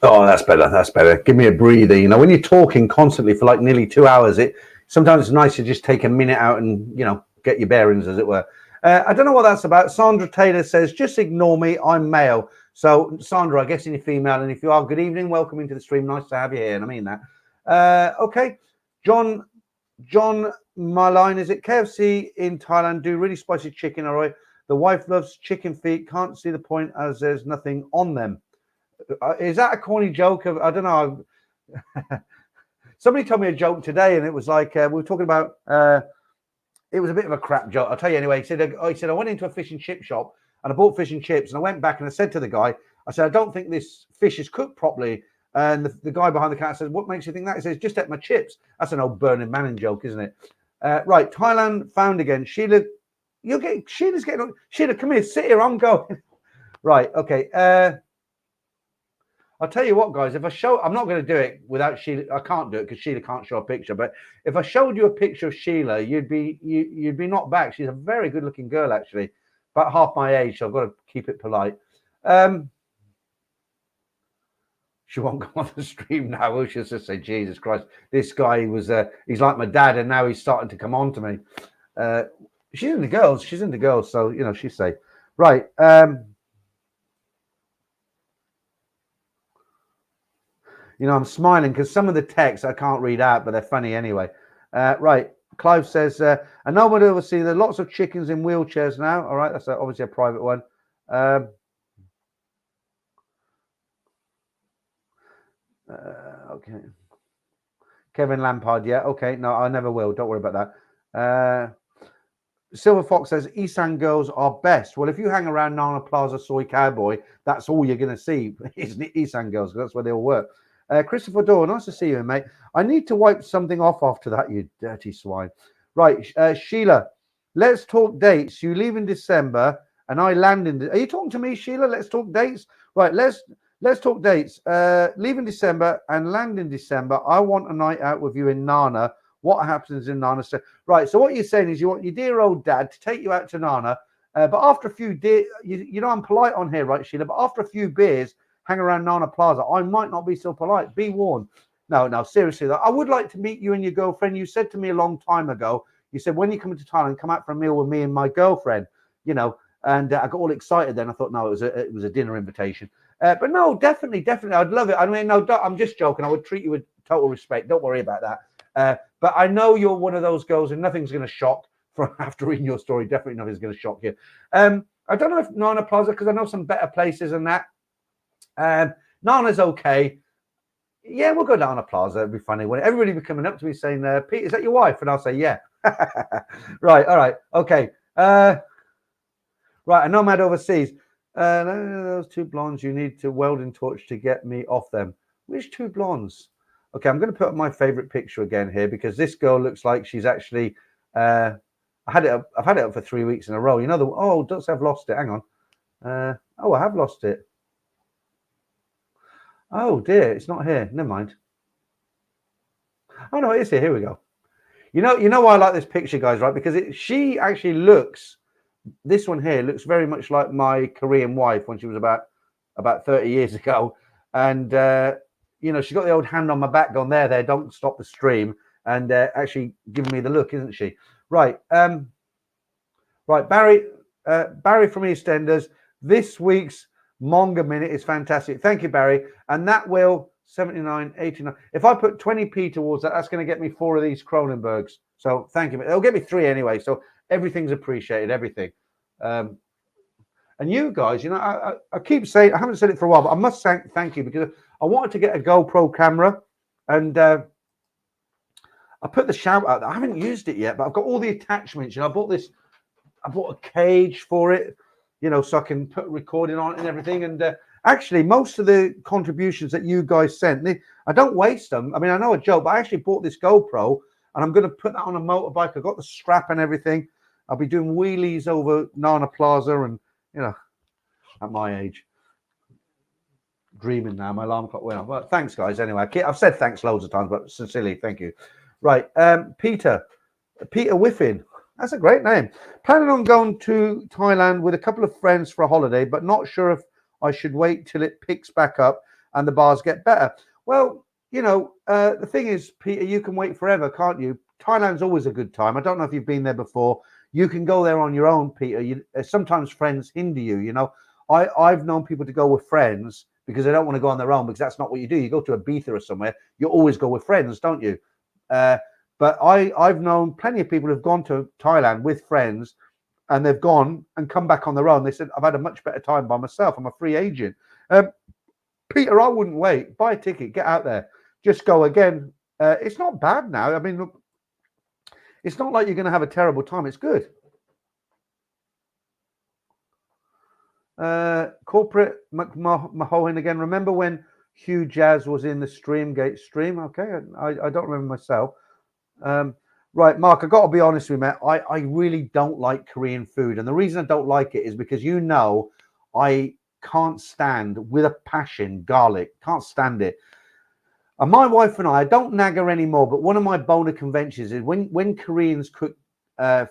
Oh, that's better. That's better. Give me a breather. You know, when you're talking constantly for like nearly 2 hours, sometimes it's nice to just take a minute out and, you know, get your bearings, as it were. I don't know what that's about. Sandra Taylor says, just ignore me. I'm male. So, Sandra, I guess you're female. And if you are, good evening. Welcome into the stream. Nice to have you here. And I mean that. Okay. John Marline, is it KFC in Thailand do really spicy chicken? All right. The wife loves chicken feet. Can't see the point as there's nothing on them. Is that a corny joke? I don't know. Somebody told me a joke today, and it was like we were talking about. It was a bit of a crap joke. I'll tell you anyway. He said I went into a fish and chip shop and I bought fish and chips, and I went back and I said to the guy, I said, I don't think this fish is cooked properly. And the guy behind the counter says, what makes you think that? He says, just ate my chips. That's an old Burning Manning joke, isn't it? Right, Thailand found again. Sheila, Sheila's getting on. Sheila, come here, sit here. I'm going. Right, okay. I'll tell you what, guys, if I show, I'm not going to do it without Sheila. I can't do it because Sheila can't show a picture. But if I showed you a picture of Sheila, you'd be knocked back. She's a very good looking girl, actually, about half my age. So I've got to keep it polite. She won't go on the stream now. Will she'll just say, Jesus Christ, this guy was, he's like my dad. And now he's starting to come on to me. She's into girls. She's into girls. So, you know, she's safe. Right. You know, I'm smiling because some of the texts I can't read out, but they're funny anyway. Right. Clive says, I know what we'll see. There are lots of chickens in wheelchairs now. All right. That's obviously a private one. Okay. Kevin Lampard. Yeah. Okay. No, I never will. Don't worry about that. Silver Fox says, Isan girls are best. Well, if you hang around Nana Plaza Soy Cowboy, that's all you're going to see. Isn't it? Isan girls. That's where they all work. Christopher Dorr, nice to see you, mate. I need to wipe something off after that, you dirty swine. Right, Sheila, let's talk dates. You leave in December and I land in... Are you talking to me, Sheila? Let's talk dates. Right, let's talk dates. Leave in December and land in December. I want a night out with you in Nana. What happens in Nana? Right, so what you're saying is you want your dear old dad to take you out to Nana, but after a few... You know I'm polite on here, right, Sheila? But after a few beers... hang around Nana Plaza, I might not be so polite. Be warned. No, seriously, though, I would like to meet you and your girlfriend. You said to me a long time ago, you said, when you come to Thailand, come out for a meal with me and my girlfriend, you know, and I got all excited then. I thought, no, it was a dinner invitation. But no, definitely, I'd love it. I mean, no, I'm just joking. I would treat you with total respect. Don't worry about that. But I know you're one of those girls and nothing's going to shock from after reading your story. Definitely nothing's going to shock you. I don't know if Nana Plaza, because I know some better places than that. Nana's okay. Yeah, we'll go down to Plaza. It'd be funny when everybody be coming up to me saying, Pete, is that your wife? And I'll say, yeah. Right, all right, okay. Right, a nomad overseas. Those two blondes, you need to welding torch to get me off them. Which two blondes? Okay, I'm going to put up my favorite picture again here because this girl looks like she's actually. I've had it up for 3 weeks in a row. You know don't say I've lost it. Hang on. I have lost it. Oh dear, it's not here. Never mind. Oh no, it is here. Here we go. You know why I like this picture, guys, right? Because she actually looks. This one here looks very much like my Korean wife when she was about 30 years ago, and you know, she's got the old hand on my back going, there, don't stop the stream, and actually giving me the look, isn't she? Right. Right, Barry from EastEnders. This week's Manga Minute is fantastic. Thank you, Barry. And that will 79, 89. If I put 20p towards that, that's going to get me 4 of these Cronenbergs. So thank you. It'll get me 3 anyway. So everything's appreciated, everything. And you guys, you know, I keep saying, I haven't said it for a while, but I must thank you, because I wanted to get a GoPro camera, and I put the shout out. I haven't used it yet, but I've got all the attachments. You know, I bought a cage for it, you know, so I can put recording on it and everything. And actually, most of the contributions that you guys sent, I don't waste them. I mean, I know a joke, but I actually bought this GoPro, and I'm going to put that on a motorbike. I've got the strap and everything. I'll be doing wheelies over Nana Plaza, and, you know, at my age, dreaming now. My alarm clock went off. Well, thanks, guys. Anyway, I've said thanks loads of times, but sincerely, thank you. Right, Peter Whiffin. That's a great name. Planning on going to Thailand with a couple of friends for a holiday, but not sure if I should wait till it picks back up and the bars get better. Well, you know, the thing is, Peter, you can wait forever, can't you? Thailand's always a good time. I don't know if you've been there before. You can go there on your own, Peter. Sometimes friends hinder you, you know. I've known people to go with friends because they don't want to go on their own, because that's not what you do. You go to Ibiza or somewhere, you always go with friends, don't you? But I've known plenty of people who've gone to Thailand with friends, and they've gone and come back on their own. They said, I've had a much better time by myself. I'm a free agent. Peter, I wouldn't wait. Buy a ticket, get out there. Just go again. It's not bad now. I mean, look, it's not like you're going to have a terrible time. It's good. Corporate Mahoin again. Remember when Hugh Jazz was in the Streamgate stream? Okay, I don't remember myself. Right, Mark, I've got to be honest with you, mate. I really don't like Korean food. And the reason I don't like it is because, you know, I can't stand, with a passion, garlic. Can't stand it. And my wife and I don't nag her anymore, but one of my boner conventions is when Koreans cook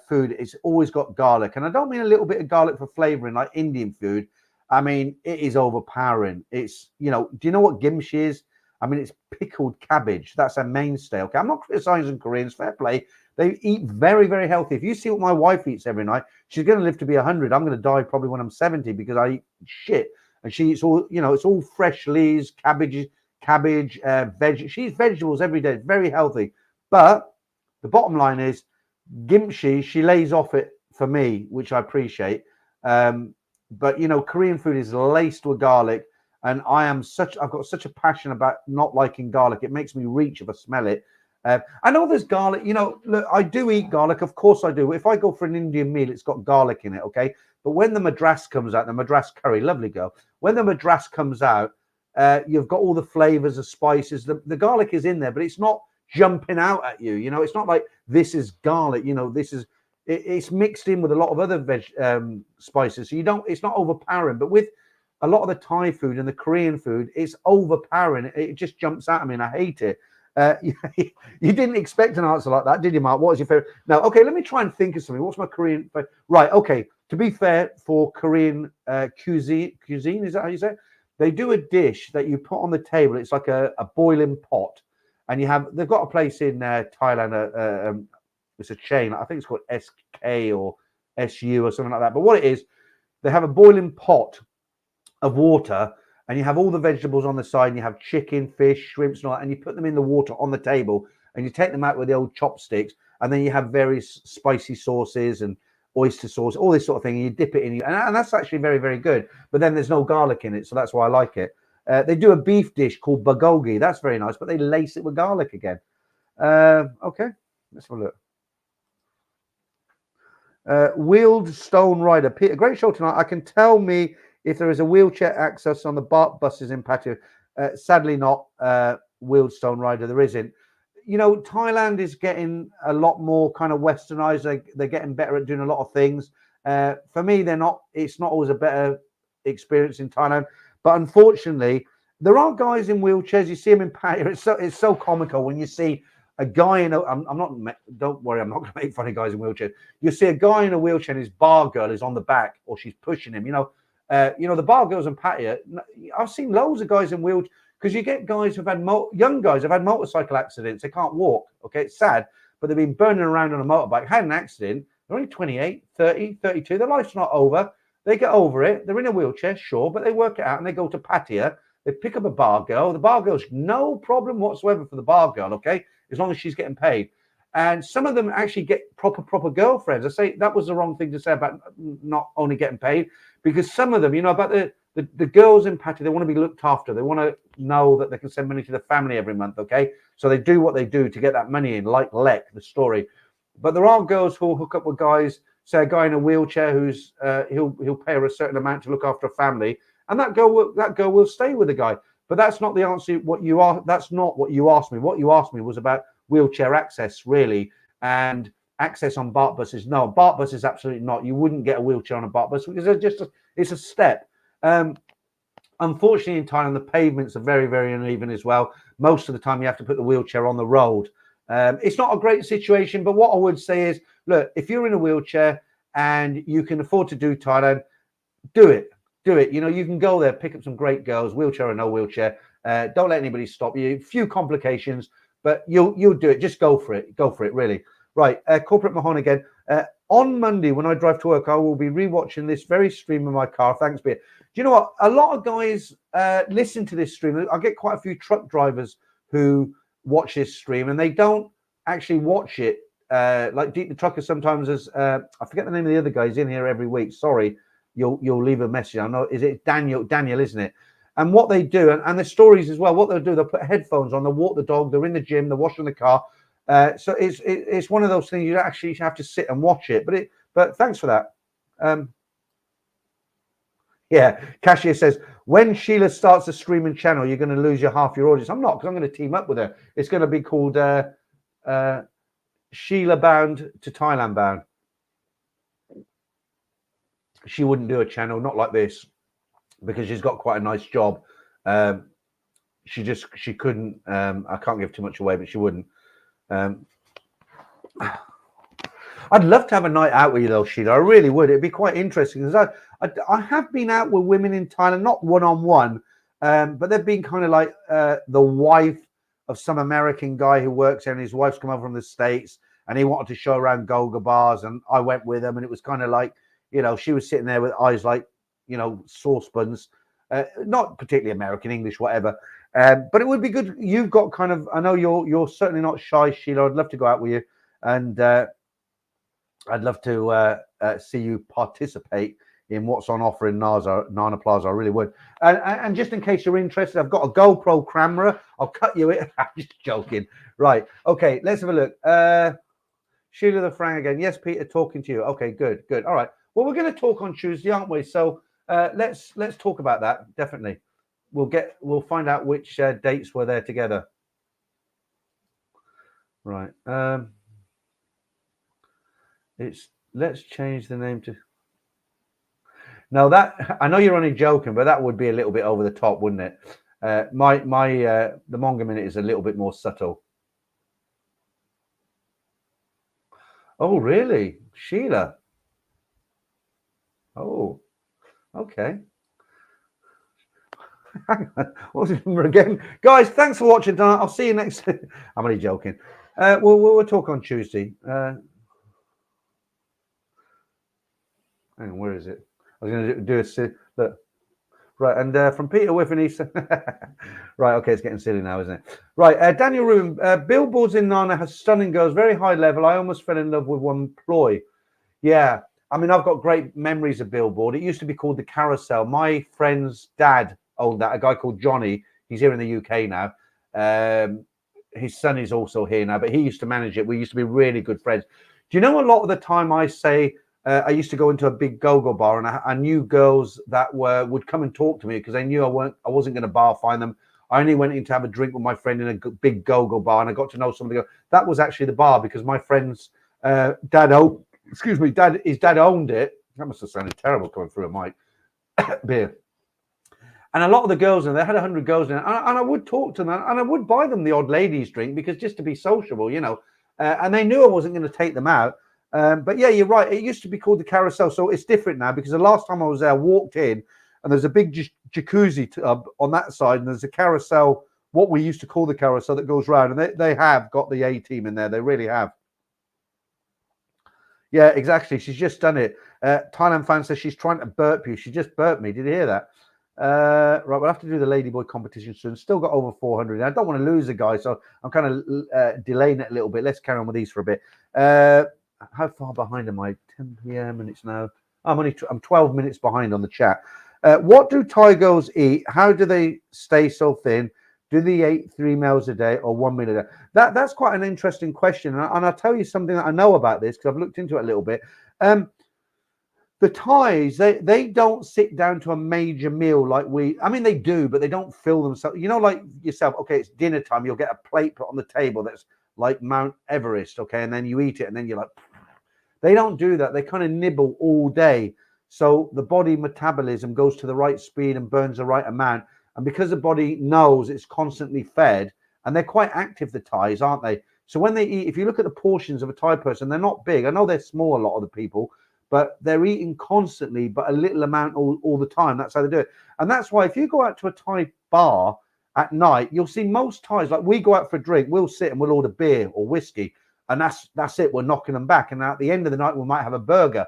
food, it's always got garlic. And I don't mean a little bit of garlic for flavoring like Indian food. I mean, it is overpowering. It's, you know, do you know what kimchi is? I mean, it's pickled cabbage. That's a mainstay. Okay, I'm not criticizing Koreans. Fair play. They eat very, very healthy. If you see what my wife eats every night, she's going to live to be 100. I'm going to die probably when I'm 70 because I eat shit. And she eats all, you know, it's all fresh leaves, cabbage, veg. She eats vegetables every day. Very healthy. But the bottom line is, kimchi, she lays off it for me, which I appreciate. But, you know, Korean food is laced with garlic. And I've got such a passion about not liking garlic. It makes me reach if I smell it. I know there's garlic, you know, look, I do eat garlic. Of course I do. If I go for an Indian meal, it's got garlic in it, okay? But when the madras comes out, the madras curry, lovely girl. When the madras comes out, you've got all the flavors, the spices. The garlic is in there, but it's not jumping out at you. You know, it's not like this is garlic, you know, it's mixed in with a lot of other spices. So it's not overpowering. But with a lot of the Thai food and the Korean food, it's overpowering. It just jumps out at me, and I hate it. You didn't expect an answer like that, did you, Mark? What was your favorite? Now, okay, let me try and think of something. What's my Korean? Right, okay. To be fair, for Korean cuisine, is that how you say it? They do a dish that you put on the table. It's like a boiling pot, and they've got a place in Thailand. It's a chain. I think it's called SK or SU or something like that. But what it is, they have a boiling pot of water, and you have all the vegetables on the side, and you have chicken, fish, shrimps, and all that, and you put them in the water on the table, and you take them out with the old chopsticks, and then you have various spicy sauces and oyster sauce, all this sort of thing, and you dip it in, and that's actually very, very good. But then there's no garlic in it, so that's why I like it. They do a beef dish called bulgogi. That's very nice, but they lace it with garlic again. Okay, let's have a look. Wheeled Stone Rider. Peter, great show tonight. I can tell me if there is a wheelchair access on the buses in Pattaya. Sadly not, Wheeled Stone Rider, there isn't. You know, Thailand is getting a lot more kind of westernized. They're getting better at doing a lot of things. For me, it's not always a better experience in Thailand. But unfortunately, there are guys in wheelchairs. You see them in Pattaya. It's so comical when you see a guy in a, don't worry, I'm not going to make fun of guys in wheelchairs. You see a guy in a wheelchair and his bar girl is on the back, or she's pushing him. You know, the bar girls in Pattaya, I've seen loads of guys in wheelchairs. because you get guys who've had young guys have had motorcycle accidents. They can't walk. Okay, it's sad, but they've been burning around on a motorbike, had an accident. They're only 28, 30, 32. Their life's not over. They get over it. They're in a wheelchair, sure, but they work it out and they go to Pattaya. They pick up a bar girl. The bar girl's no problem whatsoever for the bar girl, okay, as long as she's getting paid. And some of them actually get proper girlfriends. I say that was the wrong thing to say about not only getting paid, because some of them, you know, about the girls in Pattaya, they want to be looked after. They want to know that they can send money to the family every month, okay? So they do what they do to get that money in, like Lek, the story. But there are girls who will hook up with guys, say a guy in a wheelchair who's he'll pay her a certain amount to look after a family, and that girl will stay with the guy. But that's not the answer. That's not what you asked me. What you asked me was about wheelchair access, really, and access on BART buses. No, BART buses absolutely not. You wouldn't get a wheelchair on a BART bus because it's a step. Unfortunately, in Thailand, the pavements are very, very uneven as well. Most of the time, you have to put the wheelchair on the road. It's not a great situation, but what I would say is, look, if you're in a wheelchair and you can afford to do Thailand, do it. Do it. You know, you can go there, pick up some great girls, wheelchair or no wheelchair. Don't let anybody stop you. A few complications, but you'll do it. Just go for it. Go for it, really. Right. Corporate Mahon again. On Monday, when I drive to work, I will be rewatching this very stream in my car. Thanks, Beer. Do you know what? A lot of guys listen to this stream. I get quite a few truck drivers who watch this stream and they don't actually watch it. Like Deep the Trucker sometimes is, I forget the name of the other guy. He's in here every week. Sorry, you'll leave a message. I know, is it Daniel, isn't it? And what they do, and the stories as well, what they'll do, they'll put headphones on, they'll walk the dog, they're in the gym, they're washing the car. So it's one of those things you actually have to sit and watch it. But thanks for that. Yeah, Cashier says, when Sheila starts a streaming channel, you're going to lose half your audience. I'm not, because I'm going to team up with her. It's going to be called Sheila Bound to Thailand Bound. She wouldn't do a channel, not like this, because she's got quite a nice job. She couldn't, I can't give too much away, but she wouldn't. I'd love to have a night out with you though, Sheila. I really would. It'd be quite interesting, because I have been out with women in Thailand, not one-on-one, but they've been kind of like the wife of some American guy who works there, and his wife's come over from the States, and he wanted to show around Goga bars, and I went with him, and it was kind of like, you know, she was sitting there with eyes like, you know, saucepans, not particularly American, English, whatever. But it would be good. You've got kind of, I know you're certainly not shy, Sheila. I'd love to go out with you, and I'd love to see you participate in what's on offer in Nana Plaza. I really would. And just in case you're interested, I've got a GoPro camera. I'll cut you in. I'm just joking. Right. Okay. Let's have a look. Sheila the Frang again. Yes, Peter, talking to you. Okay, good. All right. Well, we're going to talk on Tuesday, aren't we? So let's talk about that. Definitely. We'll find out which dates we're there together. Right. Let's change the name to. Now that I know you're only joking, but that would be a little bit over the top, wouldn't it? The Manga Minute is a little bit more subtle. Oh, really, Sheila? Oh, okay. What was his number again? Guys, thanks for watching tonight. I'll see you next. I'm only joking. We'll talk on Tuesday. Hang on, where is it? I was going to do a look. Right, and from Peter Whiffen, he said, right, okay, it's getting silly now, isn't it? Right, Daniel Room, billboards in Nana has stunning girls, very high level. I almost fell in love with one ploy. Yeah, I mean, I've got great memories of billboard. It used to be called the Carousel. My friend's dad owned that, a guy called Johnny. He's here in the UK now. His son is also here now, but he used to manage it. We used to be really good friends. Do you know, a lot of the time I say, I used to go into a big go-go bar, and I knew girls that would come and talk to me because they knew I wasn't going to bar find them. I only went in to have a drink with my friend in a big go-go bar, and I got to know some of the girls. That was actually the bar, because my friend's dad, his dad owned it. That must have sounded terrible coming through a mic. Beer. And a lot of the girls in there, had 100 girls in there, and I would talk to them, and I would buy them the odd ladies drink, because just to be sociable, you know. And they knew I wasn't going to take them out. But yeah, you're right. It used to be called the Carousel, so it's different now, because the last time I was there, I walked in, and there's a big jacuzzi tub on that side, and there's a carousel, what we used to call the carousel, that goes round, and they have got the A team in there. They really have. Yeah, exactly. She's just done it. Thailand fan says she's trying to burp you. She just burped me. Did you hear that? Right, we'll have to do the Ladyboy competition soon. Still got over 400. I don't want to lose the guy, so I'm kind of delaying it a little bit. Let's carry on with these for a bit. How far behind am I? 10 p.m. and it's now. I'm 12 minutes behind on the chat. What do Thai girls eat? How do they stay so thin? Do they eat 3 meals a day or 1 meal a day? That's quite an interesting question, and I'll tell you something that I know about this because I've looked into it a little bit. The Thais, they don't sit down to a major meal like we. I mean, they do, but they don't fill themselves. You know, like yourself. Okay, it's dinner time. You'll get a plate put on the table that's like Mount Everest. Okay, and then you eat it, and then you're like. They don't do that. They kind of nibble all day, so the body metabolism goes to the right speed and burns the right amount. And because the body knows it's constantly fed, and they're quite active, the Thais, aren't they? So when they eat, if you look at the portions of a Thai person, they're not big. I know they're small, a lot of the people, but they're eating constantly, but a little amount all the time. That's how they do it. And that's why if you go out to a Thai bar at night, you'll see most Thais, like we go out for a drink, we'll sit and we'll order beer or whiskey, and that's it. We're knocking them back. And at the end of the night, we might have a burger.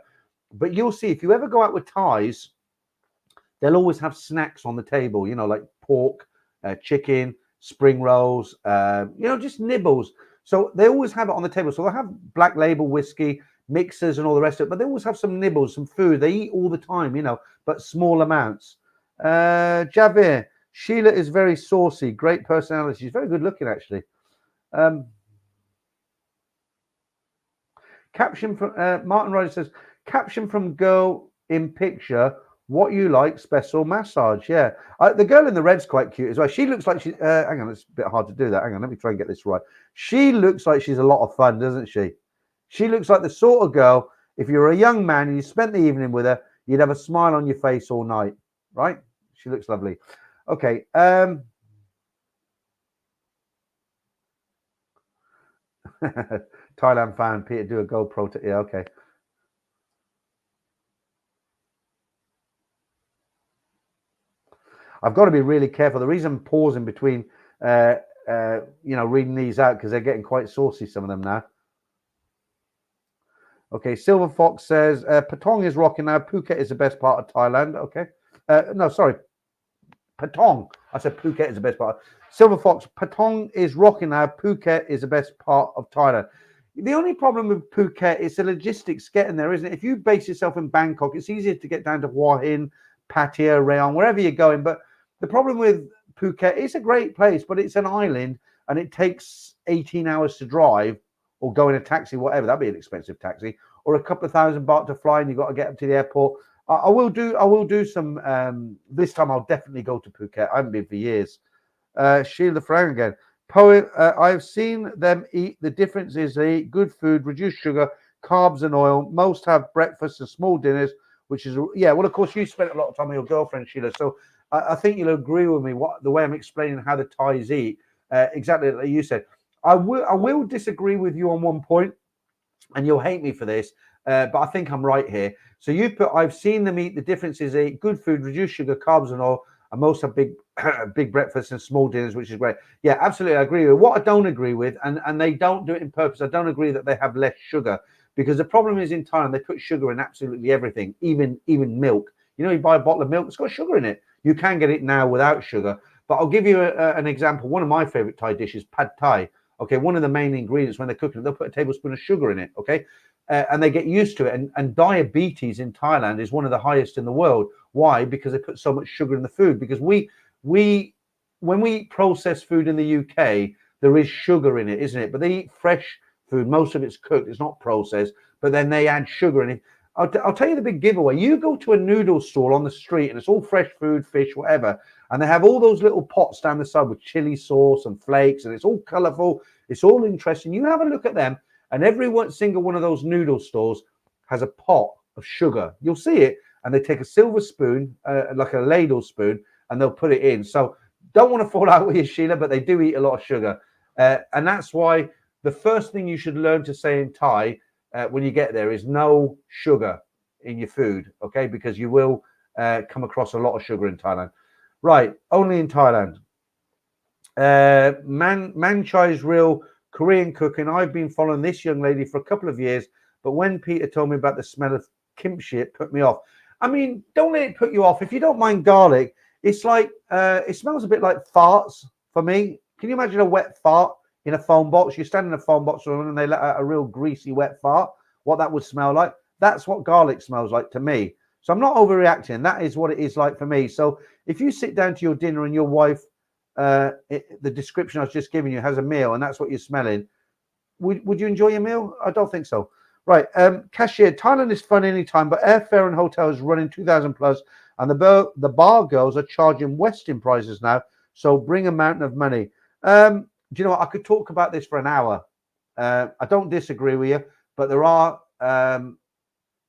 But you'll see, if you ever go out with Thais, they'll always have snacks on the table, you know, like pork, chicken, spring rolls, you know, just nibbles. So they always have it on the table. So they'll have black label whiskey, mixers and all the rest of it, but they always have some nibbles, some food. They eat all the time, you know, but small amounts. Javier, Sheila is very saucy, great personality. She's very good looking, actually. Caption from Martin Ryder says, caption from girl in picture, what you like, special massage. Yeah. The girl in the red's quite cute as well. She looks like she, hang on, it's a bit hard to do that. Hang on, let me try and get this right. She looks like she's a lot of fun, doesn't she? She looks like the sort of girl, if you're a young man and you spent the evening with her, you'd have a smile on your face all night, right? She looks lovely. Okay. Thailand fan, Peter, do a GoPro. Yeah, okay. I've got to be really careful. The reason I'm pausing between, you know, reading these out because they're getting quite saucy, some of them now. Okay, Silver Fox says, Patong is rocking now. Phuket is the best part of Thailand. Okay. No, sorry. Patong. I said Phuket is the best part. Silver Fox, Patong is rocking now. Phuket is the best part of Thailand. The only problem with Phuket is the logistics getting there, isn't it? If you base yourself in Bangkok, it's easier to get down to Hua Hin, Pattaya, Rayong, wherever you're going. But the problem with Phuket, it's a great place, but it's an island and it takes 18 hours to drive or go in a taxi, whatever. That'd be an expensive taxi, or a couple of $1,000 to fly, and you've got to get up to the airport. I will do some. This time I'll definitely go to Phuket. I haven't been for years. Sheila Frank again. Poet, I've seen them eat. The difference is they eat good food, reduced sugar, carbs, and oil. Most have breakfast and small dinners, which is, yeah. Well, of course, you spent a lot of time with your girlfriend, Sheila. So I think you'll agree with me the way I'm explaining how the Thais eat. Exactly like you said. I will disagree with you on one point, and you'll hate me for this, but I think I'm right here. So you put, I've seen them eat. The difference is they eat good food, reduced sugar, carbs, and oil. And most have big breakfasts and small dinners, which is great. Yeah, absolutely, I agree with. What I don't agree with, and they don't do it in purpose. I don't agree that they have less sugar, because the problem is in Thailand they put sugar in absolutely everything, even milk. You know, you buy a bottle of milk, it's got sugar in it. You can get it now without sugar, but I'll give you an example. One of my favorite Thai dishes, pad Thai. Okay, one of the main ingredients when they're cooking it, they'll put a tablespoon of sugar in it. Okay. And they get used to it. And diabetes in Thailand is one of the highest in the world. Why? Because they put so much sugar in the food. Because when we process food in the UK, there is sugar in it, isn't it? But they eat fresh food. Most of it's cooked. It's not processed. But then they add sugar in it. I'll tell you the big giveaway. You go to a noodle stall on the street and it's all fresh food, fish, whatever. And they have all those little pots down the side with chili sauce and flakes. And it's all colorful. It's all interesting. You have a look at them. And every single one of those noodle stores has a pot of sugar. You'll see it. And they take a silver spoon, like a ladle spoon, and they'll put it in. So don't want to fall out with you, Sheila, but they do eat a lot of sugar. And that's why the first thing you should learn to say in Thai when you get there is no sugar in your food, okay? Because you will come across a lot of sugar in Thailand. Right, only in Thailand. Manchai's real Korean cooking. I've been following this young lady for a couple of years, but when Peter told me about the smell of kimchi, it put me off. I mean, don't let it put you off. If you don't mind garlic, it's like it smells a bit like farts for me. Can you imagine a wet fart in a phone box? You stand in a phone box room and they let out a real greasy wet fart. What that would smell like? That's what garlic smells like to me. So I'm not overreacting. That is what it is like for me. So if you sit down to your dinner and your wife, the description I was just giving you, has a meal and that's what you're smelling, would you enjoy your meal? I don't think so. Right, cashier, Thailand is fun anytime, but airfare and hotels running 2,000 plus, and the bar girls are charging Western prices now, so bring a mountain of money. Do you know what? I could talk about this for an hour. I don't disagree with you, but there are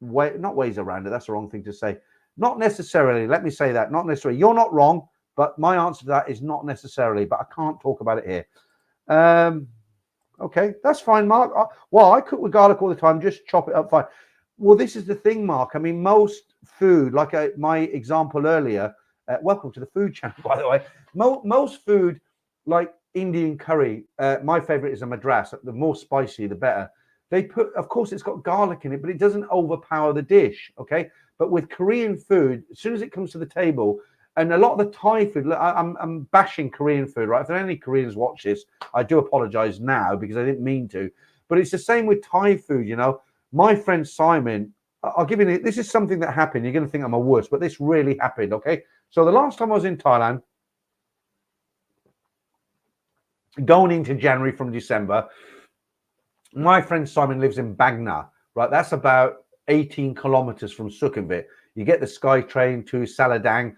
not ways around it. That's the wrong thing to say. Not necessarily. Let me say that. Not necessarily. You're not wrong, but my answer to that is not necessarily. But I can't talk about it here. Okay, that's fine, Mark. Well, I cook with garlic all the time. Just chop it up fine. Well, this is the thing, Mark. I mean, most food, like my example earlier, welcome to the food channel, by the way. Most food, like Indian curry, my favorite is a madras. The more spicy, the better. They put, of course, it's got garlic in it, but it doesn't overpower the dish, okay? But with Korean food, as soon as it comes to the table, and a lot of the Thai food, look, I'm bashing Korean food, right? If there are any Koreans watch this, I do apologize now because I didn't mean to. But it's the same with Thai food, you know. My friend Simon, I'll give you, this is something that happened. You're going to think I'm a wuss, but this really happened, okay? So the last time I was in Thailand, going into January from December, my friend Simon lives in Bangna, right? That's about 18 kilometers from Sukhumvit. You get the Sky Train to Siam,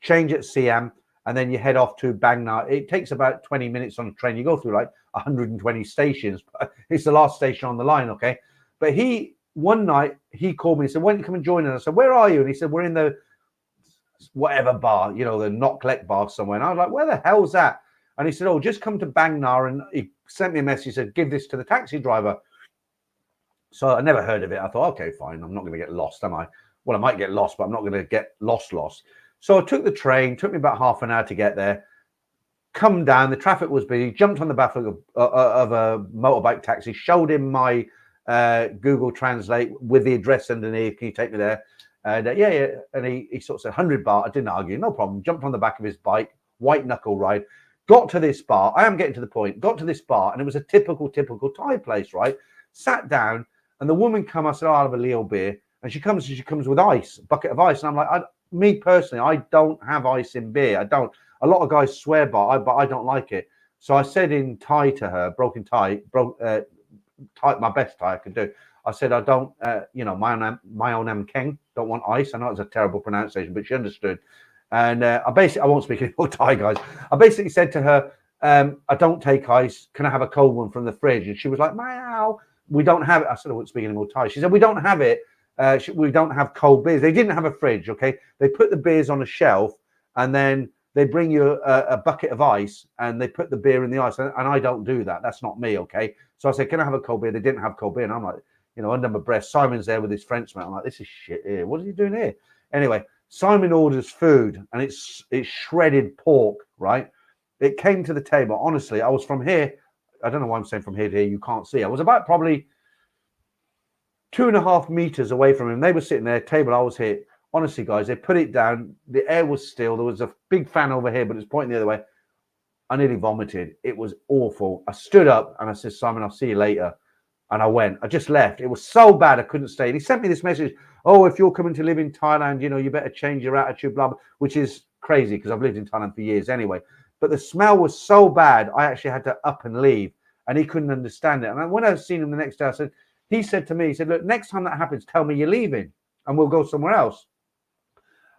change at Siam, and then you head off to Bangna. It takes about 20 minutes on the train. You go through like 120 stations, but it's the last station on the line, okay? But one night, he called me and said, why don't you come and join us? I said, where are you? And he said, we're in the whatever bar, you know, the Not Collect bar somewhere. And I was like, where the hell's that? And he said, oh, just come to Bangna. And he sent me a message, he said, give this to the taxi driver. So I never heard of it. I thought, okay, fine. I'm not going to get lost, am I? Well, I might get lost, but I'm not going to get lost. So I took the train, took me about half an hour to get there, come down, the traffic was busy, jumped on the back of a motorbike taxi, showed him my Google Translate with the address underneath, can you take me there? And yeah. And he sort of said, 100 baht. I didn't argue, no problem. Jumped on the back of his bike, white knuckle ride, got to this bar. I am getting to the point, got to this bar, and it was a typical Thai place, right? Sat down, and the woman come, I said, oh, I'll have a Leo beer. And she comes with ice, a bucket of ice. And I'm like, me personally, I don't have ice in beer. I don't. A lot of guys swear by it, but I don't like it. So I said in Thai to her, broken Thai, my best Thai I could do. I said, I don't, my own Keng, don't want ice. I know it's a terrible pronunciation, but she understood. And I won't speak any more Thai, guys. I basically said to her, I don't take ice. Can I have a cold one from the fridge? And she was like, meow. We don't have it. I said, I won't speak any more Thai. She said, we don't have it. We don't have cold beers. They didn't have a fridge, okay? They put the beers on a shelf, and then they bring you a bucket of ice, and they put the beer in the ice. And I don't do that. That's not me, okay? So I said, can I have a cold beer? They didn't have cold beer. And I'm like, under my breath, Simon's there with his Frenchman. I'm like, this is shit here. What are you doing here? Anyway, Simon orders food, and it's shredded pork, right? It came to the table. Honestly, I was from here. I don't know why I'm saying from here to here. You can't see. I was about probably 2.5 meters away from him. They were sitting there, table. I was here. Honestly, guys, they put it down. The air was still. There was a big fan over here, but it's pointing the other way. I nearly vomited. It was awful. I stood up and I said, Simon, I'll see you later. And I went. I just left. It was so bad I couldn't stay. And he sent me this message. Oh, if you're coming to live in Thailand, you better change your attitude, blah, blah, which is crazy because I've lived in Thailand for years anyway. But the smell was so bad, I actually had to up and leave. And he couldn't understand it. And when I seen him the next day, he said to me, look, next time that happens, tell me you're leaving and we'll go somewhere else.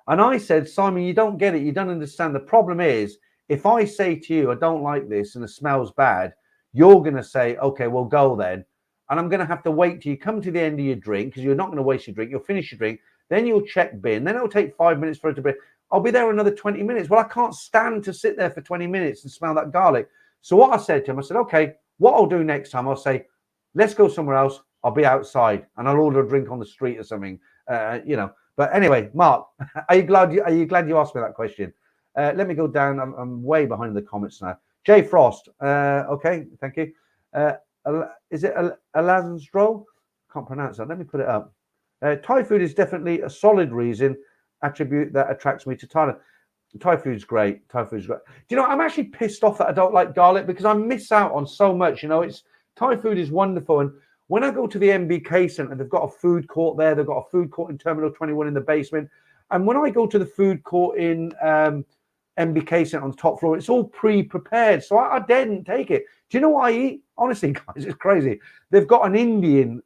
And I said, Simon, you don't get it. You don't understand. The problem is, if I say to you, I don't like this and the smell's bad, you're going to say, okay, we'll go then. And I'm going to have to wait till you come to the end of your drink because you're not going to waste your drink. You'll finish your drink. Then you'll check bin. Then it'll take 5 minutes for it to be. I'll be there another 20 minutes. Well, I can't stand to sit there for 20 minutes and smell that garlic. So what I said to him, I said, okay, what I'll do next time, I'll say, let's go somewhere else. I'll be outside and I'll order a drink on the street or something, But anyway, Mark, are you glad you asked me that question? Let me go down. I'm way behind the comments now. Jay Frost. Okay, thank you. Is it Alazro? Can't pronounce that. Let me put it up. Thai food is definitely a solid attribute that attracts me to Thailand. Thai food's great. Thai food's great. Do you know, I'm actually pissed off that I don't like garlic because I miss out on so much. You know, Thai food is wonderful. And when I go to the MBK Centre, they've got a food court there. They've got a food court in Terminal 21 in the basement. And when I go to the food court in MBK Centre on the top floor, it's all pre-prepared. So I daren't take it. Do you know what I eat? Honestly, guys, it's crazy. They've got an Indian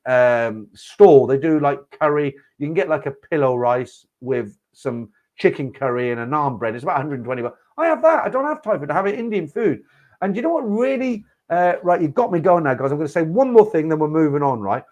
store. They do like curry. You can get like a pillow rice with some chicken curry and a naan bread. It's about 120 bucks. I have that. I don't have Thai food. I have Indian food. And you know what really, right, you've got me going now, guys. I'm going to say one more thing, then we're moving on, right?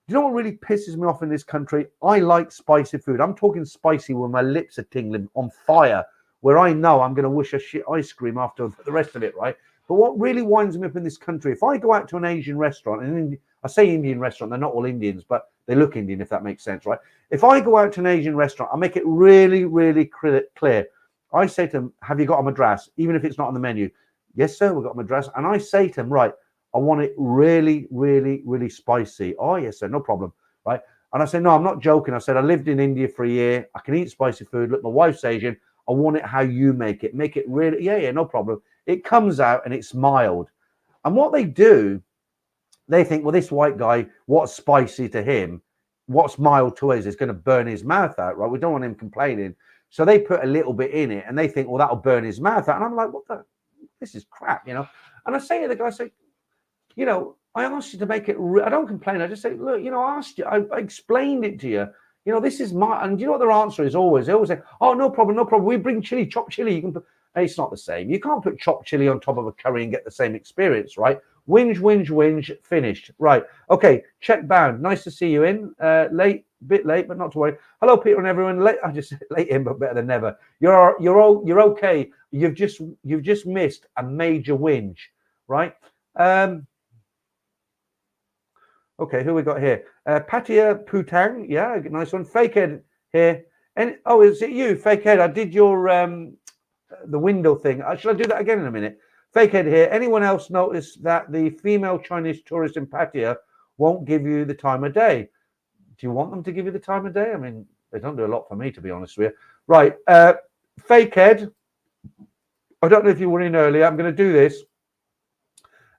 You know what really pisses me off in this country? I like spicy food. I'm talking spicy when my lips are tingling, on fire, where I know I'm going to wish a shit ice cream after the rest of it, right? But what really winds me up in this country, if I go out to an Asian restaurant, and I say Indian restaurant, they're not all Indians, but they look Indian, if that makes sense, right? If I go out to an Asian restaurant, I make it really, really clear. I say to them, have you got a madras? Even if it's not on the menu. Yes, sir, we've got a madras. And I say to them, right, I want it really, really, really spicy. Oh, yes, sir, no problem, right? And I say, no, I'm not joking. I said, I lived in India for a year. I can eat spicy food. Look, my wife's Asian. I want it how you make it. Make it really, yeah, no problem. It comes out and it's mild. And what they do, they think, well, this white guy, what's spicy to him, what's mild to us is going to burn his mouth out, right? We don't want him complaining. So they put a little bit in it and they think, well, that'll burn his mouth out. And I'm like, what the? This is crap, you know? And I say to the guy, I say, you know, I asked you to make it, I don't complain. I just say, look, you know, I asked you, I explained it to you. You know, this is my, and you know what their answer is always? They always say, oh, no problem, no problem. We bring chili, chopped chili. You can put, it's not the same. You can't put chopped chili on top of a curry and get the same experience, right? Whinge, finished. Right. Okay. Check bound. Nice to see you in. Bit late, but not to worry. Hello, Peter and everyone. Late, I just late in, but better than never. You're okay. You've just missed a major whinge, right? Okay, who we got here? Pattaya Putang. Yeah, nice one. Fakehead here. And oh, is it you, Fakehead? I did your the window thing. Shall I do that again in a minute? Fakehead here. Anyone else notice that the female Chinese tourist in Pattaya won't give you the time of day? Do you want them to give you the time of day? I mean, they don't do a lot for me, to be honest with you. Right, Fakehead. I don't know if you were in earlier. I'm going to do this.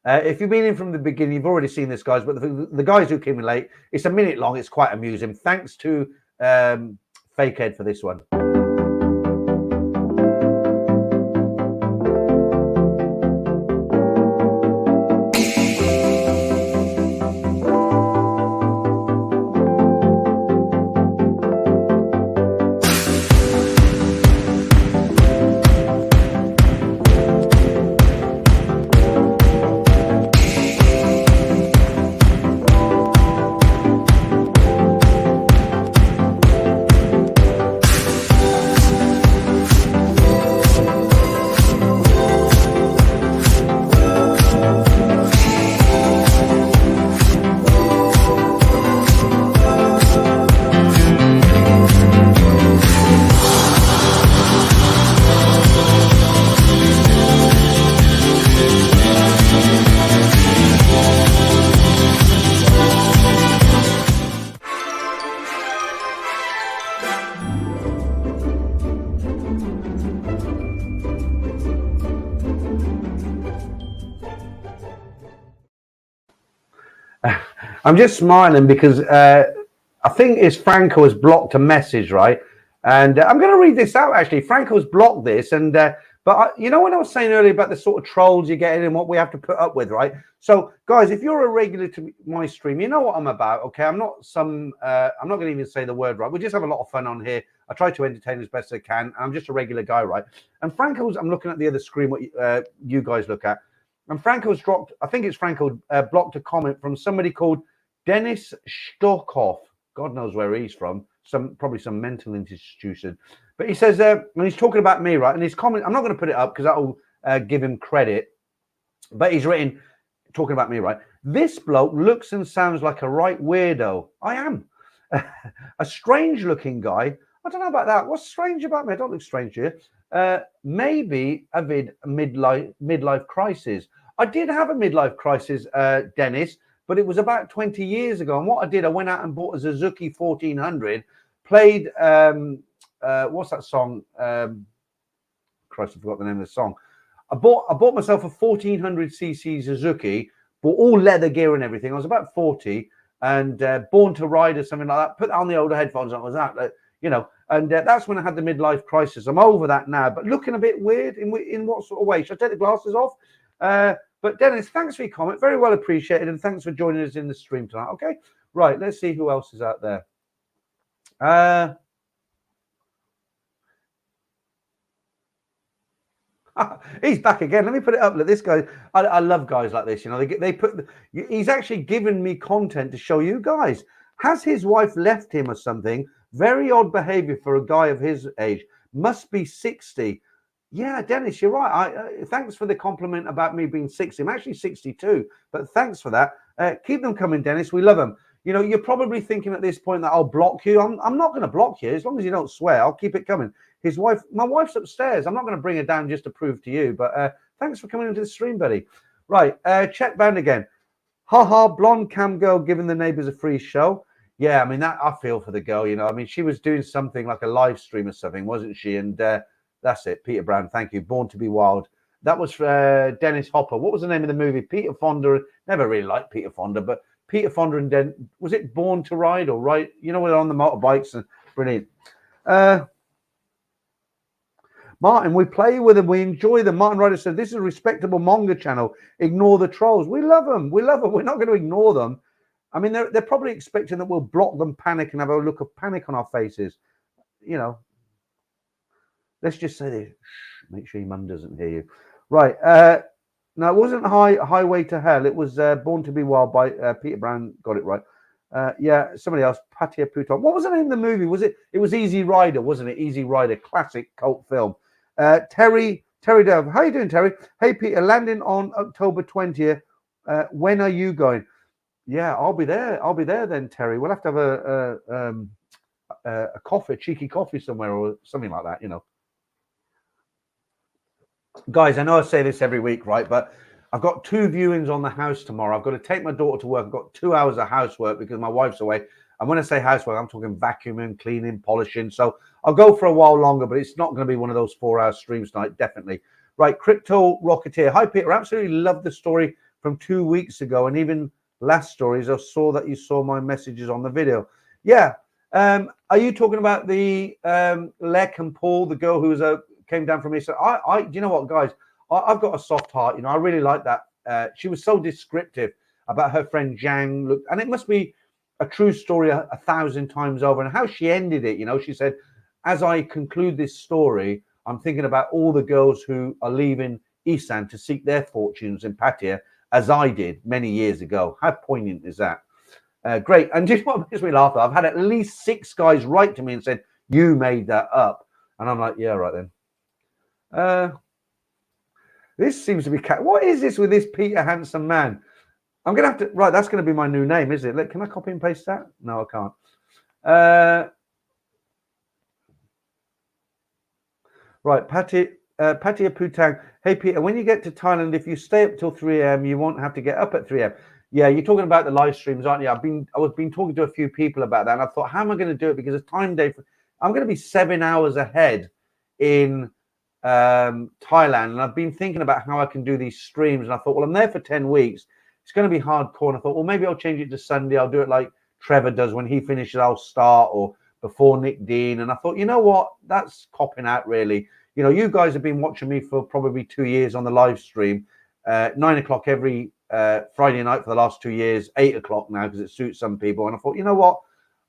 If you've been in from the beginning, you've already seen this, guys. But the guys who came in late, it's a minute long. It's quite amusing. Thanks to Fakehead for this one. I'm just smiling because I think it's Franco has blocked a message, right? And I'm going to read this out, actually. Franco's blocked this. And but you know what I was saying earlier about the sort of trolls you get in and what we have to put up with, right? So, guys, if you're a regular to my stream, you know what I'm about, okay? I'm not I'm not going to even say the word, right? We just have a lot of fun on here. I try to entertain as best as I can. I'm just a regular guy, right? And Franco's, I'm looking at the other screen, what you guys look at. And Franco's dropped, I think it's Franco, blocked a comment from somebody called Dennis Stokhoff. God knows where he's from. Probably some mental institution. But he says, when he's talking about me, right? And his comment, I'm not going to put it up because that'll give him credit. But he's written, talking about me, right? This bloke looks and sounds like a right weirdo. I am. A strange looking guy. I don't know about that. What's strange about me? I don't look strange here. Maybe a midlife crisis. I did have a midlife crisis, Dennis, but it was about 20 years ago. And what I did, I went out and bought a Suzuki 1400, played, what's that song? Christ, I forgot the name of the song. I bought myself a 1400cc Suzuki, bought all leather gear and everything. I was about 40, and Born to Ride or something like that. Put that on the older headphones, and I was that, you know. And that's when I had the midlife crisis. I'm over that now, but looking a bit weird. In what sort of way? Should I take the glasses off? But Dennis, thanks for your comment. Very well appreciated, and thanks for joining us in the stream tonight. Okay, right. Let's see who else is out there. He's back again. Let me put it up. Look, this guy, I love guys like this. You know, he's actually given me content to show you guys. Has his wife left him or something? Very odd behavior for a guy of his age. Must be 60. Yeah, Dennis, you're right. Thanks for the compliment about me being 60. I'm actually 62, but thanks for that. Keep them coming, Dennis. We love them. You know, you're probably thinking at this point that I'll block you. I'm not going to block you. As long as you don't swear, I'll keep it coming. His wife, my wife's upstairs. I'm not going to bring her down just to prove to you, but thanks for coming into the stream, buddy. Right, check band again. Ha, blonde cam girl giving the neighbors a free show. Yeah, I mean, that I feel for the girl, you know. I mean, she was doing something like a live stream or something, wasn't she? And that's it. Peter Brown, thank you. Born to be Wild. That was Dennis Hopper. What was the name of the movie? Peter Fonda. Never really liked Peter Fonda, but Peter Fonda and was it Born to Ride or Ride? You know, we're on the motorbikes and brilliant. Martin, we play with them. We enjoy them. Martin Ryder said, this is a respectable manga channel. Ignore the trolls. We love them. We love them. We're not going to ignore them. I mean, they're probably expecting that we'll block them, panic, and have a look of panic on our faces. You know, let's just say this. Shh, make sure your mum doesn't hear you. Right. No, it wasn't Highway to Hell. It was Born to be Wild by Peter Brown. Got it right. Yeah, somebody else. pattaya.airport. What was the name of the movie? It was Easy Rider, wasn't it? Easy Rider, classic cult film. Terry Dove. How you doing, Terry? Hey, Peter, landing on October 20th. When are you going? Yeah, I'll be there. I'll be there then, Terry. We'll have to have a coffee, a cheeky coffee somewhere or something like that, you know. Guys, I know I say this every week, right? But I've got 2 viewings on the house tomorrow. I've got to take my daughter to work. I've got 2 hours of housework because my wife's away. And when I say housework, I'm talking vacuuming, cleaning, polishing. So I'll go for a while longer, but it's not going to be one of those 4-hour streams tonight, definitely. Right, Crypto Rocketeer. Hi, Peter. I absolutely love the story from 2 weeks ago. And even last stories, I saw that you saw my messages on the video. Yeah. Are you talking about the Lek and Paul, the girl who came down from me? So do you know what, guys? I've got a soft heart. You know, I really like that. She was so descriptive about her friend Zhang. Look, and it must be a true story 1,000 times over. And how she ended it, you know, she said, as I conclude this story, I'm thinking about all the girls who are leaving Isan to seek their fortunes in Pattaya, as I did many years ago. How poignant is that? Great. And just what makes me laugh, I've had at least 6 guys write to me and said, you made that up. And I'm like, yeah, right then. This seems to be... What is this with this Peter Handsome Man? I'm going to have to... Right, that's going to be my new name, is it? Look, can I copy and paste that? No, I can't. Right, Pattaya Putang. Hey, Peter, when you get to Thailand, if you stay up till 3 a.m., you won't have to get up at 3 a.m. Yeah, you're talking about the live streams, aren't you? I've been talking to a few people about that, and I thought, how am I going to do it? Because it's time day. I'm going to be 7 hours ahead in Thailand, and I've been thinking about how I can do these streams, and I thought, well, I'm there for 10 weeks. It's going to be hardcore. And I thought, well, maybe I'll change it to Sunday. I'll do it like Trevor does when he finishes. I'll start, or before Nick Dean. And I thought, you know what? That's copping out, really. You know, you guys have been watching me for probably 2 years on the live stream, 9 o'clock every Friday night for the last 2 years, 8 o'clock now because it suits some people. And I thought, you know what?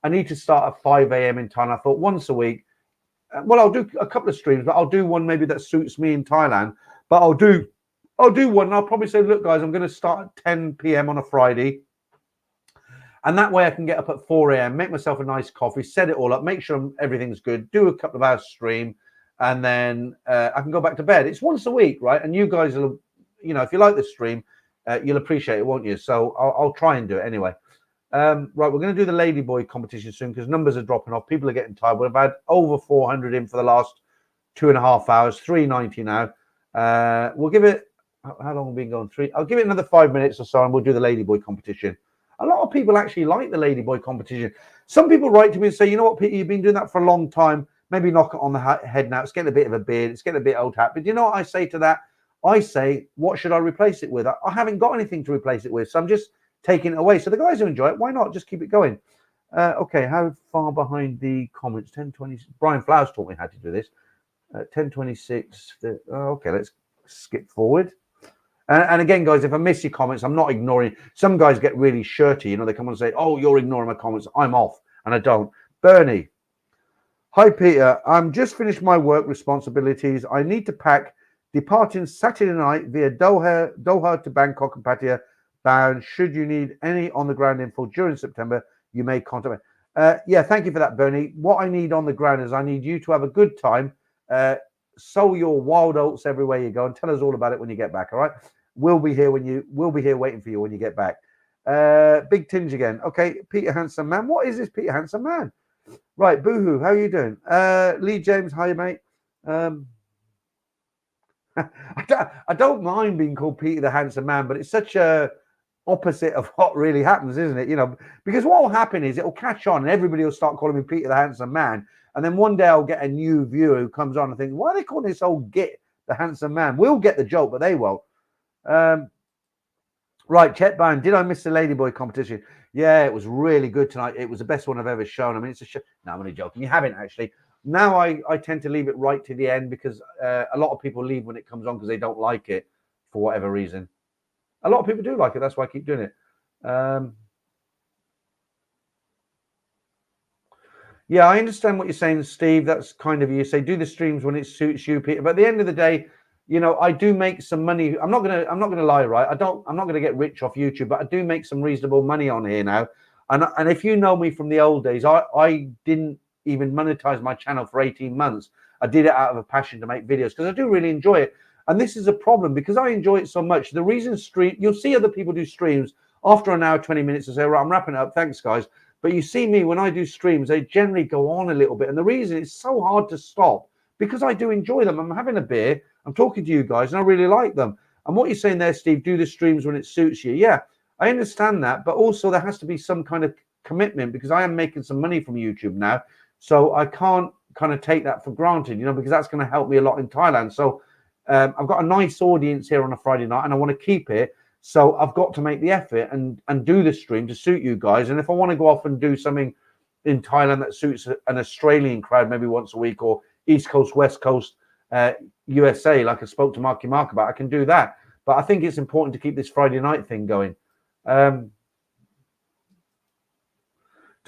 I need to start at 5 a.m. in Thailand. I thought once a week. Well, I'll do a couple of streams, but I'll do one maybe that suits me in Thailand. But I'll do one, and I'll probably say, look, guys, I'm going to start at 10 p.m. on a Friday. And that way I can get up at 4 a.m., make myself a nice coffee, set it all up, make sure everything's good, do a couple of hours stream, and then I can go back to bed. It's once a week, right? And you guys will, you know, if you like the stream, you'll appreciate it, won't you? So I'll try and do it anyway. Right, we're going to do the Ladyboy competition soon because numbers are dropping off. People are getting tired. We've had over 400 in for the last 2.5 hours, 390 now. We'll give it, how long have we been going? I'll give it another 5 minutes or so and we'll do the Ladyboy competition. A lot of people actually like the Ladyboy competition. Some people write to me and say, you know what, Peter, you've been doing that for a long time. Maybe knock it on the head now. It's getting a bit of a beard. It's getting a bit old hat. But you know what I say to that? I say, what should I replace it with? I haven't got anything to replace it with. So I'm just taking it away. So the guys who enjoy it, why not? Just keep it going. Okay, how far behind the comments? 10:20. Brian Flowers taught me how to do this. 10:26. Okay, let's skip forward. And again, guys, if I miss your comments, I'm not ignoring. Some guys get really shirty. You know, they come on and say, oh, you're ignoring my comments. I'm off. And I don't. Bernie. Hi, Peter. I'm just finished my work responsibilities. I need to pack. Departing Saturday night via Doha to Bangkok and Pattaya bound. Should you need any on-the-ground info during September, you may contact me. Yeah, thank you for that, Bernie. What I need on the ground is I need you to have a good time. Sow your wild oats everywhere you go and tell us all about it when you get back, all right? We'll be here waiting for you when you get back. Big Tinge again. Okay, Peter Handsome Man. What is this Peter Handsome Man? Right, Boohoo, how are you doing? Lee James, hi, mate. I don't mind being called Peter the Handsome Man, but it's such a opposite of what really happens, isn't it? You know, because what will happen is it'll catch on and everybody will start calling me Peter the Handsome Man. And then one day I'll get a new viewer who comes on and thinks, why are they calling this old git the Handsome Man? We'll get the joke, but they won't. Right, Chet Band, did I miss the Ladyboy competition? Yeah, it was really good tonight. It was the best one I've ever shown. I mean, it's a show. No, I'm only joking. You haven't actually. Now I tend to leave it right to the end because a lot of people leave when it comes on because they don't like it for whatever reason. A lot of people do like it. That's why I keep doing it. Yeah, I understand what you're saying, Steve. That's kind of you. Say do the streams when it suits you, Peter. But at the end of the day, you know, I do make some money. I'm not gonna lie, right? I'm not gonna get rich off YouTube, but I do make some reasonable money on here now. And if you know me from the old days, I didn't even monetize my channel for 18 months. I did it out of a passion to make videos because I do really enjoy it. And this is a problem because I enjoy it so much. The reason you'll see other people do streams after an hour, 20 minutes and say, right, I'm wrapping up. Thanks, guys. But you see me when I do streams, they generally go on a little bit. And the reason it's so hard to stop because I do enjoy them. I'm having a beer. I'm talking to you guys and I really like them. And what you're saying there, Steve, do the streams when it suits you. Yeah, I understand that. But also there has to be some kind of commitment because I am making some money from YouTube now. So I can't kind of take that for granted, you know, because that's going to help me a lot in Thailand. So I've got a nice audience here on a Friday night and I want to keep it. So I've got to make the effort and do the stream to suit you guys. And if I want to go off and do something in Thailand that suits an Australian crowd, maybe once a week or East Coast, West Coast, USA, like I spoke to Marky Mark about, I can do that. But I think it's important to keep this Friday night thing going.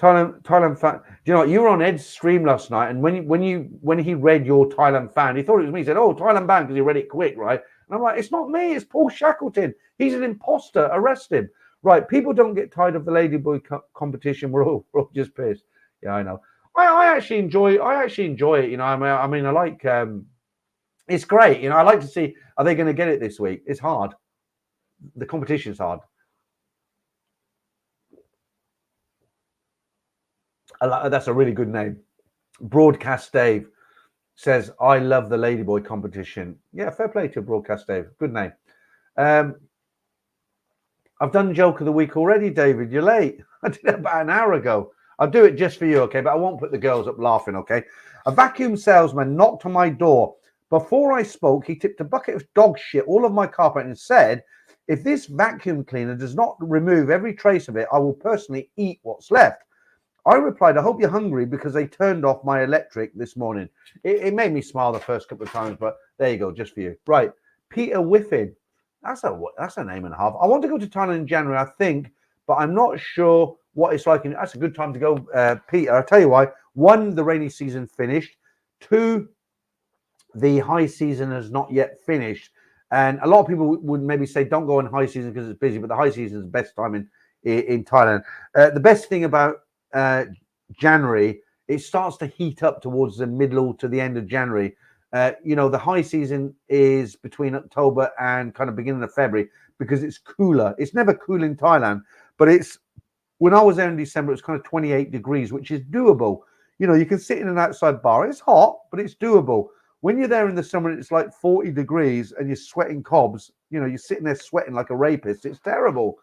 Thailand fan. Do you know what? You were on Ed's stream last night, and when he read your Thailand fan, he thought it was me. He said, "Oh, Thailand fan," because he read it quick, right? And I'm like, "It's not me. It's Paul Shackleton. He's an imposter. Arrest him." Right? People don't get tired of the Ladyboy competition. We're all just pissed. Yeah, I know. I actually enjoy it. You know, I mean, I like. It's great. You know, I like to see. Are they going to get it this week? It's hard. The competition's hard. That's a really good name. Broadcast Dave says, I love the Ladyboy competition. Yeah, fair play to Broadcast Dave. Good name. I've done joke of the week already, David. You're late. I did it about an hour ago. I'll do it just for you, okay? But I won't put the girls up laughing, okay? A vacuum salesman knocked on my door. Before I spoke, he tipped a bucket of dog shit all of my carpet and said, if this vacuum cleaner does not remove every trace of it, I will personally eat what's left. I replied, I hope you're hungry because they turned off my electric this morning. It made me smile the first couple of times, but there you go, just for you. Right, Peter Whiffin. That's a name and a half. I want to go to Thailand in January, I think, but I'm not sure what it's like. That's a good time to go, Peter. I'll tell you why. One, the rainy season finished. Two, the high season has not yet finished. And a lot of people would maybe say, don't go in high season because it's busy, but the high season is the best time in Thailand. The best thing about January, it starts to heat up towards the middle to the end of January. You know, the high season is between October and kind of beginning of February because it's cooler. It's never cool in Thailand, but it's When I was there in December, it was kind of 28 degrees, which is doable. You can sit in an outside bar. It's hot, but it's doable. When you're there in the summer, it's like 40 degrees and you're sweating cobs. You're sitting there sweating like a rapist. It's terrible.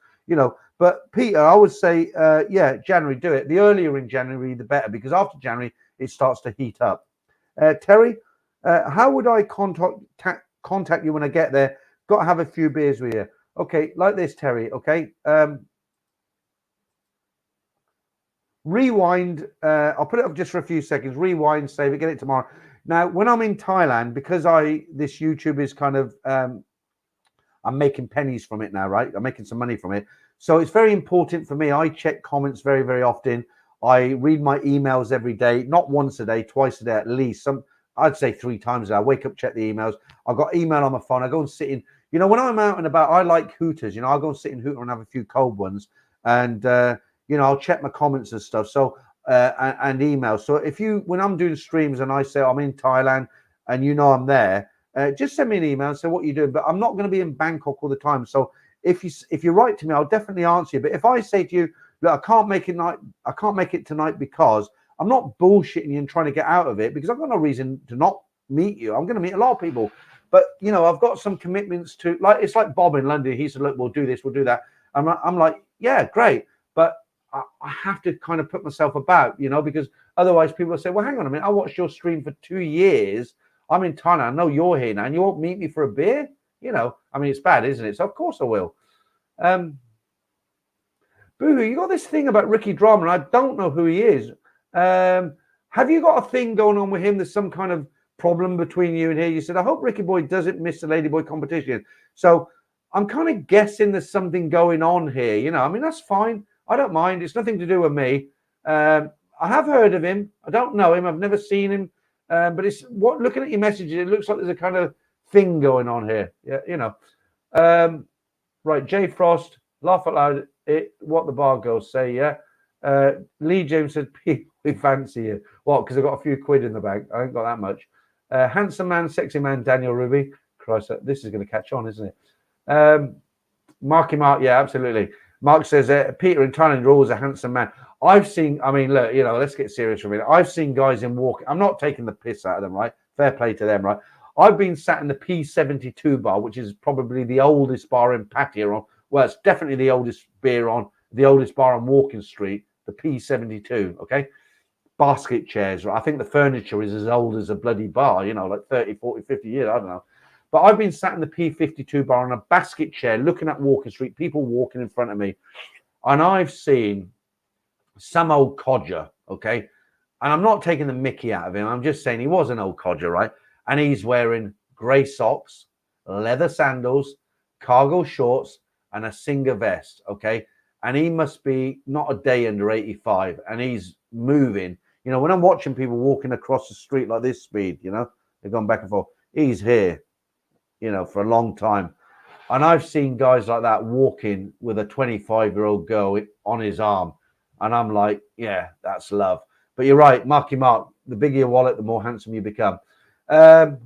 But Peter, I would say, yeah, January, do it. The earlier in January, the better, because after January, it starts to heat up. Terry, how would I contact you when I get there? Got to have a few beers with you. Okay, like this, Terry. Okay. Rewind. I'll put it up just for a few seconds. Rewind, save it, get it tomorrow. Now, when I'm in Thailand, because this YouTube is kind of, I'm making pennies from it now, right? I'm making some money from it. So it's very important for me. I check comments very, very often. I read my emails every day, not once a day, twice a day at least. I'd say 3 times a day. I wake up, check the emails. I've got email on my phone. I go and sit in. When I'm out and about, I like Hooters. I'll go and sit in Hooter and have a few cold ones. And, I'll check my comments and stuff. So, and emails. So when I'm doing streams and I say I'm in Thailand and I'm there, just send me an email and say what you're doing. But I'm not going to be in Bangkok all the time. So if you write to me, I'll definitely answer you. But if I say to you, look, I can't make it tonight because I'm not bullshitting you and trying to get out of it, because I've got no reason to not meet you. I'm going to meet a lot of people. But, I've got some commitments to, like, it's like Bob in London. He said, look, we'll do this, we'll do that. I'm like, yeah, great. But I have to kind of put myself about, because otherwise people will say, well, hang on a minute. I watched your stream for 2 years. I'm in Thailand. I know you're here now and you won't meet me for a beer. It's bad, isn't it? So of course I will. Boohoo, you got this thing about Ricky Drama. I don't know who he is. Have you got a thing going on with him? There's some kind of problem between you and here. You said, I hope Ricky Boy doesn't miss the Ladyboy competition. So I'm kind of guessing there's something going on here. That's fine. I don't mind. It's nothing to do with me. I have heard of him. I don't know him. I've never seen him. But looking at your messages, it looks like there's a kind of thing going on here. Yeah, right, Jay Frost, laugh out loud. What the bar girls say, yeah. Lee James said, people fancy you. What? Because I've got a few quid in the bank. I ain't got that much. Handsome man, sexy man, Daniel Ruby. Christ, this is going to catch on, isn't it? Marky Mark, yeah, absolutely. Mark says, Peter in Thailand, you're always a handsome man. I've seen, look, let's get serious for a minute. I've seen guys in walking. I'm not taking the piss out of them, right? Fair play to them, right? I've been sat in the P72 bar, which is probably the oldest bar in Pattaya. Well, it's definitely the oldest bar on Walking Street, the P72, okay? Basket chairs, right? I think the furniture is as old as a bloody bar, like 30, 40, 50 years, I don't know. But I've been sat in the P52 bar on a basket chair looking at Walking Street, people walking in front of me. And I've seen some old codger, okay? And I'm not taking the mickey out of him. I'm just saying he was an old codger, right? And he's wearing grey socks, leather sandals, cargo shorts, and a Singer vest, okay? And he must be not a day under 85. And he's moving. When I'm watching people walking across the street like this speed, they're going back and forth. He's here, for a long time. And I've seen guys like that walking with a 25-year-old girl on his arm. And I'm like, yeah, that's love. But you're right, Marky Mark, the bigger your wallet, the more handsome you become. Martin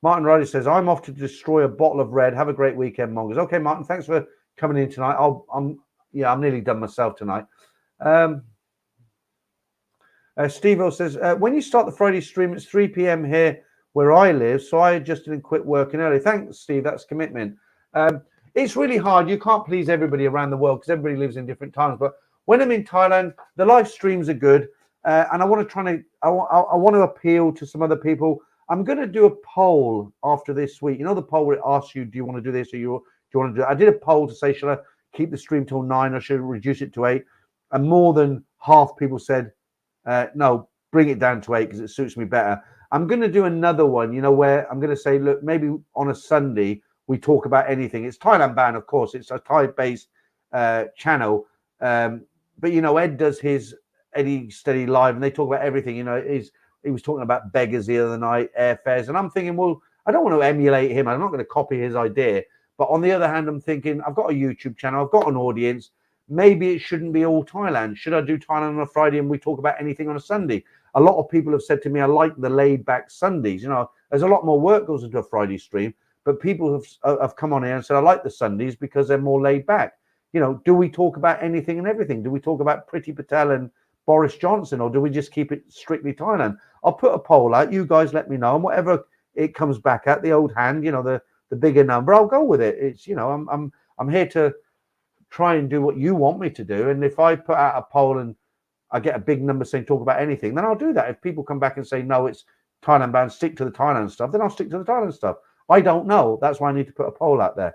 Riley says, I'm off to destroy a bottle of red. Have a great weekend, Mongers. Okay, Martin, thanks for coming in tonight. I'm nearly done myself tonight. Steve-O says, when you start the Friday stream, it's 3 p.m. here where I live, so I adjusted and quit working early. Thanks, Steve. That's commitment. It's really hard. You can't please everybody around the world because everybody lives in different times. But when I'm in Thailand, the live streams are good, and I want to appeal to some other people. I'm going to do a poll after this week. The poll where it asks you, do you want to do this or do you want to do it? I did a poll to say, shall I keep the stream till 9 or should I reduce it to 8? And more than half people said, no, bring it down to 8 because it suits me better. I'm going to do another one, where I'm going to say, look, maybe on a Sunday, we talk about anything. It's Thailand bound, of course. It's a Thai-based channel. But, Ed does his Eddie Steady Live, and they talk about everything. He was talking about beggars the other night, airfares. And I'm thinking, well, I don't want to emulate him. I'm not going to copy his idea. But on the other hand, I'm thinking, I've got a YouTube channel. I've got an audience. Maybe it shouldn't be all Thailand. Should I do Thailand on a Friday and we talk about anything on a Sunday? A lot of people have said to me, I like the laid back Sundays. There's a lot more work goes into a Friday stream, but people have come on here and said, I like the Sundays because they're more laid back. You know, do we talk about anything and everything? Do we talk about Priti Patel and Boris Johnson, or do we just keep it strictly Thailand? I'll put a poll out. You guys let me know, and whatever it comes back at, the old hand, you know, the bigger number, I'll go with it. It's, you know, I'm here to try and do what you want me to do. And if I put out a poll and I get a big number saying talk about anything, then I'll do that. If people come back and say no, it's Thailand bound, stick to the Thailand stuff, then I'll stick to the Thailand stuff. I don't know. That's why I need to put a poll out there.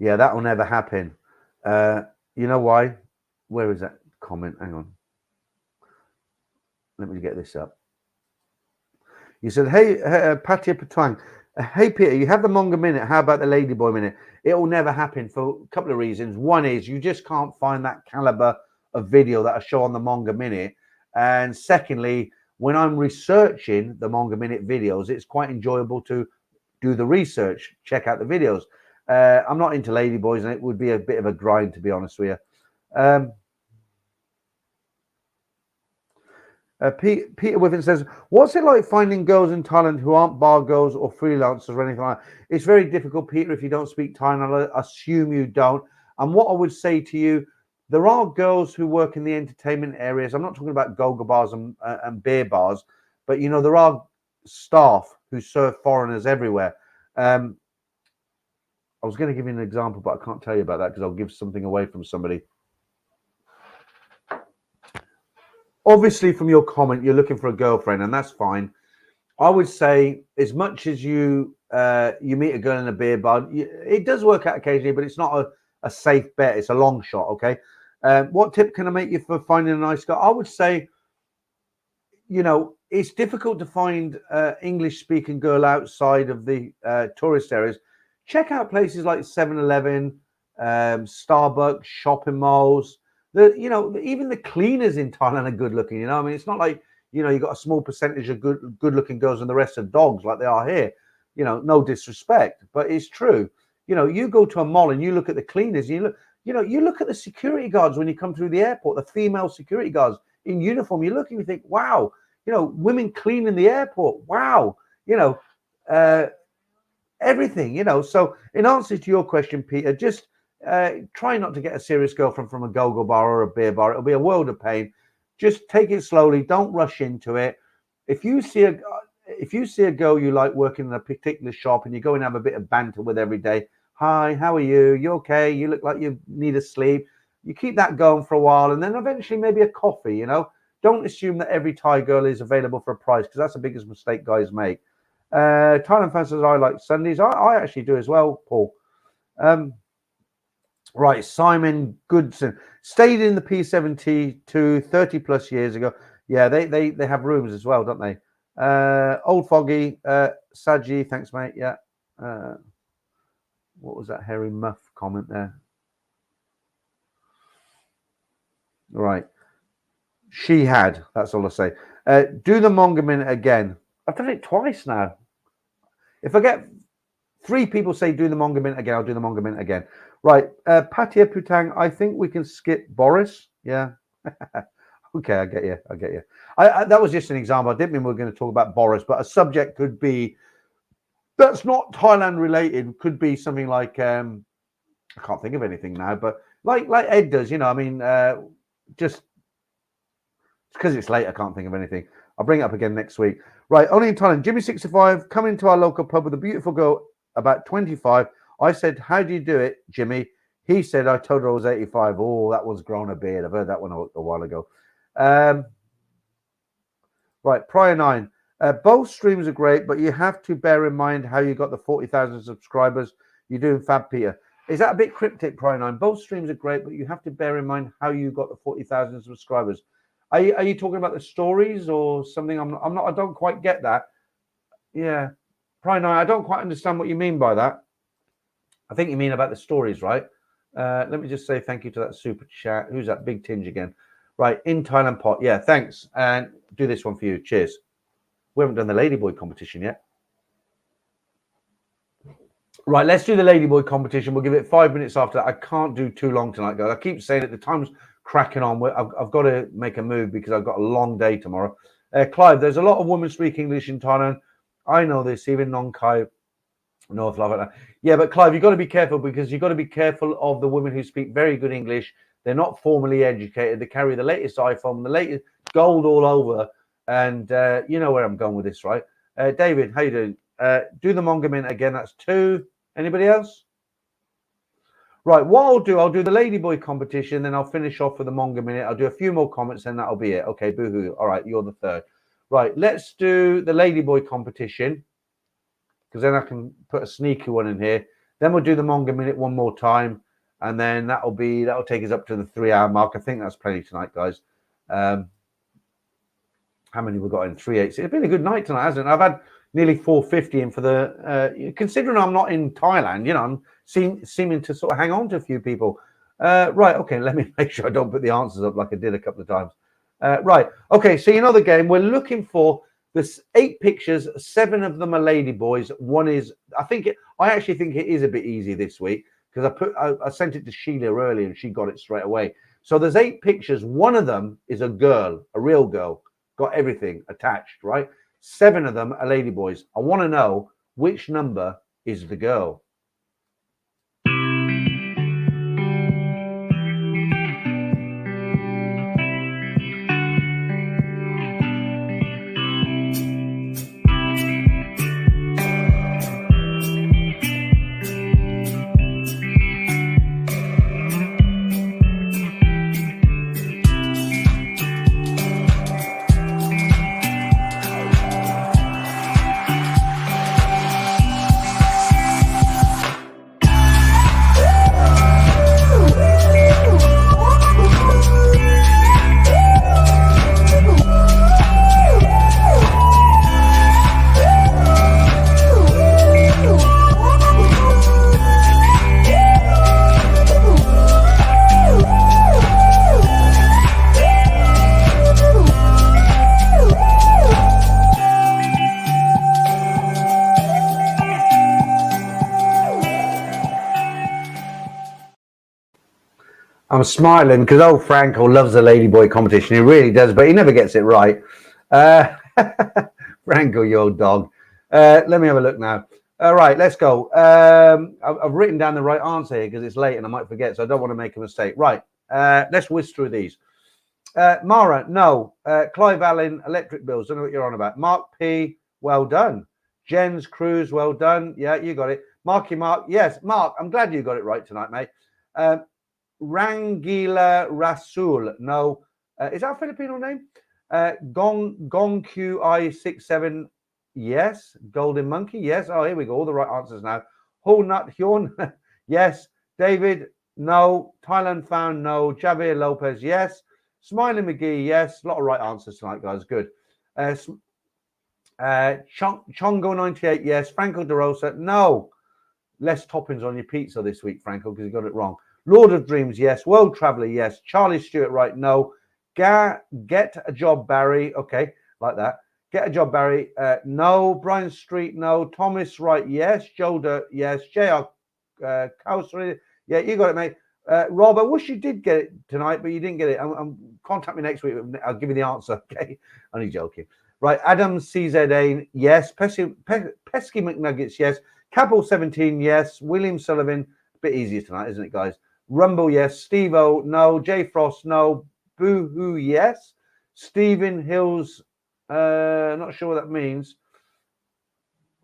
Yeah, that will never happen. You know why? Where is that comment? Hang on. Let me get this up. You said, hey, Patia Patwang, hey, Peter, you have the Manga Minute. How about the Ladyboy Minute? It will never happen for a couple of reasons. One is you just can't find that caliber of video that I show on the Manga Minute. And secondly, when I'm researching the Manga Minute videos, it's quite enjoyable to do the research, check out the videos. I'm not into ladyboys, and it would be a bit of a grind, to be honest with you. Peter Whiffen says, what's it like finding girls in Thailand who aren't bar girls or freelancers or anything like that? It's very difficult, Peter, if you don't speak Thai, and I assume you don't. And what I would say to you, there are girls who work in the entertainment areas. I'm not talking about go-go bars and beer bars, but, you know, there are staff who serve foreigners everywhere. I was going to give you an example, but I can't tell you about that because I'll give something away from somebody. Obviously, from your comment, you're looking for a girlfriend, and that's fine. I would say, as much as you meet a girl in a beer bar, it does work out occasionally, but it's not a safe bet. It's a long shot, okay? What tip can I make you for finding a nice girl? I would say, you know, it's difficult to find English-speaking girl outside of the tourist areas. Check out places like 7-Eleven, Starbucks, shopping malls. You know, even the cleaners in Thailand are good looking. You know, I mean, it's not like, you know, you got a small percentage of good looking girls and the rest are dogs like they are here. You know, no disrespect, but it's true. You know, you go to a mall and you look at the cleaners. You look at the security guards when you come through the airport. The female security guards in uniform. You look and you think, wow. You know, women cleaning the airport. Wow. You know, everything. You know. So, in answer to your question, Peter, just try not to get a serious girlfriend from a go-go bar or a beer bar. It'll be a world of pain. Just take it slowly. Don't rush into it. If you see a girl you like working in a particular shop and you go and have a bit of banter with every day, hi, how are you? You okay? You look like you need a sleep. You keep that going for a while, and then eventually maybe a coffee. You know, don't assume that every Thai girl is available for a price, because that's the biggest mistake guys make. Thailand fan says, I like Sundays. I actually do as well, Paul. Right, Simon Goodson stayed in the P72 30 plus years ago. Yeah, they have rooms as well, don't they? Old Foggy, Saji, thanks, mate. Yeah. What was that Harry Muff comment there? Right. She had. That's all I say. Do the Manga Minute again. I've done it twice now. If I get 3 people say do the Manga Minute again, I'll do the Manga Minute again. Right. Patia Putang, I think we can skip Boris. Yeah. Okay, I get you. That was just an example. I didn't mean we were going to talk about Boris, but a subject could be that's not Thailand related. Could be something like I can't think of anything now, but like Ed does, you know. I mean, just because it's late, I can't think of anything. I'll bring it up again next week. Right, only in Thailand. Jimmy65 coming to our local pub with a beautiful girl about 25. I said, "How do you do it, Jimmy?" He said, "I told her I was 85." Oh, that one's grown a beard. I've heard that one a while ago. Right, Prior 9. Both streams are great, but you have to bear in mind how you got the 40,000 subscribers. You're doing fab, Peter. Is that a bit cryptic, Prior 9? Both streams are great, but you have to bear in mind how you got the 40,000 subscribers. Are you talking about the stories or something? I'm not. I don't quite get that. Yeah, Prior 9. I don't quite understand what you mean by that. I think you mean about the stories, right? Let me just say thank you to that super chat. Who's that? Big Tinge again. Right, in Thailand pot. Yeah, thanks. And do this one for you. Cheers. We haven't done the Ladyboy competition yet. Right, let's do the Ladyboy competition. We'll give it 5 minutes after that. I can't do too long tonight, guys. I keep saying it. The time's cracking on. I've got to make a move because I've got a long day tomorrow. Clive, there's a lot of women speak English in Thailand. I know this, even non-Kai, North Love. Yeah, but Clive, you've got to be careful because you've got to be careful of the women who speak very good English. They're not formally educated. They carry the latest iPhone, the latest gold all over. And you know where I'm going with this, right? David, how you doing? Do the Manga Minute again. That's 2. Anybody else? Right, what I'll do the Ladyboy competition, then I'll finish off with the Manga Minute. I'll do a few more comments, and that'll be it. Okay, boohoo. All right, you're the 3rd. Right, let's do the Ladyboy competition, because then I can put a sneaky one in here. Then we'll do the Manga Minute one more time, and then that'll take us up to the 3-hour mark. I think that's plenty tonight, guys. How many we got in? 3/8. It's been a good night tonight, hasn't it? I've had nearly 450 in for the. Considering I'm not in Thailand, you know, I'm seeming to sort of hang on to a few people. Right, okay. Let me make sure I don't put the answers up like I did a couple of times. Right, okay. So you know the game. We're looking for there's 8 pictures. 7 of them are ladyboys. One is, I actually think it is a bit easy this week because I sent it to Sheila earlier and she got it straight away. So there's 8 pictures. One of them is a girl, a real girl. Got everything attached, right? 7 of them are ladyboys. I want to know which number is the girl. I'm smiling because old Franco loves the Ladyboy competition. He really does, but he never gets it right. Franco, you old dog. Let me have a look now. All right, let's go. I've written down the right answer here because it's late and I might forget, so I don't want to make a mistake. Right, let's whiz through these. Mara, no. Clive Allen, electric bills. Don't know what you're on about. Mark P, well done. Jens Cruz, well done. Yeah, you got it. Marky Mark, yes. Mark, I'm glad you got it right tonight, mate. Rangila Rasul, no. Is that a Filipino name? Gong QI67, yes. Golden Monkey, yes. Oh, here we go. All the right answers now. Whole Nut Hyun, yes. David, no. Thailand Found, no. Javier Lopez, yes. Smiling McGee, yes. A lot of right answers tonight, guys. Good. Chongo98, yes. Franco De Rosa, no. Less toppings on your pizza this week, Franco, because you got it wrong. Lord of Dreams, yes. World Traveller, yes. Charlie Stewart, right, no. Get a Job, Barry. Okay, like that. Get a Job, Barry. No. Brian Street, no. Thomas, right, yes. Joe Dirt, yes. J.R. Cowser, yeah, you got it, mate. Rob, I wish you did get it tonight, but you didn't get it. Contact me next week. I'll give you the answer, okay? Only joking. Right, Adam CZA, yes. Pesky McNuggets, yes. Capel 17, yes. William Sullivan, a bit easier tonight, isn't it, guys? Rumble, yes. Steve-O, no. J Frost, no. Boo-hoo, yes. Stephen Hills, not sure what that means.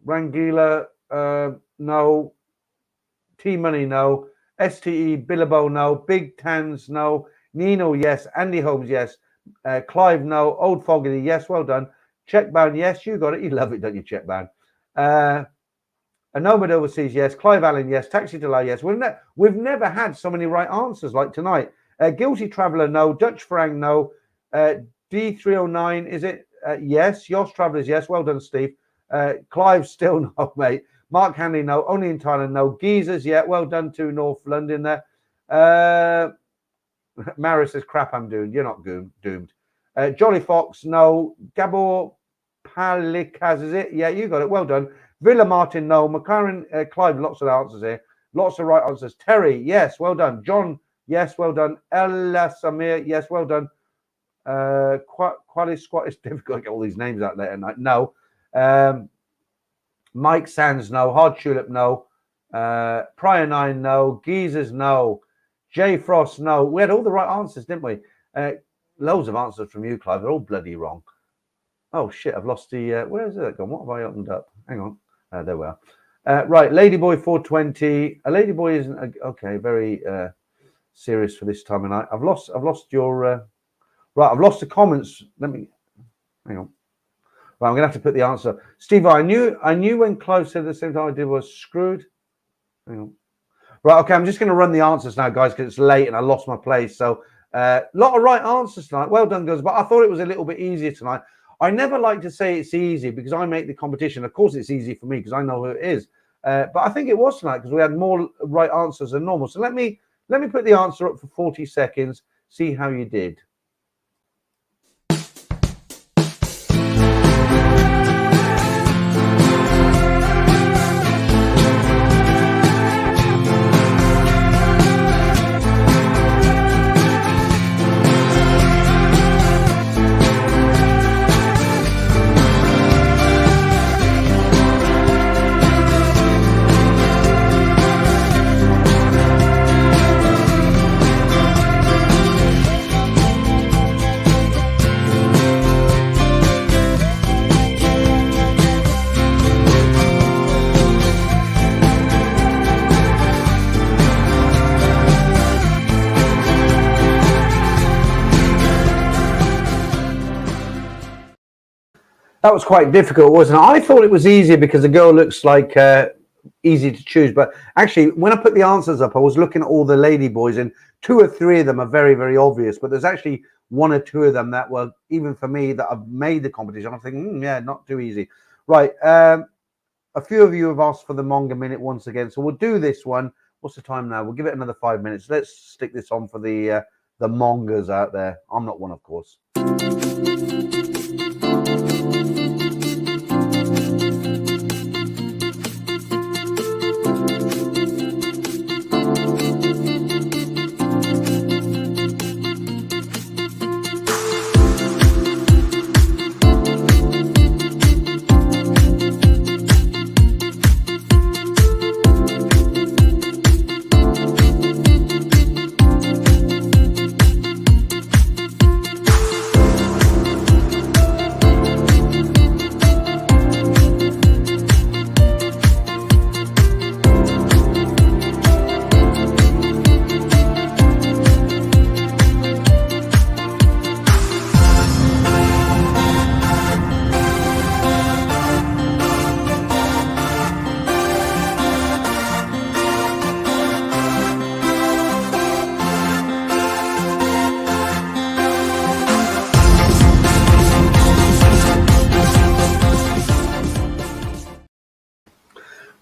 Rangila, no. T-Money, no. STE, Billabo, no. Big Tans, no. Nino, yes. Andy Holmes, yes. Clive, no. Old Fogarty, yes. Well done. Checkbound, yes. You got it. You love it, don't you, Checkbound? A Nomad Overseas, yes. Clive Allen, yes. Taxi Delay, yes. We've never had so many right answers like tonight. Guilty Traveller, no. Dutch Farang, no. D309, is it? Yes. Yoss Travellers, yes. Well done, Steve. Clive, still no, mate. Mark Hanley, no. Only in Thailand, no. Geezers, yeah. Well done to North London there. Maris says, crap, I'm doomed. You're not doomed. Jolly Fox, no. Gabor Palikaz, is it? Yeah, you got it. Well done. Villa Martin, no. McLaren, Clive, lots of answers here. Lots of right answers. Terry, yes, well done. John, yes, well done. Ella Samir, yes, well done. Quite squat. It's difficult to get all these names out there at night. No. Mike Sands, no. Hard Tulip, no. Prior 9, no. Geezers, no. J Frost, no. We had all the right answers, didn't we? Loads of answers from you, Clive. They're all bloody wrong. Oh, shit. I've lost the... where is it gone? What have I opened up? Hang on. There we are. Right. Ladyboy 420. A ladyboy isn't... okay, very serious for this time of night. I've lost your... right, I've lost the comments. Let me... hang on. Right, I'm going to have to put the answer. Steve, I knew when Clive said the same time I did was screwed. Hang on. Right, okay, I'm just going to run the answers now, guys, because it's late and I lost my place. So, a lot of right answers tonight. Well done, guys. But I thought it was a little bit easier tonight. I never like to say it's easy because I make the competition. Of course, it's easy for me because I know who it is. But I think it was tonight because we had more right answers than normal. So let me put the answer up for 40 seconds. See how you did. That was quite difficult, wasn't it? I thought it was easier because the girl looks like easy to choose. But actually, when I put the answers up, I was looking at all the lady boys, and 2 or 3 of them are very, very obvious. But there's actually 1 or 2 of them that were, even for me, that have made the competition. I'm thinking, yeah, not too easy. Right. A few of you have asked for the Manga Minute once again. So we'll do this one. What's the time now? We'll give it another 5 minutes. Let's stick this on for the mongers out there. I'm not one, of course.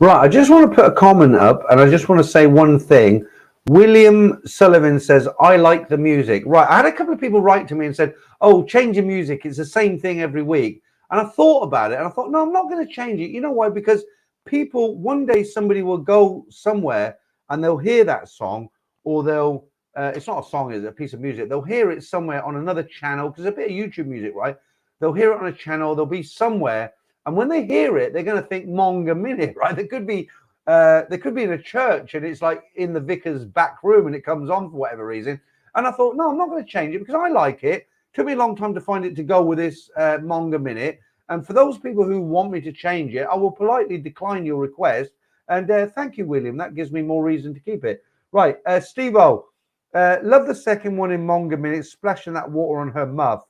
Right, I just want to put a comment up and I just want to say one thing. William Sullivan says, I like the music. Right, I had a couple of people write to me and said, oh, change your music. It's the same thing every week. And I thought about it and I thought, no, I'm not going to change it. You know why? Because people, one day somebody will go somewhere and they'll hear that song, or they'll, it's not a song, it's a piece of music. They'll hear it somewhere on another channel, because it's a bit of YouTube music, right? They'll hear it on a channel, they'll be somewhere. And when they hear it, they're going to think Manga Minute, right? They could be in a church and it's like in the vicar's back room and it comes on for whatever reason. And I thought, no, I'm not going to change it because I like it. Took me a long time to find it to go with this Manga Minute. And for those people who want me to change it, I will politely decline your request. And thank you, William. That gives me more reason to keep it. Right, Steve-O, love the second one in Manga Minute, splashing that water on her muff.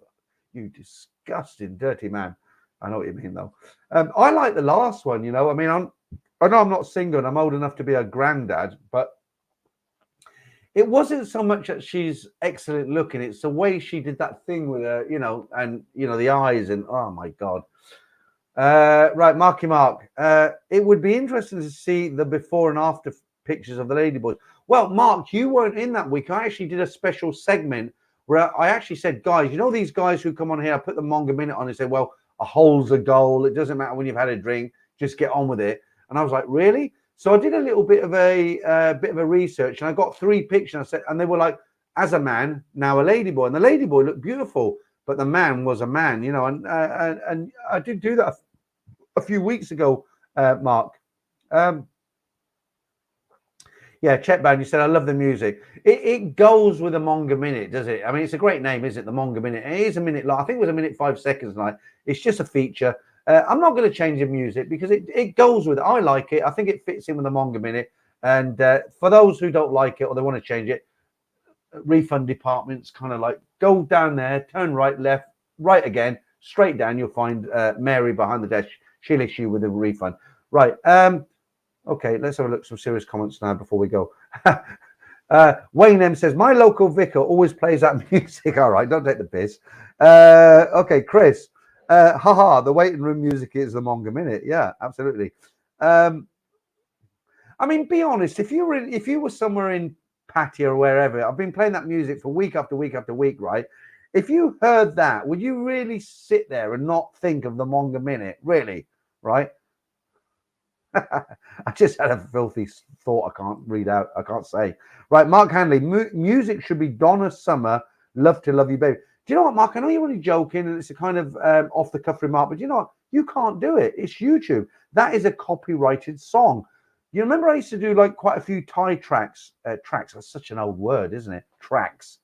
You disgusting, dirty man. I know what you mean, though. I like the last one, you know. I mean, I know I'm not single and I'm old enough to be a granddad, but it wasn't so much that she's excellent looking. It's the way she did that thing with her, you know, and, you know, the eyes and, oh, my God. Right, Marky Mark. It would be interesting to see the before and after pictures of the ladyboys. Well, Mark, you weren't in that week. I actually did a special segment where I actually said, guys, you know these guys who come on here, I put the Manga Minute on and say, well, a hole's a goal. It doesn't matter when you've had a drink. Just get on with it. And I was like, really? So I did a little bit of a research, and I got 3 pictures. And I said, and they were like, as a man, now a ladyboy, and the ladyboy looked beautiful, but the man was a man, you know. And I did do that a few weeks ago Mark. Um, yeah, Chetban, you said, I love the music. It goes with a Manga Minute, does it? I mean, it's a great name, isn't it? The Manga Minute. It is a minute long. I think it was a minute 5 seconds. Like, it's just a feature. I'm not going to change the music because it goes with it. I like it. I think it fits in with the Manga Minute. And for those who don't like it or they want to change it, refund departments kind of like go down there, turn right, left, right again, straight down. You'll find Mary behind the desk. She'll issue with a refund. Right. Okay, let's have a look at some serious comments now before we go. Wayne M says, my local vicar always plays that music. All right, don't take the piss. Okay, Chris. Haha, the waiting room music is the Manga Minute. Yeah, absolutely. I mean, be honest, if you were somewhere in Pattaya or wherever, I've been playing that music for week after week after week, right? If you heard that, would you really sit there and not think of the Manga Minute? Really? Right? I just had a filthy thought I can't read out. I can't say. Right, Mark Hanley. Music should be Donna Summer. Love to love you, baby. Do you know what, Mark? I know you're only joking, and it's a kind of off the cuff remark, but you know what? You can't do it. It's YouTube. That is a copyrighted song. You remember I used to do like quite a few Thai tracks. Tracks. That's such an old word, isn't it? Tracks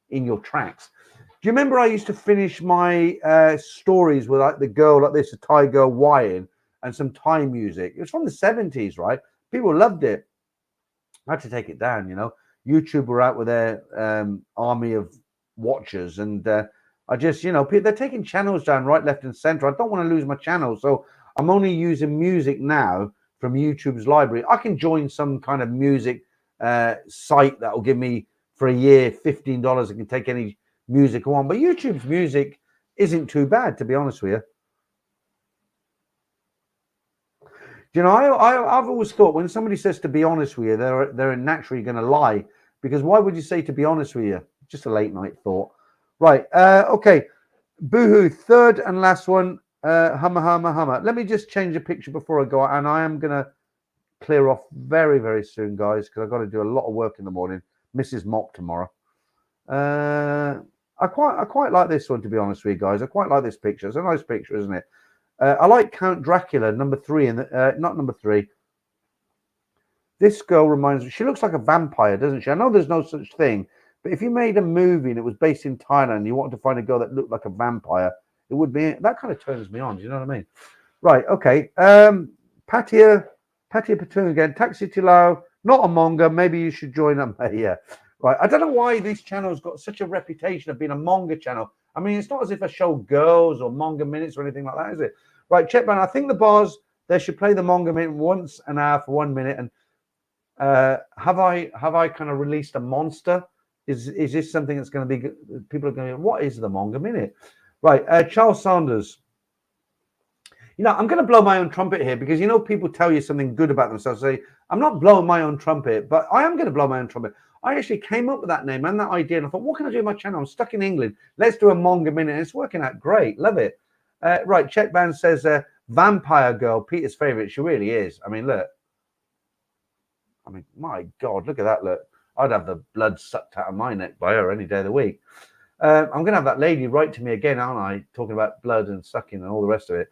in your tracks. Do you remember I used to finish my stories with like the girl like this, a Thai girl whining, and some Thai music. It was from the 70s, right? People loved it. I had to take it down, you know. YouTube were out with their army of watchers, and I just, you know, they're taking channels down right, left, and center. I don't want to lose my channel, so I'm only using music now from YouTube's library. I can join some kind of music site that will give me for a year $15. I can take any music I want, but YouTube's music isn't too bad, to be honest with you. You know, I've always thought when somebody says to be honest with you, they're naturally going to lie, because why would you say to be honest with you? Just a late night thought. Right. Okay. Boohoo. Third and last one. Hummer. Let me just change the picture before I go, and I am going to clear off very, very soon, guys, because I've got to do a lot of work in the morning. Mrs. Mop tomorrow. I quite like this one, to be honest with you guys. I quite like this picture. It's a nice picture, isn't it? I like Count Dracula, number 3, and not number 3. This girl reminds me. She looks like a vampire, doesn't she? I know there's no such thing, but if you made a movie and it was based in Thailand, and you wanted to find a girl that looked like a vampire, it would be that kind of turns me on. Do you know what I mean? Right. Okay. Pattaya Patung again. Taxi Tilao, not a manga. Maybe you should join them. Yeah. Right. I don't know why this channel's got such a reputation of being a manga channel. I mean, it's not as if I show girls or manga minutes or anything like that, is it? Right, Chetman, I think the bars, they should play the Manga Minute once an hour for 1 minute. And have I kind of released a monster? Is this something that's going to be, people are going to, what is the Manga Minute? Right, Charles Sanders. You know, I'm going to blow my own trumpet here, because, you know, people tell you something good about themselves. Say, I'm not blowing my own trumpet, but I am going to blow my own trumpet. I actually came up with that name and that idea, and I thought, what can I do with my channel? I'm stuck in England. Let's do a Manga Minute. And it's working out great. Love it. Right, Checkband says, Vampire Girl, Peter's favorite. She really is. I mean, look. I mean, my God, look at that. Look, I'd have the blood sucked out of my neck by her any day of the week. I'm going to have that lady write to me again, aren't I? Talking about blood and sucking and all the rest of it.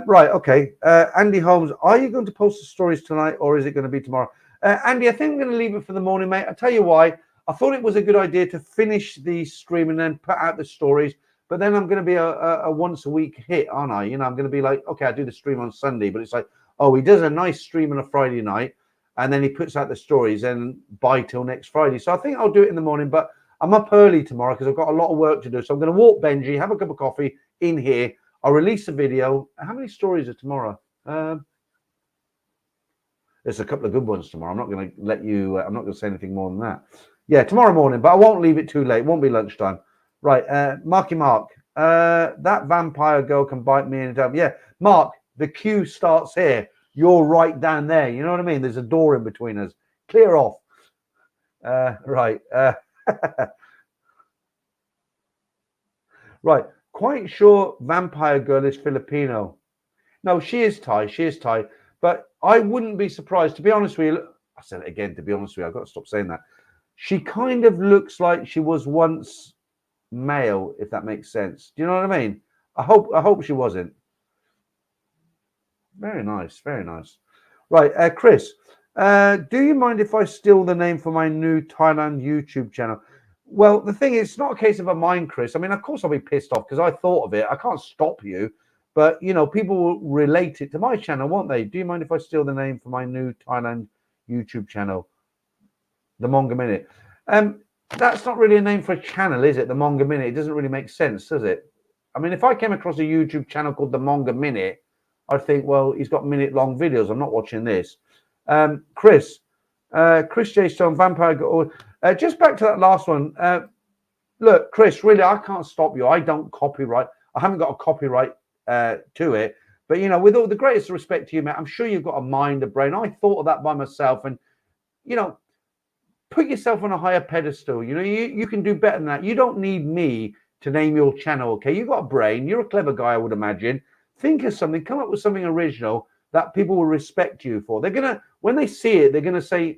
Right, okay. Andy Holmes, are you going to post the stories tonight, or is it going to be tomorrow? Andy, I think I'm going to leave it for the morning, mate. I'll tell you why. I thought it was a good idea to finish the stream and then put out the stories, but then I'm going to be a once a week hit, aren't I? You know, I'm going to be like, okay, I do the stream on Sunday, but it's like, oh, he does a nice stream on a Friday night, and then he puts out the stories and bye till next Friday. So I think I'll do it in the morning, but I'm up early tomorrow because I've got a lot of work to do. So I'm going to walk Benji, have a cup of coffee in here. I'll release a video. How many stories are tomorrow? There's a couple of good ones tomorrow. I'm not going to let you, I'm not going to say anything more than that. Yeah, tomorrow morning, but I won't leave it too late. It won't be lunchtime. Right, Marky Mark. That vampire girl can bite me in the dump. Yeah, Mark, the queue starts here. You're right down there. You know what I mean? There's a door in between us. Clear off. Right. Right. Quite sure Vampire Girl is Filipino. No, she is Thai. She is Thai. But I wouldn't be surprised, to be honest with you. I said it again, to be honest with you. I've got to stop saying that. She kind of looks like she was once male, if that makes sense. Do you know what I mean? I hope she wasn't. Very nice, very nice. Right, Chris, do you mind if I steal the name for my new Thailand YouTube channel? Well, the thing is, it's not a case of a mind, Chris. I mean, of course I'll be pissed off because I thought of it. I can't stop you, but you know, people will relate it to my channel, won't they? Do you mind if I steal the name for my new Thailand YouTube channel, the Manga Minute? That's not really a name for a channel, is it? The Manga Minute. It doesn't really make sense, does it? I mean, if I came across a YouTube channel called the Manga Minute, I'd think, well, he's got minute-long videos. I'm not watching this. Chris J. Stone, Vampire. Just back to that last one. Look, Chris, really, I can't stop you. I don't copyright. I haven't got a copyright to it. But, you know, with all the greatest respect to you, mate, I'm sure you've got a mind, a brain. I thought of that by myself. And, you know, put yourself on a higher pedestal. You know, you can do better than that. You don't need me to name your channel, okay? You've got a brain. You're a clever guy, I would imagine. Think of something. Come up with something original that people will respect you for. They're going to, when they see it, they're going to say,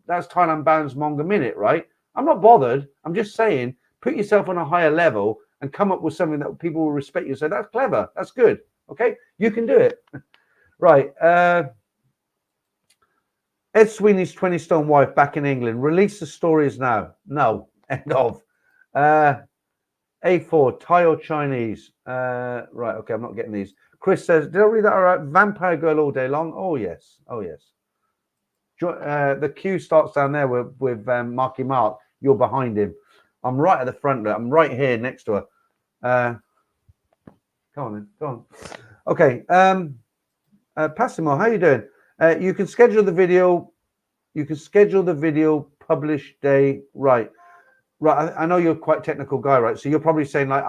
that's Thailand Bound's Manga Minute, right? I'm not bothered. I'm just saying, put yourself on a higher level and come up with something that people will respect you. So that's clever. That's good. Okay? You can do it. Right. Ed Sweeney's 20 Stone wife back in England. Release the stories now. No. End of. A4, Thai or Chinese? Right, okay, I'm not getting these. Chris says, did I read that all right? Vampire Girl all day long? Oh, yes. Oh, yes. The queue starts down there with Marky Mark. You're behind him. I'm right at the front. I'm right here next to her. Go on then. Go on. Okay. Passimo, how you doing? You can schedule the video. You can schedule the video publish day. Right. Right. I know you're quite a technical guy, right? So you're probably saying like,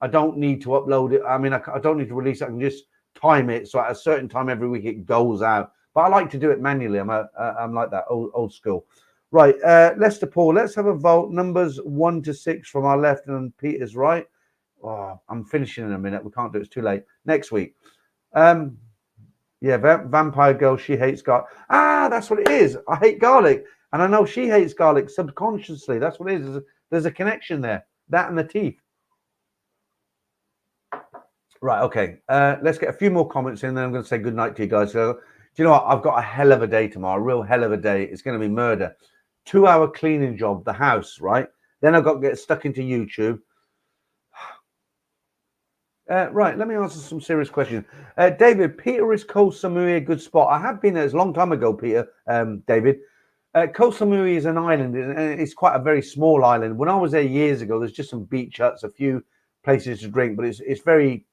I don't need to upload it. I mean, I don't need to release it. I can just time it. So at a certain time every week it goes out. But I like to do it manually. I'm like that old school. Right. Lester Paul, let's have a vote. Numbers 1 to 6 from our left and Peter's right. Oh, I'm finishing in a minute. We can't do it. It's too late. Next week. Yeah, Vampire Girl, she hates garlic. Ah, that's what it is. I hate garlic. And I know she hates garlic subconsciously. That's what it is. There's a connection there. That and the teeth. Right, okay. Let's get a few more comments in, then I'm going to say good night to you guys. So, do you know what? I've got a hell of a day tomorrow, a real hell of a day. It's going to be murder. 2-hour cleaning job, the house, right? Then I've got to get stuck into YouTube. Right, let me answer some serious questions. David, Peter, is Koh Samui a good spot? I have been there. It's a long time ago, Peter, David. Koh Samui is an island, and it's quite a very small island. When I was there years ago, there's just some beach huts, a few places to drink, but it's very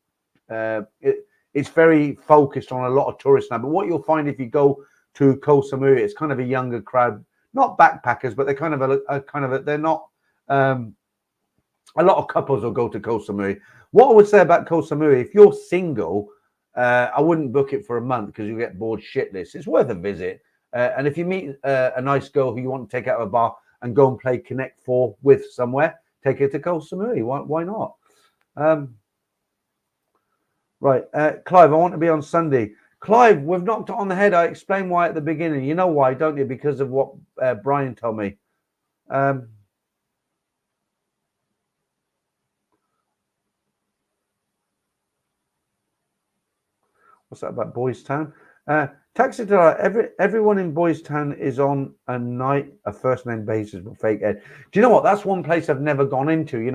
it's very focused on a lot of tourists now. But what you'll find if you go to Koh Samui, it's kind of a younger crowd, not backpackers, but they're kind of they're not. A lot of couples will go to Koh Samui. What I would say about Koh Samui, if you're single, I wouldn't book it for a month because you'll get bored shitless. It's worth a visit. And if you meet a nice girl who you want to take out of a bar and go and play Connect 4 with somewhere, take her to Koh Samui. Why not? Right. Clive, I want to be on Sunday. Clive, we've knocked it on the head. I explained why at the beginning. You know why, don't you? Because of what Brian told me. What's that about Boys Town? Taxi driver, everyone in Boys Town is on a first name basis with fake Ed. Do you know what? That's one place I've never gone into. You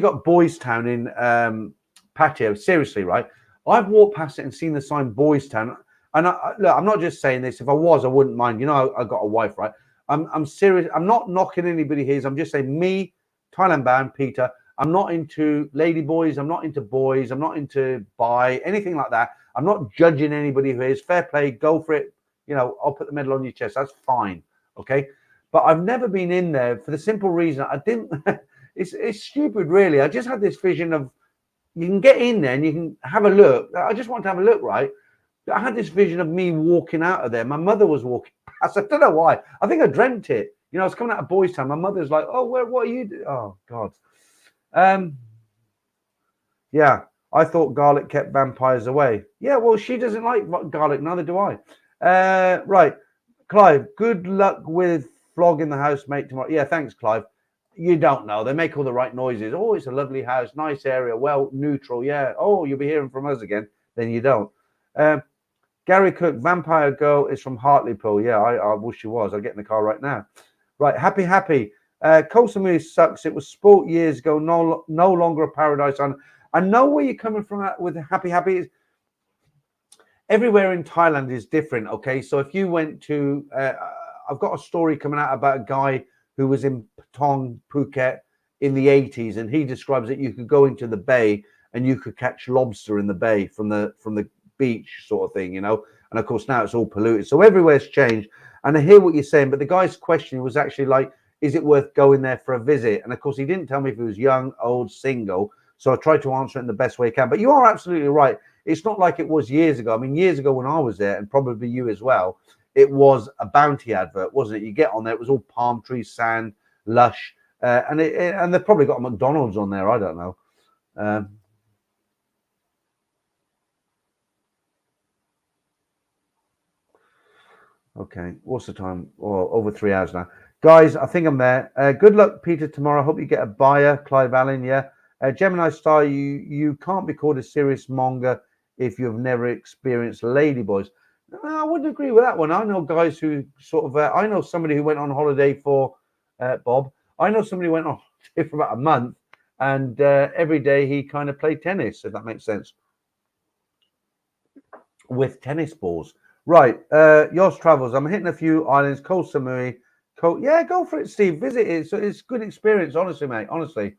got Boys Town in Pattaya. Seriously, right? I've walked past it and seen the sign Boys Town. And look, I'm not just saying this. If I was, I wouldn't mind. You know, I got a wife, right? I'm serious. I'm not knocking anybody here. I'm just saying me, Thailand bound, Peter. I'm not into lady boys. I'm not into boys. I'm not into bi, anything like that. I'm not judging anybody who is. Fair play, go for it. You know, I'll put the medal on your chest. That's fine, okay? But I've never been in there for the simple reason I didn't. It's stupid, really. I just had this vision of you can get in there and you can have a look. I just want to have a look, right? I had this vision of me walking out of there. My mother was walking past. I don't know why. I think I dreamt it. You know, I was coming out of Boys Town. My mother's like, "Oh, what are you doing?" Oh God. Yeah, I thought garlic kept vampires away. Yeah, well, she doesn't like garlic, neither do I. Right, Clive, good luck with vlog in the house, mate, tomorrow. Yeah, thanks, Clive. You don't know. They make all the right noises. Oh, it's a lovely house, nice area, well, neutral. Yeah. Oh, you'll be hearing from us again. Then you don't. Gary Cook, Vampire Girl is from Hartlepool. Yeah, I wish she was. I'll get in the car right now. Right, happy. Koh Samui sucks. It was sport years ago. No longer a paradise. I know where you're coming from with happy. Everywhere in Thailand is different. Okay, so if you went to, I've got a story coming out about a guy who was in Patong, Phuket in the 80s, and he describes that you could go into the bay and you could catch lobster in the bay from the beach sort of thing, you know. And of course now it's all polluted, so everywhere's changed. And I hear what you're saying, but the guy's question was actually like, is it worth going there for a visit? And of course he didn't tell me if he was young, old, single, so I tried to answer it in the best way I can. But you are absolutely right. It's not like it was years ago. I mean, years ago when I was there, and probably you as well, it was a bounty advert, wasn't it? You get on there, it was all palm trees, sand, lush, and they've probably got a McDonald's on there. I don't know. Okay, what's the time? Oh, over 3 hours now. Guys, I think I'm there. Good luck, Peter, tomorrow. I hope you get a buyer, Clive Allen, yeah. Gemini Star, you can't be called a serious manga if you've never experienced ladyboys. No, I wouldn't agree with that one. I know guys who sort of, I know somebody who went on holiday for, Bob. I know somebody who went on holiday for about a month, and every day he kind of played tennis, if that makes sense, with tennis balls. Right, Yoss Travels. I'm hitting a few islands. Koh Samui. Yeah, go for it, Steve. Visit it. So it's good experience, honestly, mate. Honestly.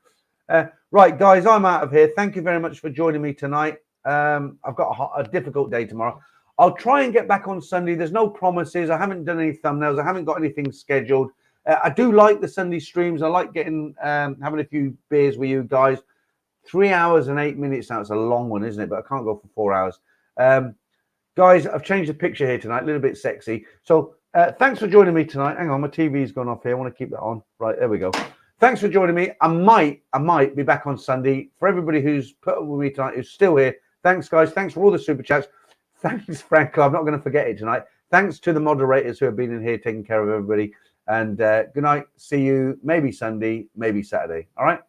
Right, guys, I'm out of here. Thank you very much for joining me tonight. I've got a difficult day tomorrow. I'll try and get back on Sunday. There's no promises. I haven't done any thumbnails. I haven't got anything scheduled. I do like the Sunday streams. I like getting having a few beers with you guys. 3 hours and 8 minutes now. It's a long one, isn't it? But I can't go for 4 hours. Guys, I've changed the picture here tonight, a little bit sexy. So thanks for joining me tonight. Hang on, my TV's gone off here. I want to keep that on. Right, there we go. Thanks for joining me. I might be back on Sunday. For everybody who's put up with me tonight, who's still here, thanks, guys. Thanks for all the super chats. Thanks, Franco. I'm not going to forget it tonight. Thanks to the moderators who have been in here taking care of everybody. And good night. See you maybe Sunday, maybe Saturday. All right?